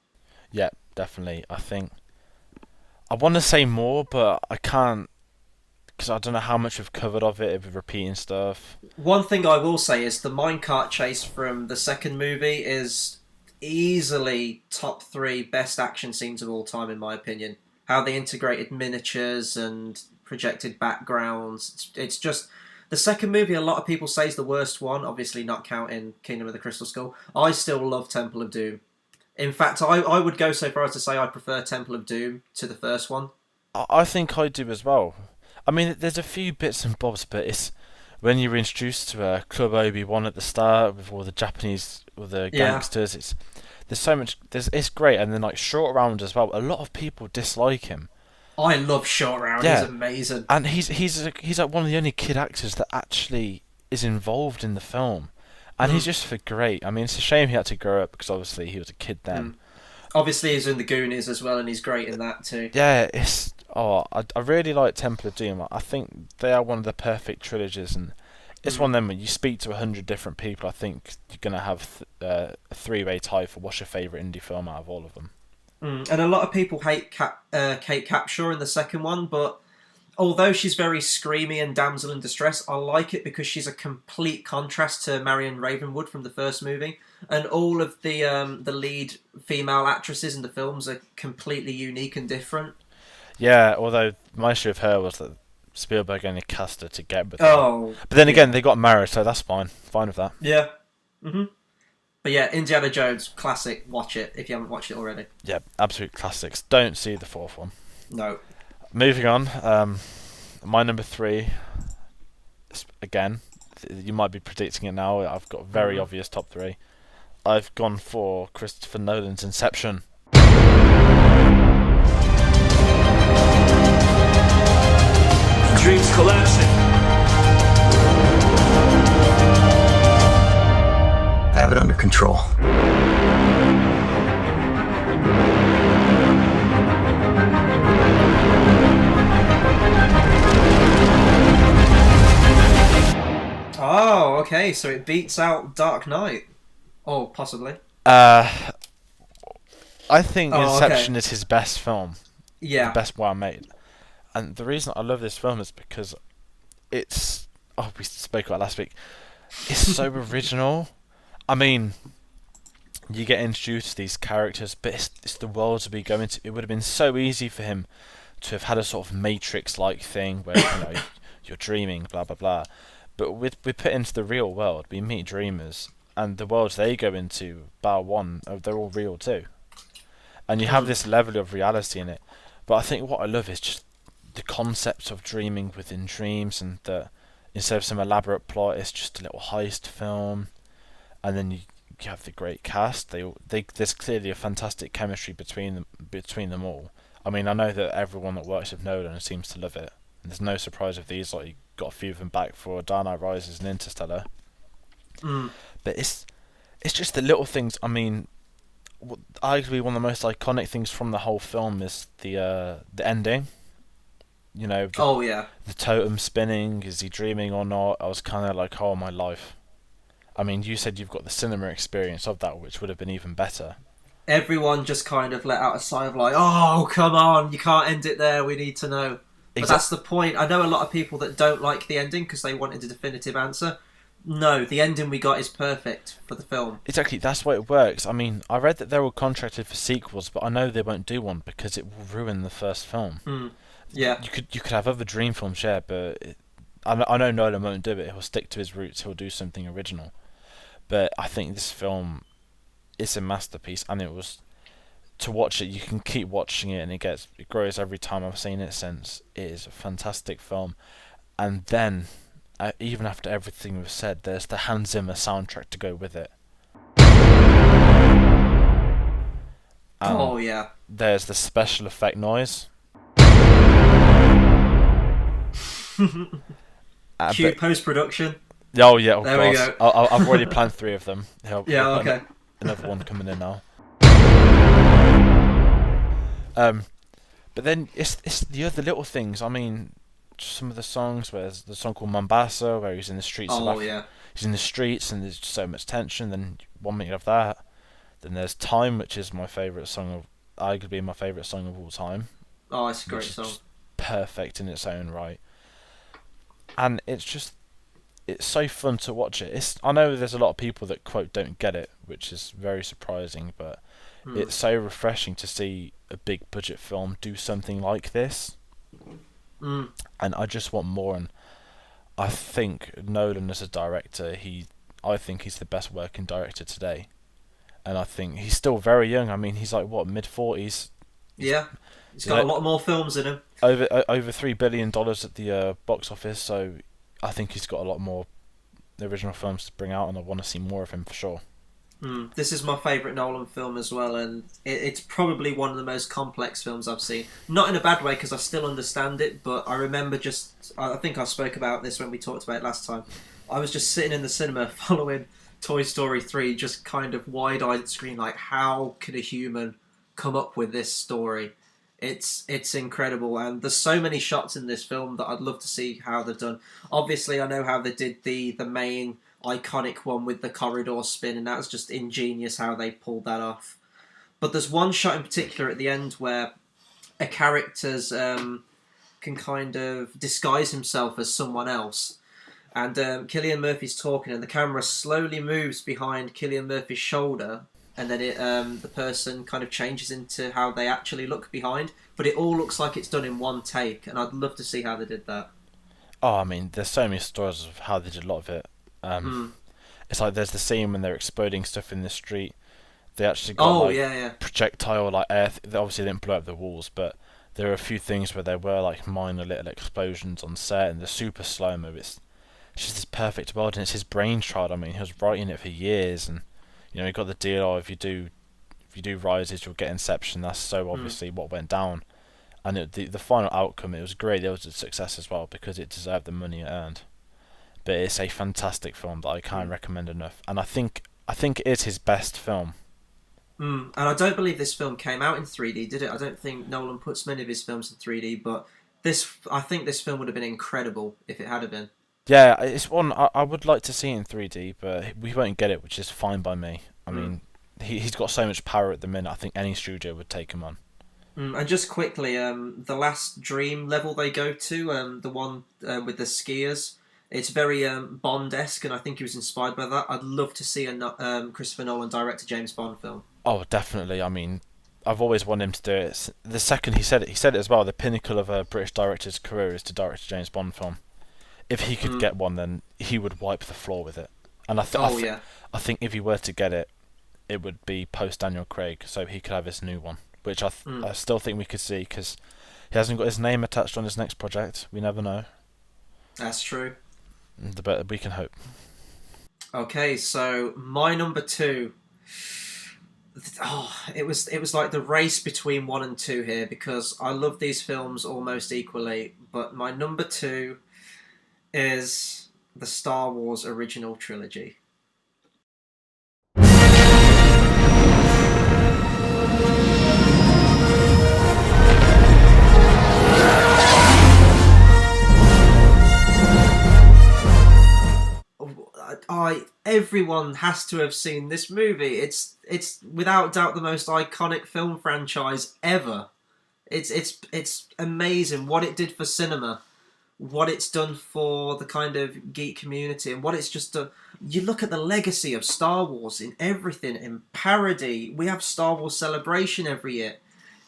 Yeah, definitely. I want to say more, but I can't, because I don't know how much we've covered of it, if we're repeating stuff. One thing I will say is the minecart chase from the second movie is easily top 3 best action scenes of all time, in my opinion. How they integrated miniatures and projected backgrounds. It's just... The second movie, a lot of people say is the worst one, obviously not counting Kingdom of the Crystal Skull. I still love Temple of Doom. In fact, I would go so far as to say I prefer Temple of Doom to the first one. I think I do as well. I mean, there's a few bits and bobs, but it's when you're introduced to Club Obi-Wan at the start with all the Japanese, all the gangsters. There's so much. It's great, and then like Short Round as well. A lot of people dislike him. I love Short Round. He's amazing, and he's like one of the only kid actors that actually is involved in the film, and he's just great. I mean, it's a shame he had to grow up because obviously he was a kid then. Obviously, he's in the Goonies as well, and he's great in that too. Yeah, I really like Temple of Doom. I think they are one of the perfect trilogies, and it's one of them when you speak to 100 different people, I think you're going to have a 3-way tie for what's your favourite indie film out of all of them. And a lot of people hate Kate Capshaw in the second one, but although she's very screamy and damsel in distress, I like it because she's a complete contrast to Marion Ravenwood from the first movie. And all of the lead female actresses in the films are completely unique and different. Yeah, although my issue with her was that Spielberg only cast her to get with her. But then again, they got married, so that's fine. Fine with that. Yeah. But yeah, Indiana Jones, classic. Watch it if you haven't watched it already. Yeah, absolute classics. Don't see the fourth one. No. Moving on. My number 3, again, you might be predicting it now. I've got a very obvious top 3. I've gone for Christopher Nolan's Inception. Dream's collapsing. I have it under control. Oh, okay, so it beats out Dark Knight. Oh, possibly. I think Inception is his best film. Yeah. The best one made. And the reason I love this film is because it's... Oh, we spoke about it last week. It's so original. I mean, you get introduced to these characters, but it's the worlds we go into. It would have been so easy for him to have had a sort of Matrix-like thing where you're dreaming, blah, blah, blah. But we're put into the real world. We meet dreamers. And the worlds they go into, bar one, they're all real too. And you have this level of reality in it. But I think what I love is just the concept of dreaming within dreams, and that instead of some elaborate plot, it's just a little heist film. And then you have the great cast. There's clearly a fantastic chemistry between them all. I mean, I know that everyone that works with Nolan seems to love it. And there's no surprise if these, like, you got a few of them back for Dark Knight Rises and Interstellar. But it's just the little things. I mean, arguably one of the most iconic things from the whole film is the ending. You know, the totem spinning. Is he dreaming or not? I was kind of like, oh my life. I mean, you said you've got the cinema experience of that, which would have been even better. Everyone just kind of let out a sigh of like, oh, come on, you can't end it there, we need to know. But that's the point. I know a lot of people that don't like the ending because they wanted a definitive answer. No, the ending we got is perfect for the film. Exactly, that's why it works. I mean, I read that they're all contracted for sequels, but I know they won't do one because it will ruin the first film. Yeah. You could have other dream films, yeah, but I know Nolan won't do it. He'll stick to his roots. He'll do something original. But I think this film is a masterpiece, and it was... To watch it, you can keep watching it, and it grows every time I've seen it since. It is a fantastic film. And then... even after everything we've said, there's the Hans Zimmer soundtrack to go with it. Oh yeah. There's the special effect noise. Cue post-production. Oh yeah, there we go. I've already planned 3 of them. Yeah, okay. Another one coming in now. But then it's the other little things. I mean, some of the songs. Where there's the song called Mombasa, where he's in the streets. He's in the streets, and there's so much tension. Then 1 minute of that. Then there's Time, which is my favourite song arguably my favourite song of all time. Oh, it's a great song. Perfect in its own right. And it's so fun to watch it. I know there's a lot of people that quote don't get it, which is very surprising, but it's so refreshing to see a big budget film do something like this. And I just want more. And I think Nolan as a director, I think he's the best working director today. And I think he's still very young. I mean, he's like mid-40s. Yeah, he's got a lot more films in him. Over $3 billion at the box office, so I think he's got a lot more original films to bring out, and I want to see more of him for sure. This is my favourite Nolan film as well, and it's probably one of the most complex films I've seen. Not in a bad way, because I still understand it, but I remember I think I spoke about this when we talked about it last time. I was just sitting in the cinema following Toy Story 3, just kind of wide-eyed screen, like, how could a human come up with this story? It's incredible, and there's so many shots in this film that I'd love to see how they've done. Obviously, I know how they did the main iconic one with the corridor spin, and that was just ingenious how they pulled that off. But there's one shot in particular at the end where a character's can kind of disguise himself as someone else. And Cillian Murphy's talking, and the camera slowly moves behind Cillian Murphy's shoulder, and then the person kind of changes into how they actually look behind. But it all looks like it's done in one take, and I'd love to see how they did that. Oh, I mean, there's so many stories of how they did a lot of it. It's like there's the scene when they're exploding stuff in the street. They actually got projectile like air. They obviously didn't blow up the walls, but there are a few things where there were like minor little explosions on set, and the super slow-mo. It's just this perfect world, and it's his brainchild. I mean, he was writing it for years, and he got the deal. If you do Rises, you'll get Inception. That's so obviously what went down, and the final outcome, it was great. It was a success as well because it deserved the money it earned. But it's a fantastic film that I can't recommend enough, and I think it is his best film. And I don't believe this film came out in 3D, did it? I don't think Nolan puts many of his films in 3D, but I think this film would have been incredible if it had been. Yeah, it's one I would like to see in 3D, but we won't get it, which is fine by me. I mean, he's got so much power at the minute. I think any studio would take him on. And just quickly, the last dream level they go to, the one with the skiers, it's very Bond-esque, and I think he was inspired by that. I'd love to see a Christopher Nolan direct a James Bond film. Oh, definitely. I mean, I've always wanted him to do it. The second he said it as well. The pinnacle of a British director's career is to direct a James Bond film. If he could get one, then he would wipe the floor with it. And I think if he were to get it, it would be post Daniel Craig, so he could have his new one, which I still think we could see, because he hasn't got his name attached on his next project. We never know. That's true. The better we can hope. Okay, so my number 2. Oh, it was like the race between 1 and 2 here, because I love these films almost equally. But my number 2 is the Star Wars original trilogy. Everyone has to have seen this movie. It's without doubt the most iconic film franchise ever. It's amazing what it did for cinema, what it's done for the kind of geek community, and what it's just done. You look at the legacy of Star Wars in everything, in parody. We have Star Wars Celebration every year.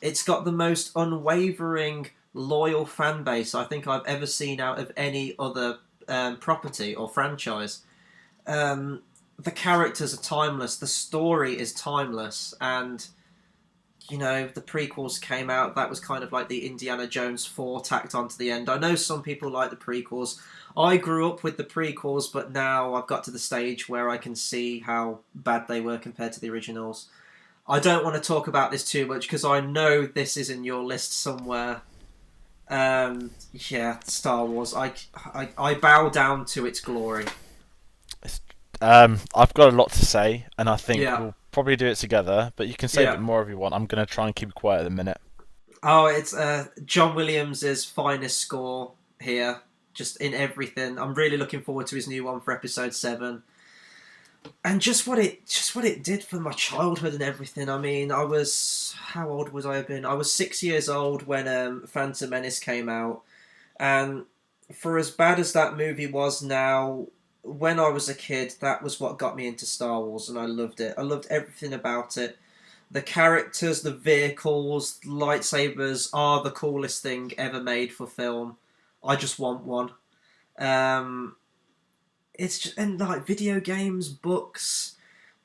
It's got the most unwavering, loyal fan base I think I've ever seen out of any other property or franchise. The characters are timeless, the story is timeless, and the prequels came out. That was kind of like the Indiana Jones 4 tacked onto the end. I know some people like the prequels. I grew up with the prequels, but now I've got to the stage where I can see how bad they were compared to the originals. I don't want to talk about this too much because I know this is in your list somewhere. Star Wars. I bow down to its glory. I've got a lot to say, and I think Yeah. we'll probably do it together. But you can say a Yeah. bit more if you want. I'm going to try and keep it quiet at the minute. Oh, it's John Williams' finest score here, just in everything. I'm really looking forward to his new one for episode 7. And just what it did for my childhood and everything. I mean, how old was I been? I was 6 years old when Phantom Menace came out, and for as bad as that movie was now, when I was a kid, that was what got me into Star Wars, and I loved it. I loved everything about it. The characters, the vehicles, lightsabers are the coolest thing ever made for film. I just want one. It's just, and like video games, books,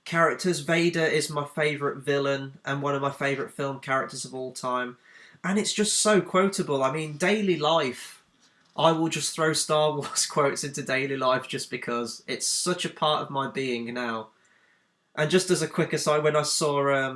characters. Vader is my favourite villain and one of my favourite film characters of all time. And it's just so quotable. I mean, daily life. I will just throw Star Wars quotes into daily life just because it's such a part of my being now. And just as a quick aside, when I saw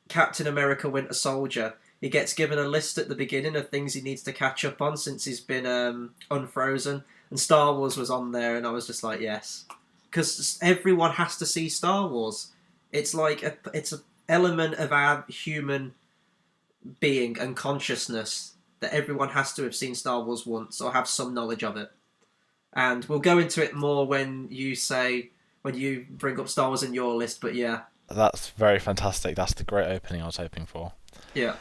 Captain America Winter Soldier, he gets given a list at the beginning of things he needs to catch up on since he's been unfrozen. And Star Wars was on there, and I was just like, yes. Because everyone has to see Star Wars. It's like it's an element of our human being and consciousness that everyone has to have seen Star Wars once or have some knowledge of it. And we'll go into it more when you bring up Star Wars in your list, but yeah. That's very fantastic. That's the great opening I was hoping for. Yeah.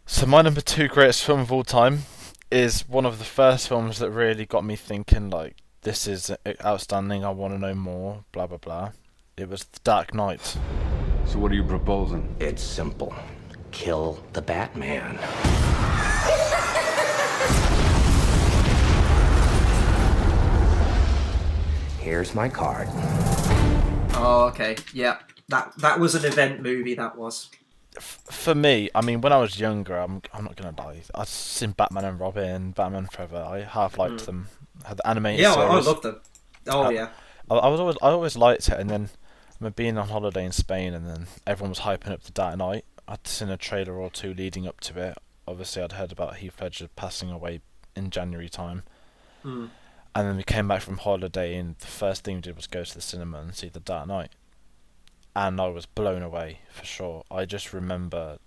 So my number 2 greatest film of all time is one of the first films that really got me thinking, like, this is outstanding, I want to know more, blah, blah, blah. It was The Dark Knight. So what are you proposing? It's simple. Kill the Batman. Here's my card. Oh, okay. Yeah. That was an event movie, that was. For me, I mean, when I was younger, I'm not gonna lie, I'd seen Batman and Robin, Batman Forever. I half liked them. Had the animated series. I loved them. Oh yeah. I always liked it, and then I remember being on holiday in Spain, and then everyone was hyping up The Dark Knight. I'd seen a trailer or two leading up to it. Obviously, I'd heard about Heath Ledger passing away in January time. Mm. And then we came back from holiday, and the first thing we did was go to the cinema and see The Dark Knight. And I was blown away, for sure. I just remember,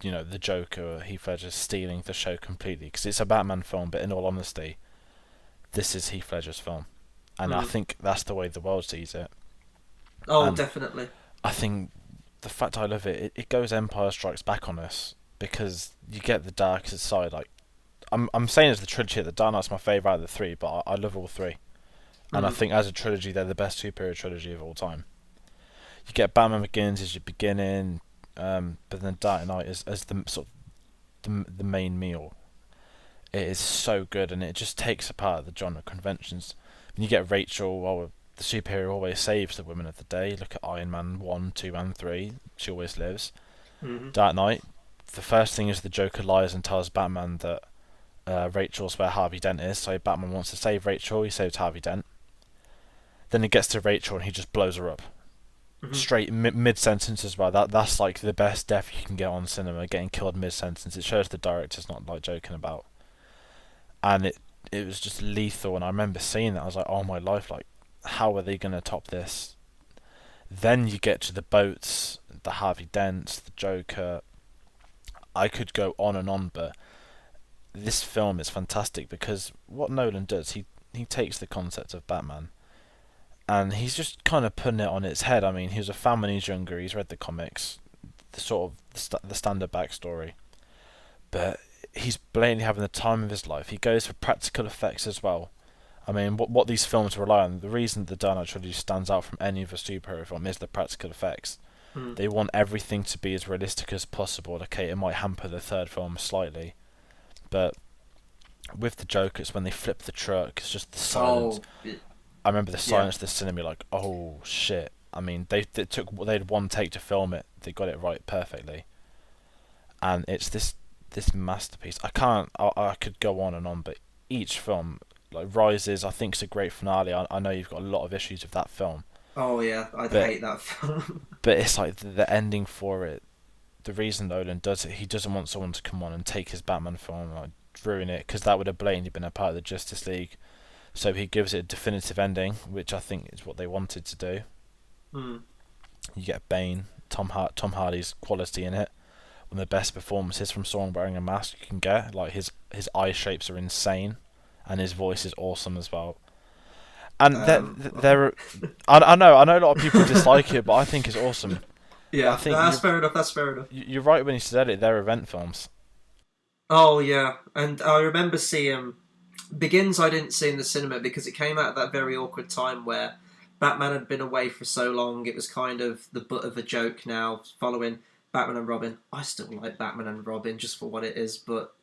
the Joker, Heath Ledger, stealing the show completely. Because it's a Batman film, but in all honesty, this is Heath Ledger's film. And I think that's the way the world sees it. Oh, and definitely. I think the fact I love it goes Empire Strikes Back on us. Because you get the darker side. Like, I'm saying it's the trilogy, The Dark Knight's my favourite out of the 3, but I love all 3. And I think as a trilogy, they're the best superhero trilogy of all time. You get Batman Begins as your beginning, but then Dark Knight as the sort of the main meal. It is so good, and it just takes apart the genre conventions. And you get Rachel, the superhero always saves the women of the day. Look at Iron Man 1, 2, and 3. She always lives. Mm-hmm. Dark Knight, the first thing is the Joker lies and tells Batman that Rachel's where Harvey Dent is, so Batman wants to save Rachel, he saves Harvey Dent. Then he gets to Rachel and he just blows her up. Mm-hmm. Straight mid-sentence as well. That's like the best death you can get on cinema, getting killed mid-sentence. It shows the director's not like joking about. And it was just lethal, and I remember seeing that, I was like, oh my life, like, how are they going to top this? Then you get to the boats, the Harvey Dents, the Joker. I could go on and on, but this film is fantastic because what Nolan does, he takes the concept of Batman and he's just kind of putting it on its head. I mean, he was a fan when he was younger, he's read the comics, the sort of the standard backstory, but he's blatantly having the time of his life. He goes for practical effects as well. I mean, what these films rely on, the reason the Dark Knight trilogy stands out from any other superhero film is the practical effects. They want everything to be as realistic as possible. Okay, it might hamper the third film slightly, but with the Joker, it's when they flip the truck, it's just the silence. I remember the silence of the cinema, like, oh shit. I mean, they had one take to film it. They got it right perfectly, and it's this masterpiece. I could go on and on, but each film, like Rises, I think is a great finale. I know you've got a lot of issues with that film. Oh yeah, I hate that film. But it's like the ending for it. The reason Nolan does it, he doesn't want someone to come on and take his Batman film and like ruin it, because that would have blatantly been a part of the Justice League. so he gives it a definitive ending, which I think is what they wanted to do. You get Bane, Tom Hardy's quality in it, one of the best performances from someone wearing a mask you can get. Like his eye shapes are insane, and his voice is awesome as well. And I know a lot of people dislike it, but I think it's awesome. Yeah, that's fair enough. That's fair enough. You're right when you said it. They're event films. Oh yeah, and I remember seeing Begins. I didn't see in the cinema because it came out at that very awkward time where Batman had been away for so long. It was kind of the butt of a joke now, following Batman and Robin. I still like Batman and Robin just for what it is, but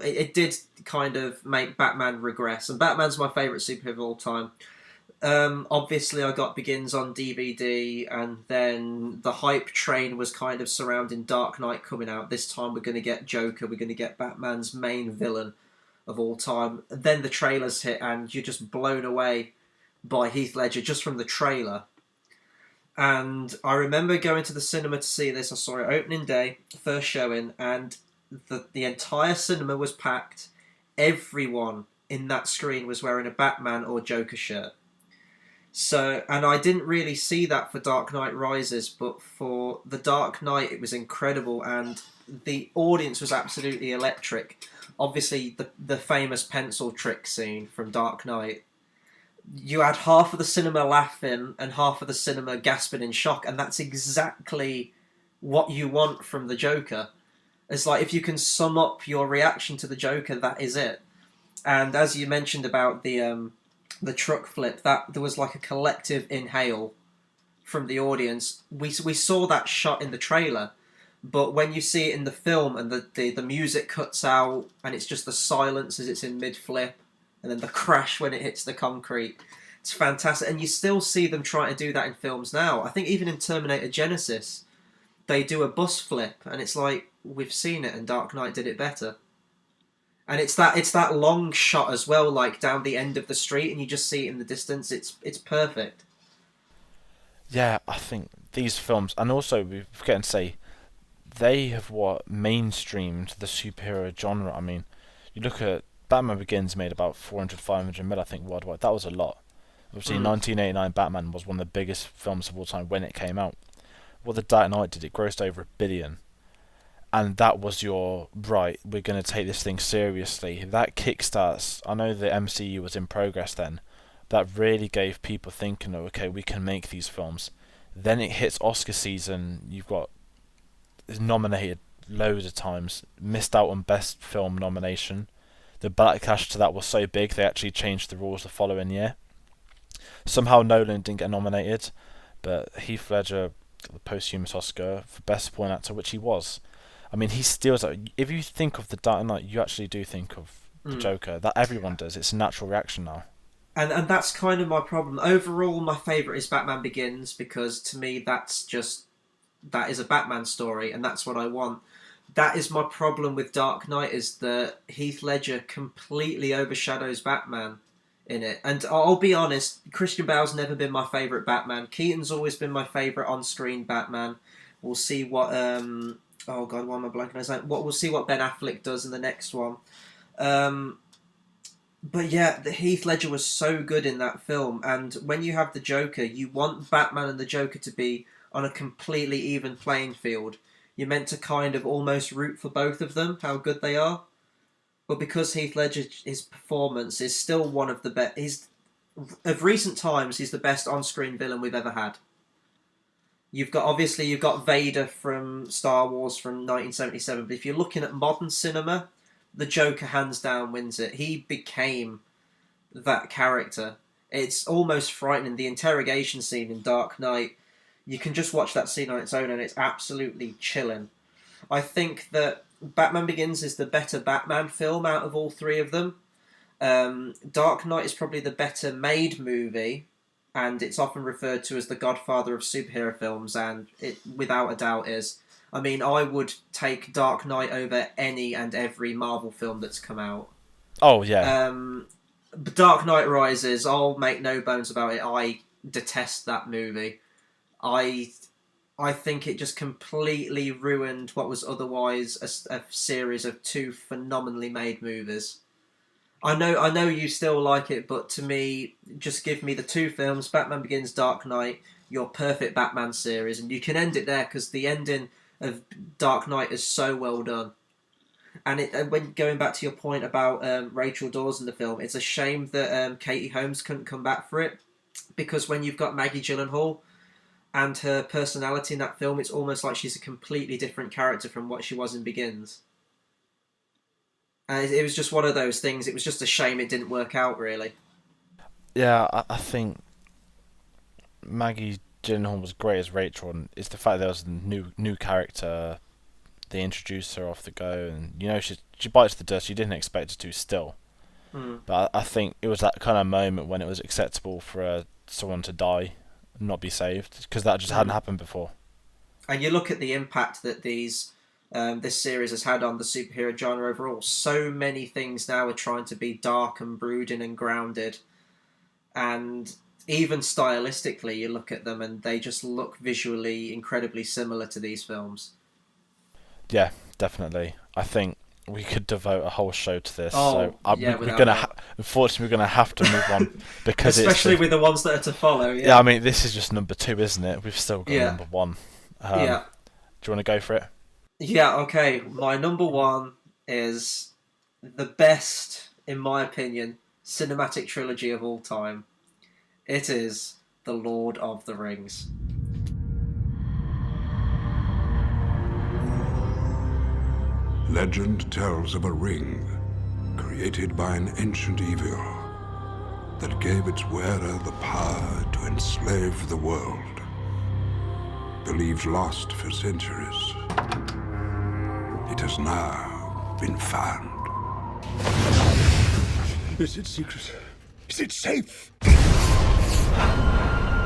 it did kind of make Batman regress. And Batman's my favourite superhero of all time. Obviously, I got Begins on DVD, and then the hype train was kind of surrounding Dark Knight coming out. This time we're going to get Joker, we're going to get Batman's main villain of all time. And then the trailers hit, and you're just blown away by Heath Ledger just from the trailer. And I remember going to the cinema to see this. I saw it opening day, first showing, and the entire cinema was packed. Everyone in that screen was wearing a Batman or Joker shirt. So, and I didn't really see that for Dark Knight Rises, but for The Dark Knight it was incredible, and the audience was absolutely electric. Obviously, the famous pencil trick scene from Dark Knight. You had half of the cinema laughing and half of the cinema gasping in shock, and that's exactly what you want from the Joker. It's like, if you can sum up your reaction to the Joker, that is it. And as you mentioned about the truck flip, that there was like a collective inhale from the audience. We saw that shot in the trailer, but when you see it in the film and the music cuts out and it's just the silence as it's in mid-flip, and then the crash when it hits the concrete, it's fantastic. And you still see them trying to do that in films now. I think even in Terminator Genesis, they do a bus flip, and it's like, we've seen it, and Dark Knight did it better. And it's that long shot as well, like down the end of the street, and you just see it in the distance. It's perfect. Yeah, I think these films, and also we forget to say, they have mainstreamed the superhero genre. I mean, you look at Batman Begins, made about 400-500 mil, I think, worldwide. That was a lot. Obviously, 1989 Batman was one of the biggest films of all time when it came out. What The Dark Knight did, it grossed over $1 billion. And that was your, right, we're going to take this thing seriously. That kickstarts, I know the MCU was in progress then, that really gave people thinking, oh, okay, we can make these films. Then it hits Oscar season, you've got nominated loads of times, missed out on Best Film nomination. The backlash to that was so big, they actually changed the rules the following year. Somehow Nolan didn't get nominated, but Heath Ledger got the posthumous Oscar for Best Supporting Actor, which he was. I mean, he steals it. If you think of The Dark Knight, you actually do think of the Joker. That everyone does. It's a natural reaction now. And that's kind of my problem. Overall, my favourite is Batman Begins, because to me that is a Batman story, and that's what I want. That is my problem with Dark Knight, is that Heath Ledger completely overshadows Batman in it. And I'll be honest, Christian Bale's never been my favourite Batman. Keaton's always been my favourite on-screen Batman. We'll see what... oh god, why am I blanking? We'll see what Ben Affleck does in the next one. But yeah, the Heath Ledger was so good in that film, and when you have the Joker, you want Batman and the Joker to be on a completely even playing field. You're meant to kind of almost root for both of them, how good they are. But because Heath Ledger, his performance is still one of the best. Of recent times, he's the best on-screen villain we've ever had. You've got Vader from Star Wars from 1977, but if you're looking at modern cinema, the Joker hands down wins it. He became that character. It's almost frightening. The interrogation scene in Dark Knight, you can just watch that scene on its own and it's absolutely chilling. I think that Batman Begins is the better Batman film out of all three of them. Dark Knight is probably the better made movie, and it's often referred to as the godfather of superhero films, and it without a doubt is. I mean, I would take Dark Knight over any and every Marvel film that's come out. Oh, yeah. But Dark Knight Rises, I'll make no bones about it, I detest that movie. I think it just completely ruined what was otherwise a series of two phenomenally made movies. I know you still like it, but to me, just give me the two films, Batman Begins, Dark Knight, your perfect Batman series, and you can end it there, because the ending of Dark Knight is so well done. And when going back to your point about Rachel Dawes in the film, it's a shame that Katie Holmes couldn't come back for it, because when you've got Maggie Gyllenhaal and her personality in that film, it's almost like she's a completely different character from what she was in Begins. And it was just one of those things. It was just a shame it didn't work out, really. Yeah, I think Maggie Gyllenhaal was great as Rachel, and it's the fact there was a new character. They introduced her off the go, and she bites the dust. You didn't expect her to still, but I think it was that kind of moment when it was acceptable for someone to die and not be saved, because that just hadn't happened before. And you look at the impact that this series has had on the superhero genre overall. So many things now are trying to be dark and brooding and grounded, and even stylistically, you look at them and they just look visually incredibly similar to these films. Yeah, definitely. I think we could devote a whole show to this. Unfortunately, we're gonna have to move on because especially with the ones that are to follow. Yeah, I mean, this is just number 2, isn't it? We've still got number 1. Do you want to go for it? Yeah. Okay. My number 1 is the best, in my opinion, cinematic trilogy of all time. It is The Lord of the Rings. Legend tells of a ring created by an ancient evil that gave its wearer the power to enslave the world. Believed lost for centuries, it has now been found. Is it secret? Is it safe?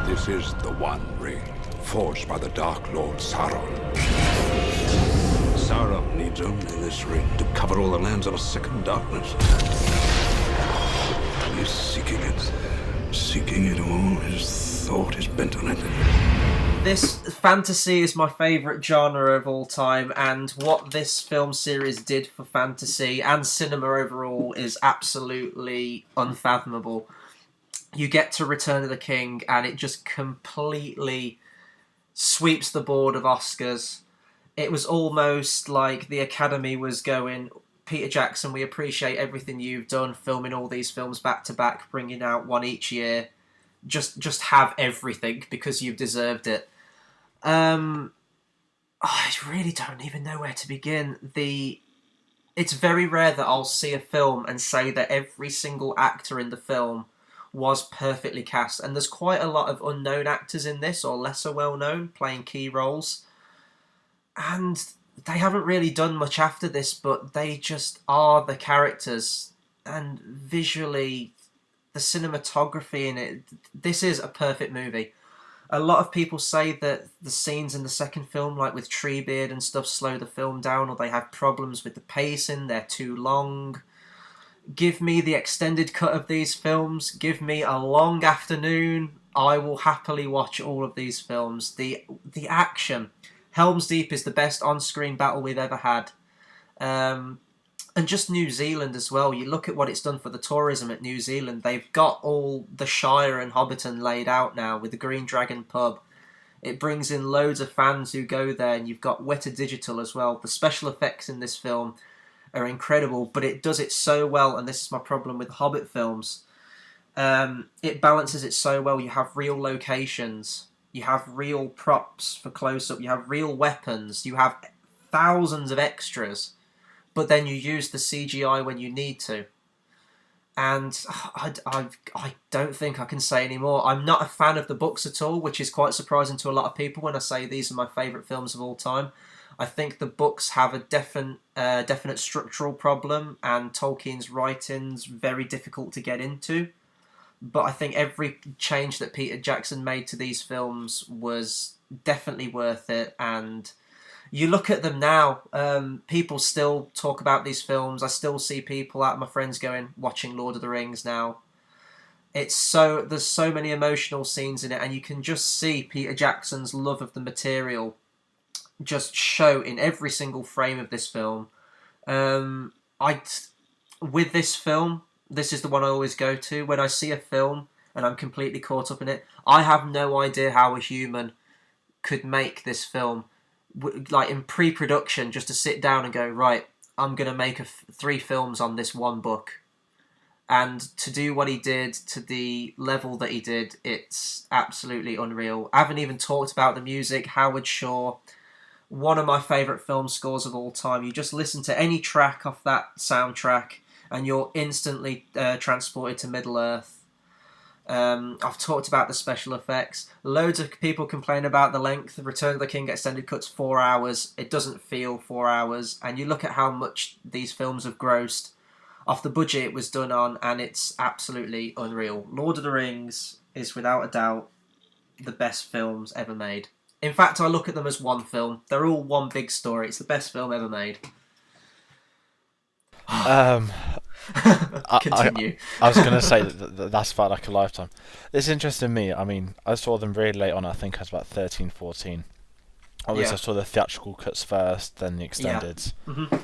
This is the One Ring, forged by the Dark Lord Sauron. Sauron needs only this ring to cover all the lands of a second darkness. He's seeking it all. His thought is bent on it. This fantasy is my favourite genre of all time, and what this film series did for fantasy and cinema overall is absolutely unfathomable. You get to Return of the King, and it just completely sweeps the board of Oscars. It was almost like the Academy was going, Peter Jackson, we appreciate everything you've done, filming all these films back to back, bringing out one each year. Just have everything, because you've deserved it. I really don't even know where to begin. It's very rare that I'll see a film and say that every single actor in the film was perfectly cast, and there's quite a lot of unknown actors in this, or lesser well known, playing key roles, and they haven't really done much after this, but they just are the characters. And visually, the cinematography in it, this is a perfect movie. A lot of people say that the scenes in the second film, like with Treebeard and stuff, slow the film down, or they have problems with the pacing, they're too long. Give me the extended cut of these films. Give me a long afternoon. I will happily watch all of these films. The action. Helm's Deep is the best on-screen battle we've ever had. And just New Zealand as well. You look at what it's done for the tourism at New Zealand. They've got all the Shire and Hobbiton laid out now with the Green Dragon pub. It brings in loads of fans who go there, and you've got Weta Digital as well. The special effects in this film are incredible, but it does it so well, and this is my problem with the Hobbit films. It balances it so well. You have real locations, you have real props for close-up, you have real weapons, you have thousands of extras, but then you use the CGI when you need to. And I don't think I can say any more. I'm not a fan of the books at all, which is quite surprising to a lot of people when I say these are my favourite films of all time. I think the books have a definite structural problem, and Tolkien's writing's very difficult to get into. But I think every change that Peter Jackson made to these films was definitely worth it. And you look at them now, people still talk about these films. I still see people out of my friends watching Lord of the Rings now. There's so many emotional scenes in it, and you can just see Peter Jackson's love of the material just show in every single frame of this film. With this film, this is the one I always go to. When I see a film and I'm completely caught up in it, I have no idea how a human could make this film, like in pre-production, just to sit down and go, right, I'm going to make 3 films on this one book. And to do what he did to the level that he did, it's absolutely unreal. I haven't even talked about the music. Howard Shore, one of my favourite film scores of all time. You just listen to any track off that soundtrack and you're instantly transported to Middle-earth. I've talked about the special effects. Loads of people complain about the length. The Return of the King extended cut's 4 hours. It doesn't feel 4 hours. And you look at how much these films have grossed off the budget it was done on, and it's absolutely unreal. Lord of the Rings is without a doubt the best films ever made. In fact, I look at them as one film. They're all one big story. It's the best film ever made. Continue. I was going to say that's felt like a lifetime. It's interesting to me. I mean, I saw them really late on. I think I was about 13, 14. Obviously, I saw the theatrical cuts first, then the extendeds. Yeah. Mm-hmm.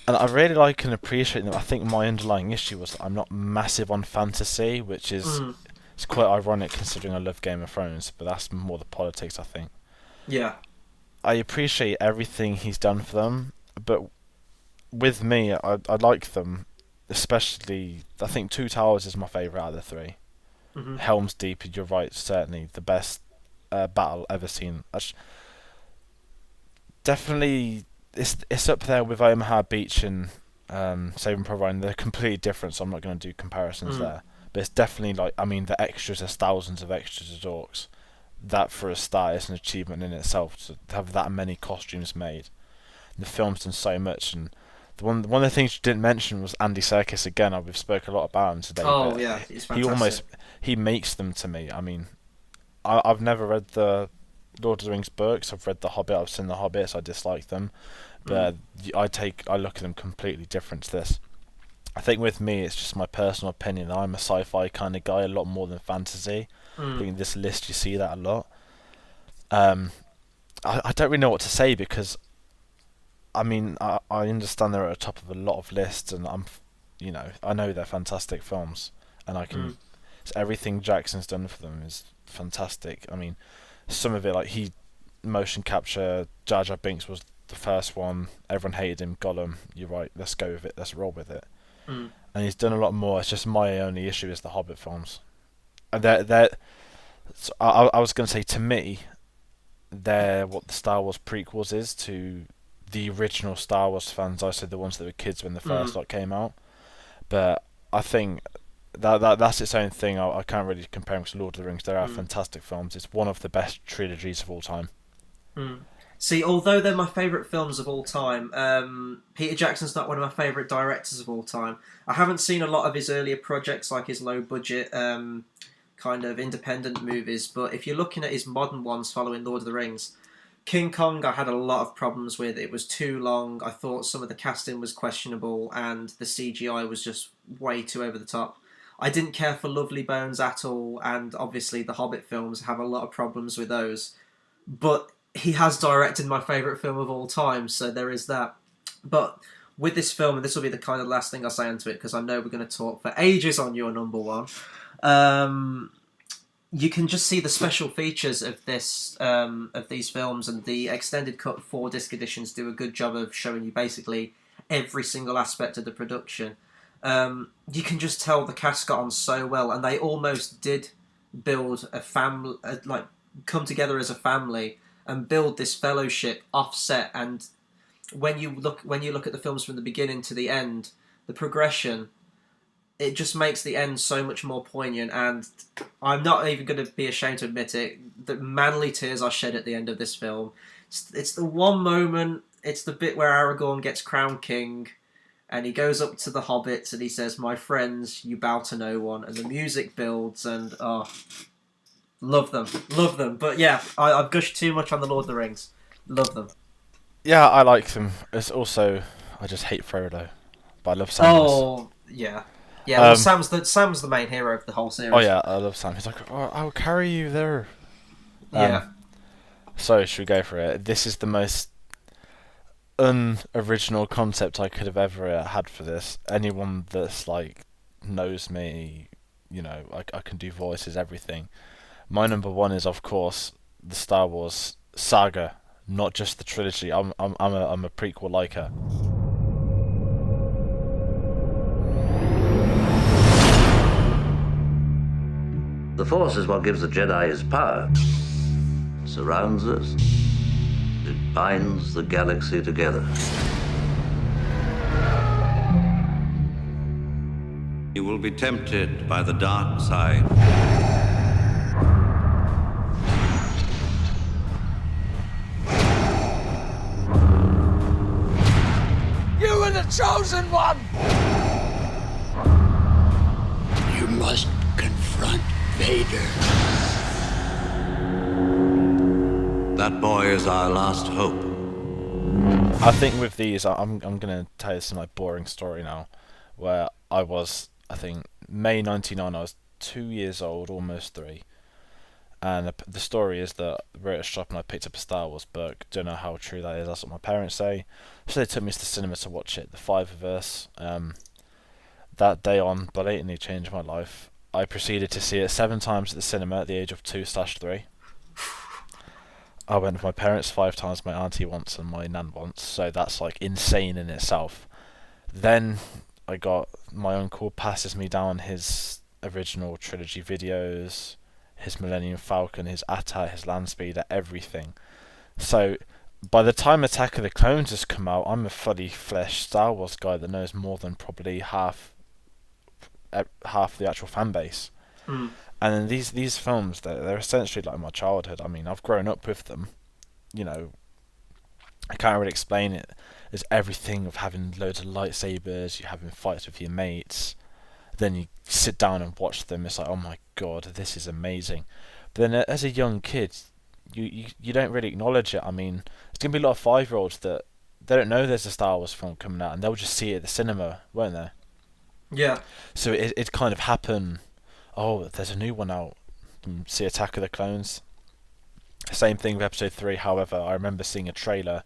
And I really like and appreciate them. I think my underlying issue was that I'm not massive on fantasy, which is it's quite ironic considering I love Game of Thrones, but that's more the politics, I think. Yeah. I appreciate everything he's done for them, but with me, I like them, especially, I think Two Towers is my favourite out of the 3. Mm-hmm. Helm's Deep, you're right, certainly the best battle ever seen. Definitely, it's up there with Omaha Beach and Saving Private Ryan. They're completely different, so I'm not going to do comparisons there. But it's definitely like, I mean, the extras, there's thousands of extras as orcs. That for a start is an achievement in itself, to have that many costumes made. And the film's done so much, and one of the things you didn't mention was Andy Serkis again. We've spoken a lot about him today. Oh yeah, he's fantastic. He makes them to me. I mean, I've never read the Lord of the Rings books. I've read The Hobbit. I've seen The Hobbit, so I dislike them. But I look at them completely different to this. I think with me, it's just my personal opinion. I'm a sci-fi kind of guy, a lot more than fantasy. I think in this list you see that a lot. I don't really know what to say because, I mean, I understand they're at the top of a lot of lists, and I know they're fantastic films, and I can. Everything Jackson's done for them is fantastic. I mean, some of it, like motion capture. Jar Jar Binks was the first one. Everyone hated him. Gollum, you're right. Let's go with it. Let's roll with it. And he's done a lot more. It's just my only issue is the Hobbit films. And I was going to say, to me, they're what the Star Wars prequels is to the original Star Wars fans. I said the ones that were kids when the first lot came out. But I think that's its own thing. I can't really compare them to Lord of the Rings. They are fantastic films. It's one of the best trilogies of all time. See, although they're my favourite films of all time, Peter Jackson's not one of my favourite directors of all time. I haven't seen a lot of his earlier projects, like his low-budget kind of independent movies, but if you're looking at his modern ones following Lord of the Rings, King Kong I had a lot of problems with. It was too long. I thought some of the casting was questionable, and the CGI was just way too over the top. I didn't care for Lovely Bones at all, and obviously the Hobbit films have a lot of problems with those. But he has directed my favourite film of all time, so there is that. But with this film, and this will be the kind of last thing I'll say onto it, because I know we're going to talk for ages on your number one, you can just see the special features of these films, and the extended cut 4-disc editions do a good job of showing you basically every single aspect of the production. You can just tell the cast got on so well, and they almost did build a family, like come together as a family and build this fellowship offset. And when you look at the films from the beginning to the end, the progression, it just makes the end so much more poignant. And I'm not even going to be ashamed to admit it, the manly tears are shed at the end of this film. It's the one moment, it's the bit where Aragorn gets crowned king, and he goes up to the hobbits and he says, "My friends, you bow to no one," and the music builds, and love them. But yeah, I've gushed too much on the Lord of the Rings. Love them. Yeah, I like them. It's also, I just hate Frodo, but I love Sam. Oh yeah. Well, Sam's the main hero of the whole series. Oh yeah, I love Sam. He's like, "Oh, I'll carry you there." Yeah. So should we go for it? This is the most unoriginal concept I could have ever had for this. Anyone that's like knows me, you know, I can do voices, everything. My number one is, of course, the Star Wars saga, not just the trilogy. I'm a prequel liker. The Force is what gives the Jedi his power. It surrounds us. It binds the galaxy together. You will be tempted by the dark side. You were the chosen one! You must confront Vader. That boy is our last hope. I think with these, I'm gonna tell you some like boring story now, where I was, I think May '99. I was 2 years old, almost 3, and the story is that we were at a shop and I picked up a Star Wars book. Don't know how true that is. That's what my parents say. So they took me to the cinema to watch it. The 5 of us. That day on, blatantly changed my life. I proceeded to see it 7 times at the cinema at the age of 2/3. I went with my parents 5 times, my auntie once, and my nan once. So that's like insane in itself. Then I got my uncle passes me down his original trilogy videos, his Millennium Falcon, his AT-AT, his Landspeeder, everything. So by the time Attack of the Clones has come out, I'm a fully fleshed Star Wars guy that knows more than probably half the actual fan base. And then these films, they're essentially like my childhood. I mean, I've grown up with them. You know, I can't really explain it. There's everything of having loads of lightsabers, you having fights with your mates. Then you sit down and watch them. It's like, oh my god, this is amazing. But then as a young kid, you don't really acknowledge it. I mean, there's gonna be a lot of 5-year-olds that they don't know there's a Star Wars film coming out, and they'll just see it at the cinema, won't they? Yeah. So it kind of happened. Oh, there's a new one out. See Attack of the Clones. Same thing with Episode 3. However, I remember seeing a trailer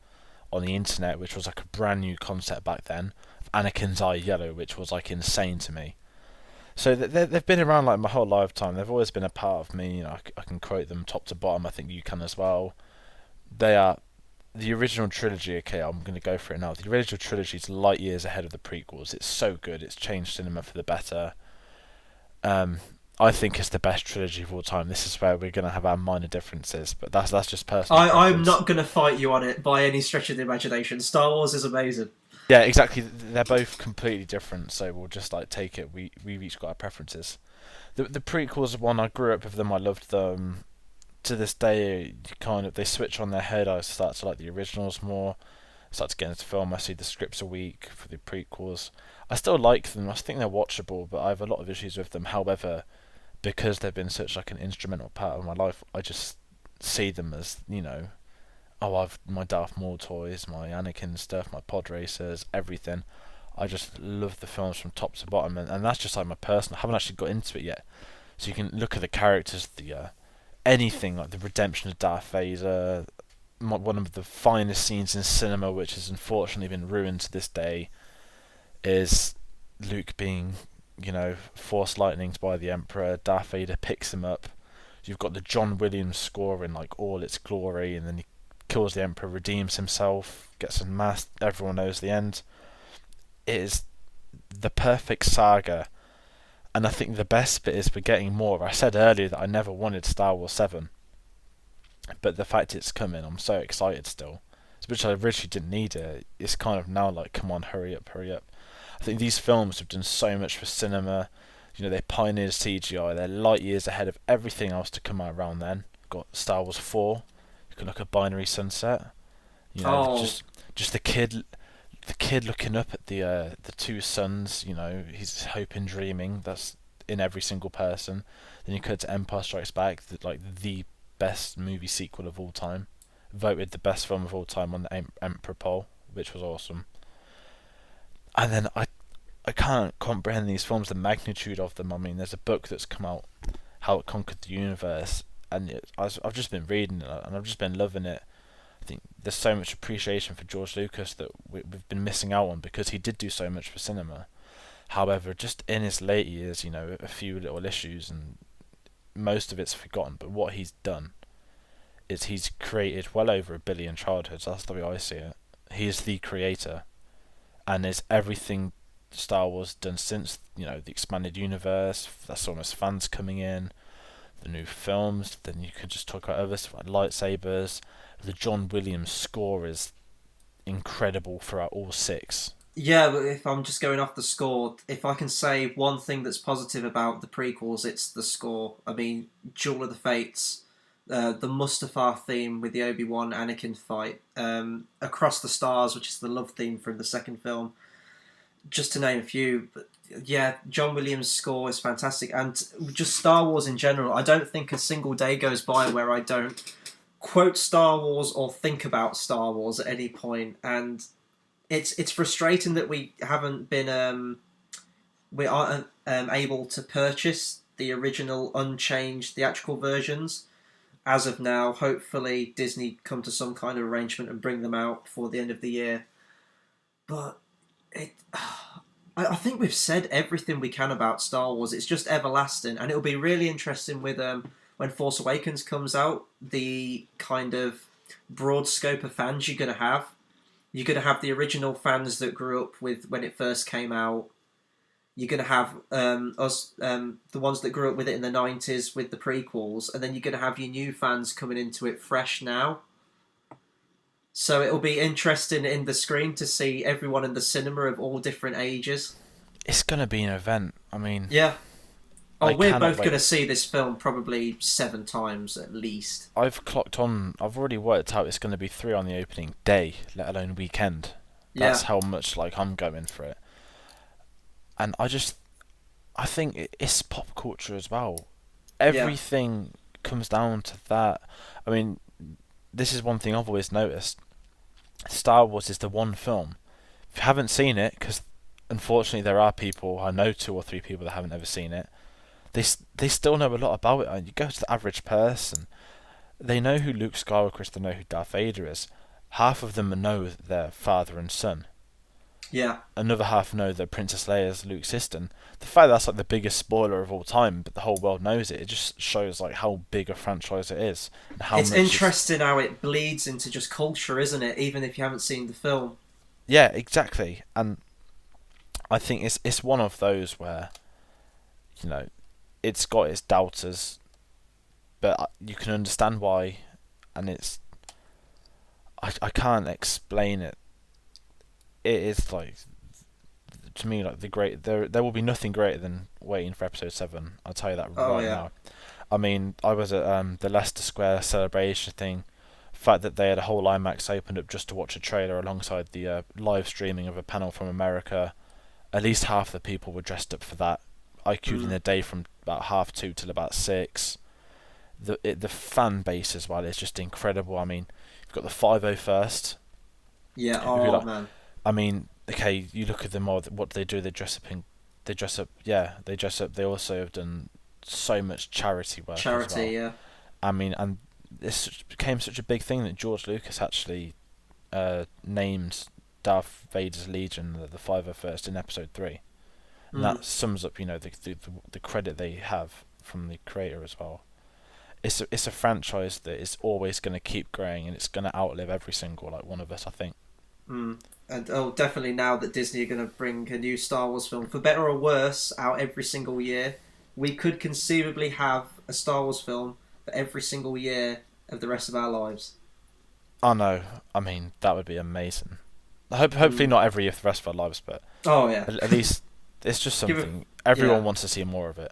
on the internet, which was like a brand new concept back then, of Anakin's eye yellow, which was like insane to me. So they've been around like my whole lifetime. They've always been a part of me. You know, I can quote them top to bottom. I think you can as well. They are the original trilogy. Okay, I'm going to go for it now. The original trilogy is light years ahead of the prequels. It's so good. It's changed cinema for the better. I think it's the best trilogy of all time. This is where we're going to have our minor differences, but that's just personal. I'm not going to fight you on it by any stretch of the imagination. Star Wars is amazing. Yeah, exactly. They're both completely different, so we'll just like take it. We've each got our preferences. The prequels are one I grew up with them. I loved them. To this day, they switch on their head. I start to like the originals more. I start to get into film. I see the scripts a week for the prequels. I still like them. I think they're watchable, but I have a lot of issues with them. However, because they've been such like an instrumental part of my life, I just see them as, you know, I've my Darth Maul toys, my Anakin stuff, my pod racers, everything. I just love the films from top to bottom, and that's just like my personal. I haven't actually got into it yet, so you can look at the characters, the anything like the redemption of Darth Vader, one of the finest scenes in cinema, which has unfortunately been ruined to this day, is Luke being, you know, force lightninged by the Emperor. Darth Vader picks him up. You've got the John Williams score in like all its glory, and then he kills the Emperor, redeems himself, gets unmasked. Everyone knows the end. It is the perfect saga, and I think the best bit is we're getting more. I said earlier that I never wanted Star Wars 7, but the fact it's coming, I'm so excited still. Which I originally didn't need it. It's kind of now like, come on, hurry up, hurry up. I think these films have done so much for cinema. You know, they pioneered CGI. They're light years ahead of everything else to come out around then. Got Star Wars 4. You can look at Binary Sunset. You know, just the kid looking up at the 2 suns. You know, he's hoping, dreaming. That's in every single person. Then you cut to Empire Strikes Back, the best movie sequel of all time. Voted the best film of all time on the Emperor poll, which was awesome. And then I can't comprehend these films, the magnitude of them. I mean, there's a book that's come out, How It Conquered the Universe, and I've just been reading it, and I've just been loving it. I think there's so much appreciation for George Lucas that we've been missing out on, because he did do so much for cinema. However, just in his late years, you know, a few little issues and most of it's forgotten. But what he's done is he's created well over 1 billion childhoods. That's the way I see it. He is the creator, and is everything Star Wars done since, you know, the expanded universe. That's almost fans coming in, the new films. Then you could just talk about other stuff like lightsabers. The John Williams score is incredible throughout all 6. Yeah, but if I'm just going off the score, if I can say one thing that's positive about the prequels, it's the score. I mean, Duel of the Fates, the Mustafar theme with the Obi-Wan Anakin fight, Across the Stars, which is the love theme from the second film, just to name a few. But yeah, John Williams' score is fantastic, and just Star Wars in general. I don't think a single day goes by where I don't quote Star Wars or think about Star Wars at any point, and it's frustrating that we haven't been we aren't able to purchase the original unchanged theatrical versions as of now. Hopefully Disney come to some kind of arrangement and bring them out before the end of the year. But I think we've said everything we can about Star Wars. It's just everlasting, and it'll be really interesting with when Force Awakens comes out, the kind of broad scope of fans you're going to have. You're going to have the original fans that grew up with when it first came out. You're going to have the ones that grew up with it in the 90s with the prequels, and then you're going to have your new fans coming into it fresh now. So it'll be interesting in the screen to see everyone in the cinema of all different ages. It's going to be an event. I mean... Yeah. Oh, we're both wait. going to see this film probably 7 times at least. I've already worked out it's going to be 3 on the opening day, let alone weekend. That's how much I'm going for it. And I think it's pop culture as well. Everything comes down to that. I mean, this is one thing I've always noticed. Star Wars is the one film. If you haven't seen it, because unfortunately there are people, I know 2 or 3 people that haven't ever seen it, they still know a lot about it. And you go to the average person, they know who Luke Skywalker is, they know who Darth Vader is. Half of them know their father and son. Yeah. Another half know that Princess Leia is Luke's sister. The fact that's the biggest spoiler of all time, but the whole world knows it. It just shows how big a franchise it is. And how it's interesting how it bleeds into just culture, isn't it? Even if you haven't seen the film. Yeah, exactly. And I think it's one of those where, you know, it's got its doubters, but you can understand why, and it's... I can't explain it. It is to me the great. There will be nothing greater than waiting for episode 7. I'll tell you that now. I mean, I was at the Leicester Square celebration thing. The fact that they had a whole IMAX opened up just to watch a trailer alongside the live streaming of a panel from America. At least half the people were dressed up for that. I queued in the day from about 2:30 till about 6. The fan base as well is just incredible. I mean, you've got the 501st. Yeah. Man. I mean, okay, you look at them all. What do? They dress up. Yeah, they dress up. They also have done so much charity work. Charity, as well. yeah. I mean, and this became such a big thing that George Lucas actually named Darth Vader's Legion the 501st in Episode 3, and that sums up, you know, the credit they have from the creator as well. It's a franchise that is always going to keep growing, and it's going to outlive every single one of us, I think. And definitely now that Disney are going to bring a new Star Wars film, for better or worse, out every single year, we could conceivably have a Star Wars film for every single year of the rest of our lives. Oh no, I mean, that would be amazing. Hopefully not every year for the rest of our lives, but at least it's just something everyone wants to see more of it.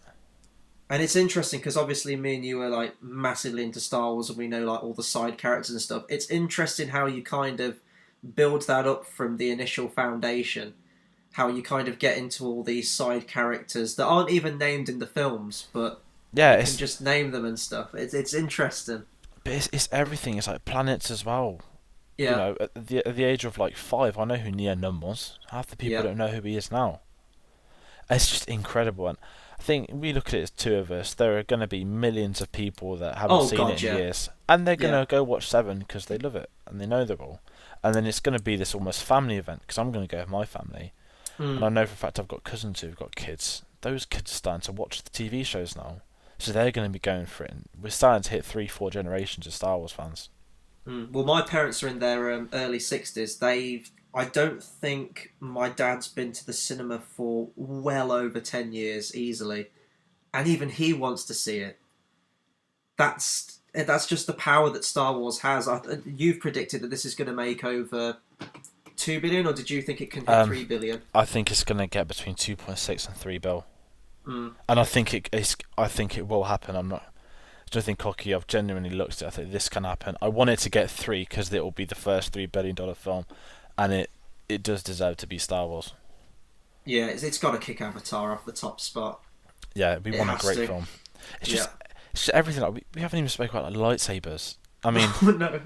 And it's interesting because obviously me and you are massively into Star Wars, and we know all the side characters and stuff. It's interesting how you kind of build that up from the initial foundation, how you kind of get into all these side characters that aren't even named in the films, but you can just name them and stuff. It's interesting. But it's everything. It's like planets as well. Yeah. You know, at the age of 5, I know who Nien Nunb was. Half the people don't know who he is now. It's just incredible. And I think we look at it as 2 of us. There are going to be millions of people that haven't seen it in years, and they're going to go watch 7 because they love it and they know they're all. And then it's going to be this almost family event because I'm going to go with my family. And I know for a fact I've got cousins who've got kids. Those kids are starting to watch the TV shows now, so they're going to be going for it. And we're starting to hit 3-4 generations of Star Wars fans. Well, my parents are in their early 60s. I don't think my dad's been to the cinema for well over 10 years easily, and even he wants to see it. That's just the power that Star Wars has. You've predicted that this is going to make over 2 billion, or did you think it can hit 3 billion? I think it's going to get between 2.6 and 3 bill, and I think it will happen. I don't think cocky. I've genuinely looked at it. I think this can happen. I want it to get 3 because it will be the first $3 billion film, and it does deserve to be Star Wars. Yeah, it's got to kick Avatar off the top spot. Yeah, we want a great film. It's just everything. Like, we haven't even spoken about like lightsabers. I mean, no,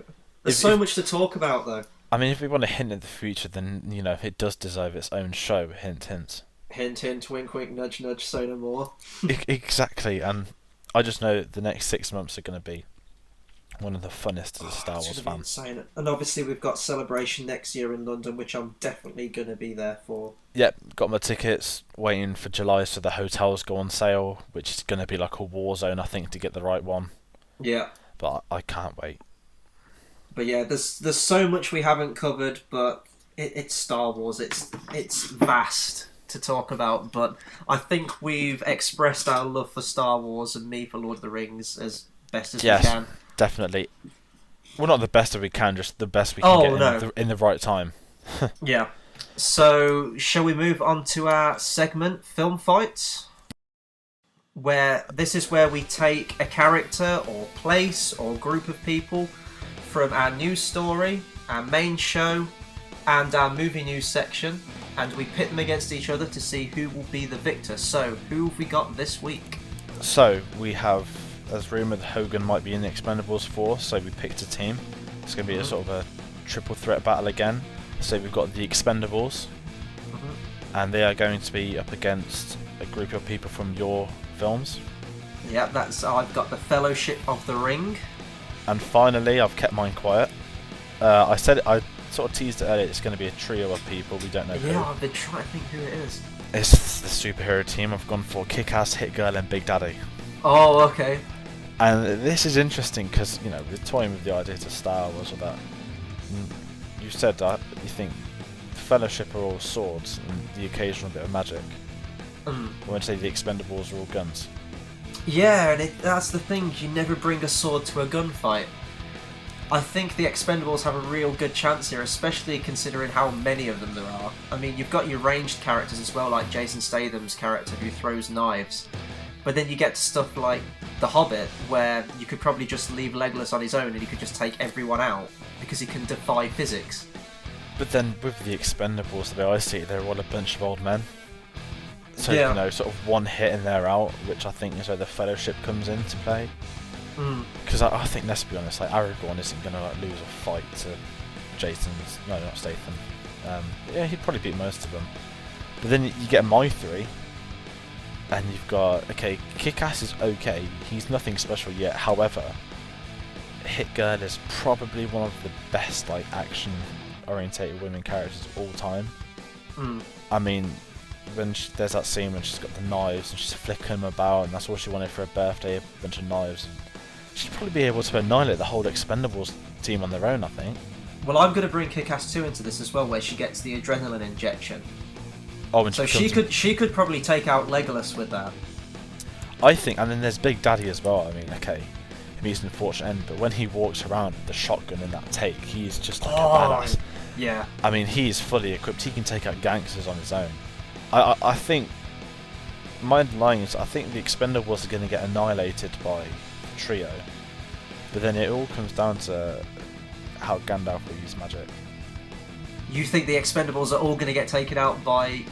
there's so much to talk about though. I mean, if we want to hint at the future, then it does deserve its own show. Hint, hint. Hint, hint. Wink, wink. Nudge, nudge. Say no more. Exactly, and I just know the next 6 months are going to be one of the funnest as a Star Wars fan. Insane. And obviously we've got Celebration next year in London, which I'm definitely going to be there for. Yep, got my tickets, waiting for July so the hotels go on sale, which is going to be like a war zone, I think, to get the right one. Yeah. But I can't wait. But yeah, there's so much we haven't covered, but it's Star Wars. It's vast to talk about, but I think we've expressed our love for Star Wars and me for Lord of the Rings as best as we can. Definitely. Well, not the best that we can, just the best we can get in the right time. Yeah. So, shall we move on to our segment, Film Fights? Where this is where we take a character or place or group of people from our news story, our main show, and our movie news section, and we pit them against each other to see who will be the victor. So, who have we got this week? So, we have, as rumoured, Hogan might be in the Expendables 4, so we picked a team. It's going to be a sort of a triple threat battle again. So we've got the Expendables, and they are going to be up against a group of people from your films. Yeah, I've got the Fellowship of the Ring. And finally, I've kept mine quiet. I sort of teased it earlier, it's going to be a trio of people, we don't know who. Yeah, I've been trying to think who it is. It's the superhero team. I've gone for Kick-Ass, Hit Girl and Big Daddy. Oh, okay. And this is interesting because, we're toying with the idea to Star Wars or that. You said that you think the Fellowship are all swords and the occasional bit of magic. I want to say the Expendables are all guns. Yeah, and that's the thing, you never bring a sword to a gunfight. I think the Expendables have a real good chance here, especially considering how many of them there are. I mean, you've got your ranged characters as well, like Jason Statham's character who throws knives. But then you get to stuff like The Hobbit, where you could probably just leave Legolas on his own and he could just take everyone out, because he can defy physics. But then with the Expendables, the way I see it, they're all a bunch of old men. So, yeah. Sort of one hit and they're out, which I think is where the Fellowship comes into play. Because I think, let's be honest, like Aragorn isn't going to lose a fight to Jason's... No, not Statham. Yeah, he'd probably beat most of them. But then you get my three, and you've got... Okay, Kick-Ass is okay. He's nothing special yet. However, Hit Girl is probably one of the best action-orientated women characters of all time. I mean, when there's that scene when she's got the knives and she's flicking them about, and that's all she wanted for her birthday, a bunch of knives. And she'd probably be able to annihilate the whole Expendables team on their own, I think. Well, I'm going to bring Kick-Ass 2 into this as well, where she gets the adrenaline injection. Oh, and so she could probably take out Legolas with that. I think, and then there's Big Daddy as well. I mean, okay, he meets an unfortunate end, but when he walks around with the shotgun in that take, he's just like a badass. Yeah. I mean, he's fully equipped. He can take out gangsters on his own. I think, my line is, I think the Expendables are going to get annihilated by the trio, but then it all comes down to how Gandalf will use magic. You think the Expendables are all going to get taken out by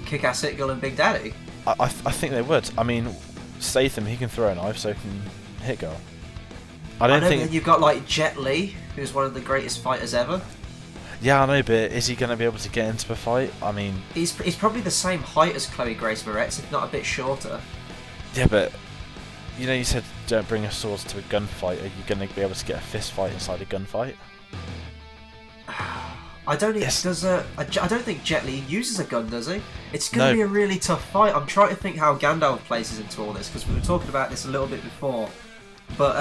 Kick-Ass, Hit Girl and Big Daddy? I think they would. I mean, Statham, he can throw a knife, so can Hit Girl. I don't think... You've got like Jet Li, who's one of the greatest fighters ever. Yeah, I know, but is he going to be able to get into a fight? I mean... He's probably the same height as Chloe Grace Moretz, if not a bit shorter. Yeah, but... you said don't bring a sword to a gunfight. Are you going to be able to get a fist fight inside a gunfight? I don't think Jet Li uses a gun, does he? It's going to be a really tough fight. I'm trying to think how Gandalf plays into all this, because we were talking about this a little bit before. But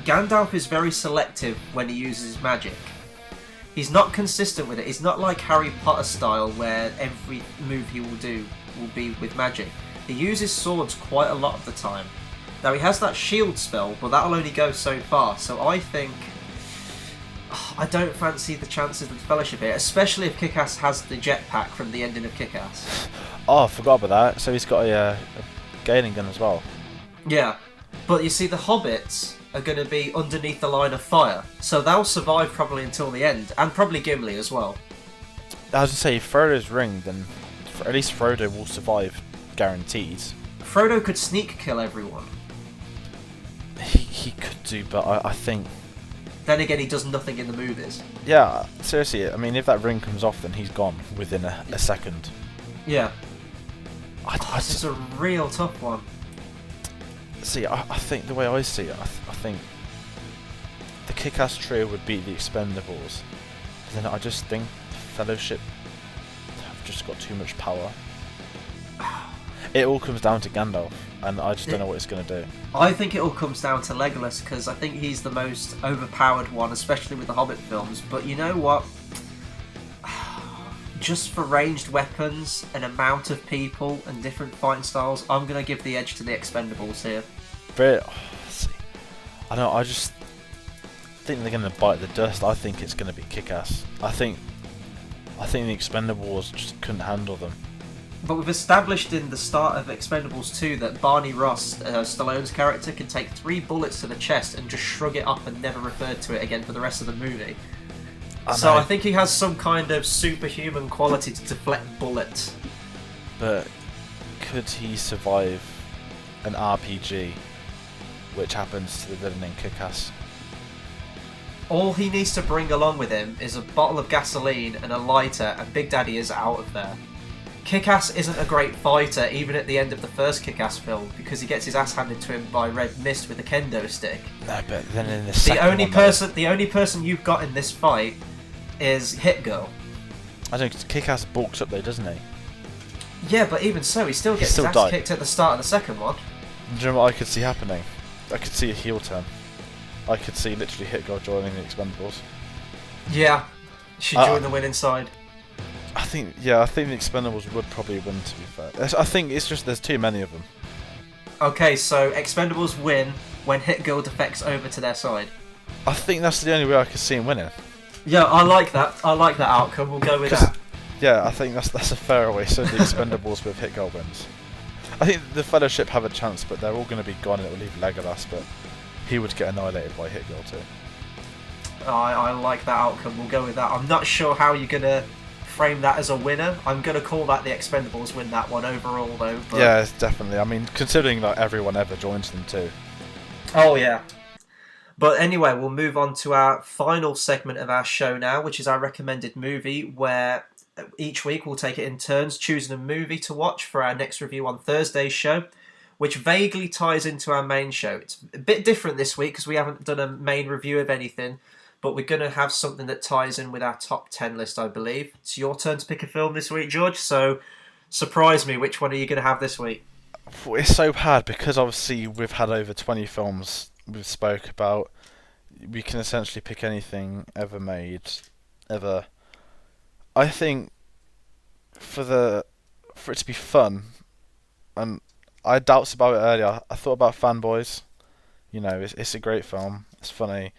Gandalf is very selective when he uses his magic. He's not consistent with it. It's not like Harry Potter style, where every move he will do will be with magic. He uses swords quite a lot of the time. Now, he has that shield spell, but that'll only go so far. So I think... I don't fancy the chances of the Fellowship here, especially if Kick-Ass has the jetpack from the ending of Kick-Ass. Oh, I forgot about that. So he's got a Gaining gun as well. Yeah, but you see, the Hobbits are going to be underneath the line of fire, so they'll survive probably until the end, and probably Gimli as well. I was going to say, if Frodo's ring, then at least Frodo will survive, guaranteed. Frodo could sneak kill everyone. He could do, but I think... Then again, he does nothing in the movies. Yeah, seriously, I mean, if that ring comes off, then he's gone within a second. Yeah. This is a real tough one. See, I think the way I see it, I think the Kick-Ass trio would beat the Expendables. But then I just think the Fellowship have just got too much power. It all comes down to Gandalf, and I just don't know what it's going to do. I think it all comes down to Legolas, because I think he's the most overpowered one, especially with the Hobbit films. But you know what? Just for ranged weapons, and amount of people, and different fighting styles, I'm going to give the edge to the Expendables here. But, see, I don't know, I just think they're going to bite the dust. I think it's going to be Kick-Ass. I think the Expendables just couldn't handle them. But we've established in the start of Expendables 2 that Barney Ross, Stallone's character, can take 3 bullets to the chest and just shrug it up and never refer to it again for the rest of the movie. I think he has some kind of superhuman quality to deflect bullets. But could he survive an RPG, which happens to the villain in Kick-Ass? All he needs to bring along with him is a bottle of gasoline and a lighter, and Big Daddy is out of there. Kick-Ass isn't a great fighter, even at the end of the first Kick-Ass film, because he gets his ass handed to him by Red Mist with a kendo stick. No, but then in the second the only person you've got in this fight is Hit Girl. I don't know, Kick-Ass bulks up though, doesn't he? Yeah, but even so, he still gets his ass kicked at the start of the second one. Do you know what I could see happening? I could see a heel turn. I could see literally Hit Girl joining the Expendables. Yeah, she'd join the winning side. I think the Expendables would probably win, to be fair. I think it's just there's too many of them. Okay, so Expendables win when Hit Girl defects over to their side. I think that's the only way I could see him winning. Yeah, I like that. I like that outcome. We'll go with that. Yeah, I think that's a fair way. So the Expendables with Hit Girl wins. I think the Fellowship have a chance, but they're all going to be gone, and it will leave Legolas. But he would get annihilated by Hit Girl too. I like that outcome. We'll go with that. I'm not sure how you're gonna frame that as a winner. I'm gonna call that the Expendables win that one overall, though. But... Yeah, it's definitely. I mean, considering like everyone ever joins them too. Oh yeah. But anyway, we'll move on to our final segment of our show now, which is our recommended movie, where each week we'll take it in turns, choosing a movie to watch for our next review on Thursday's show, which vaguely ties into our main show. It's a bit different this week because we haven't done a main review of anything, but we're going to have something that ties in with our top 10 list, I believe. It's your turn to pick a film this week, George, so surprise me. Which one are you going to have this week? It's so hard because obviously we've had over 20 films we've spoke about. We can essentially pick anything ever made, ever. I think for it to be fun, and I had doubts about it earlier. I thought about Fanboys. You know, it's a great film. It's funny.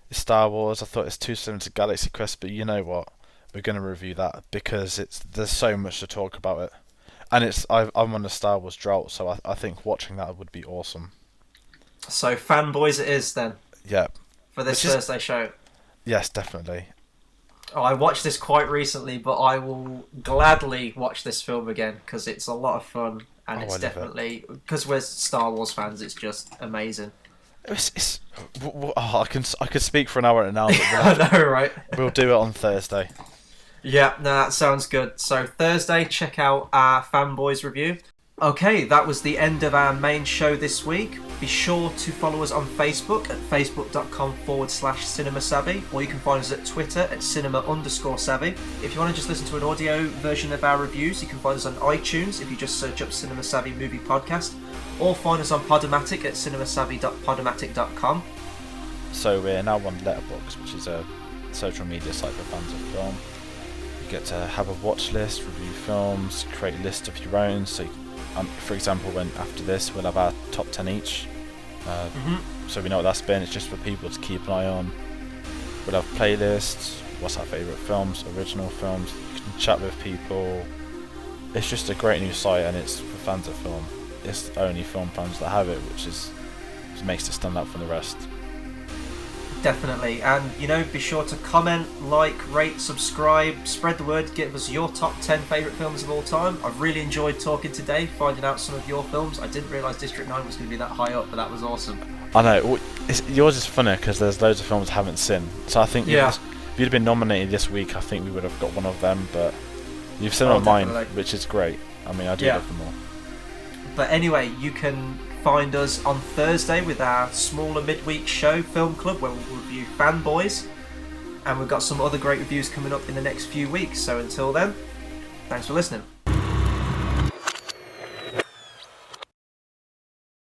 It's Star Wars. I thought it's too similar to Galaxy Quest, but you know what? We're going to review that because there's so much to talk about it, and I'm on a Star Wars drought, so I think watching that would be awesome. So Fanboys it is then. Yeah. For this Thursday show. Yes, definitely. Oh, I watched this quite recently, but I will gladly watch this film again because it's a lot of fun, and it's definitely because we're Star Wars fans. It's just amazing. I could speak for an hour now. But I know, right? We'll do it on Thursday. Yeah, no, that sounds good. So Thursday, check out our Fanboys review. Okay, that was the end of our main show this week. Be sure to follow us on Facebook at facebook.com/cinemasavvy, or you can find us at Twitter at cinema_savvy. If you want to just listen to an audio version of our reviews, you can find us on iTunes if you just search up Cinema Savvy Movie Podcast, or find us on Podomatic at cinemasavvy.podomatic.com. So we're now on Letterboxd, which is a social media site for fans of film. You get to have a watch list, review films, create a list of your own. So, for example, when after this we'll have our top 10 each. So we know what that's been. It's just for people to keep an eye on. We'll have playlists. What's our favourite films? Original films. You can chat with people. It's just a great new site, and it's for fans of film. It's the only film fans that have it, which makes it stand out from the rest. Definitely, and be sure to comment, like, rate, subscribe, spread the word, give us your top 10 favourite films of all time. I've really enjoyed talking today, finding out some of your films. I didn't realise District 9 was going to be that high up, but that was awesome. I know, yours is funny because there's loads of films I haven't seen, so I think if you'd have been nominated this week, I think we would have got one of them, but you've seen mine, which is great. I mean, I do love them all. But anyway, you can find us on Thursday with our smaller midweek show, Film Club, where we'll review Fanboys, and we've got some other great reviews coming up in the next few weeks. So until then, thanks for listening.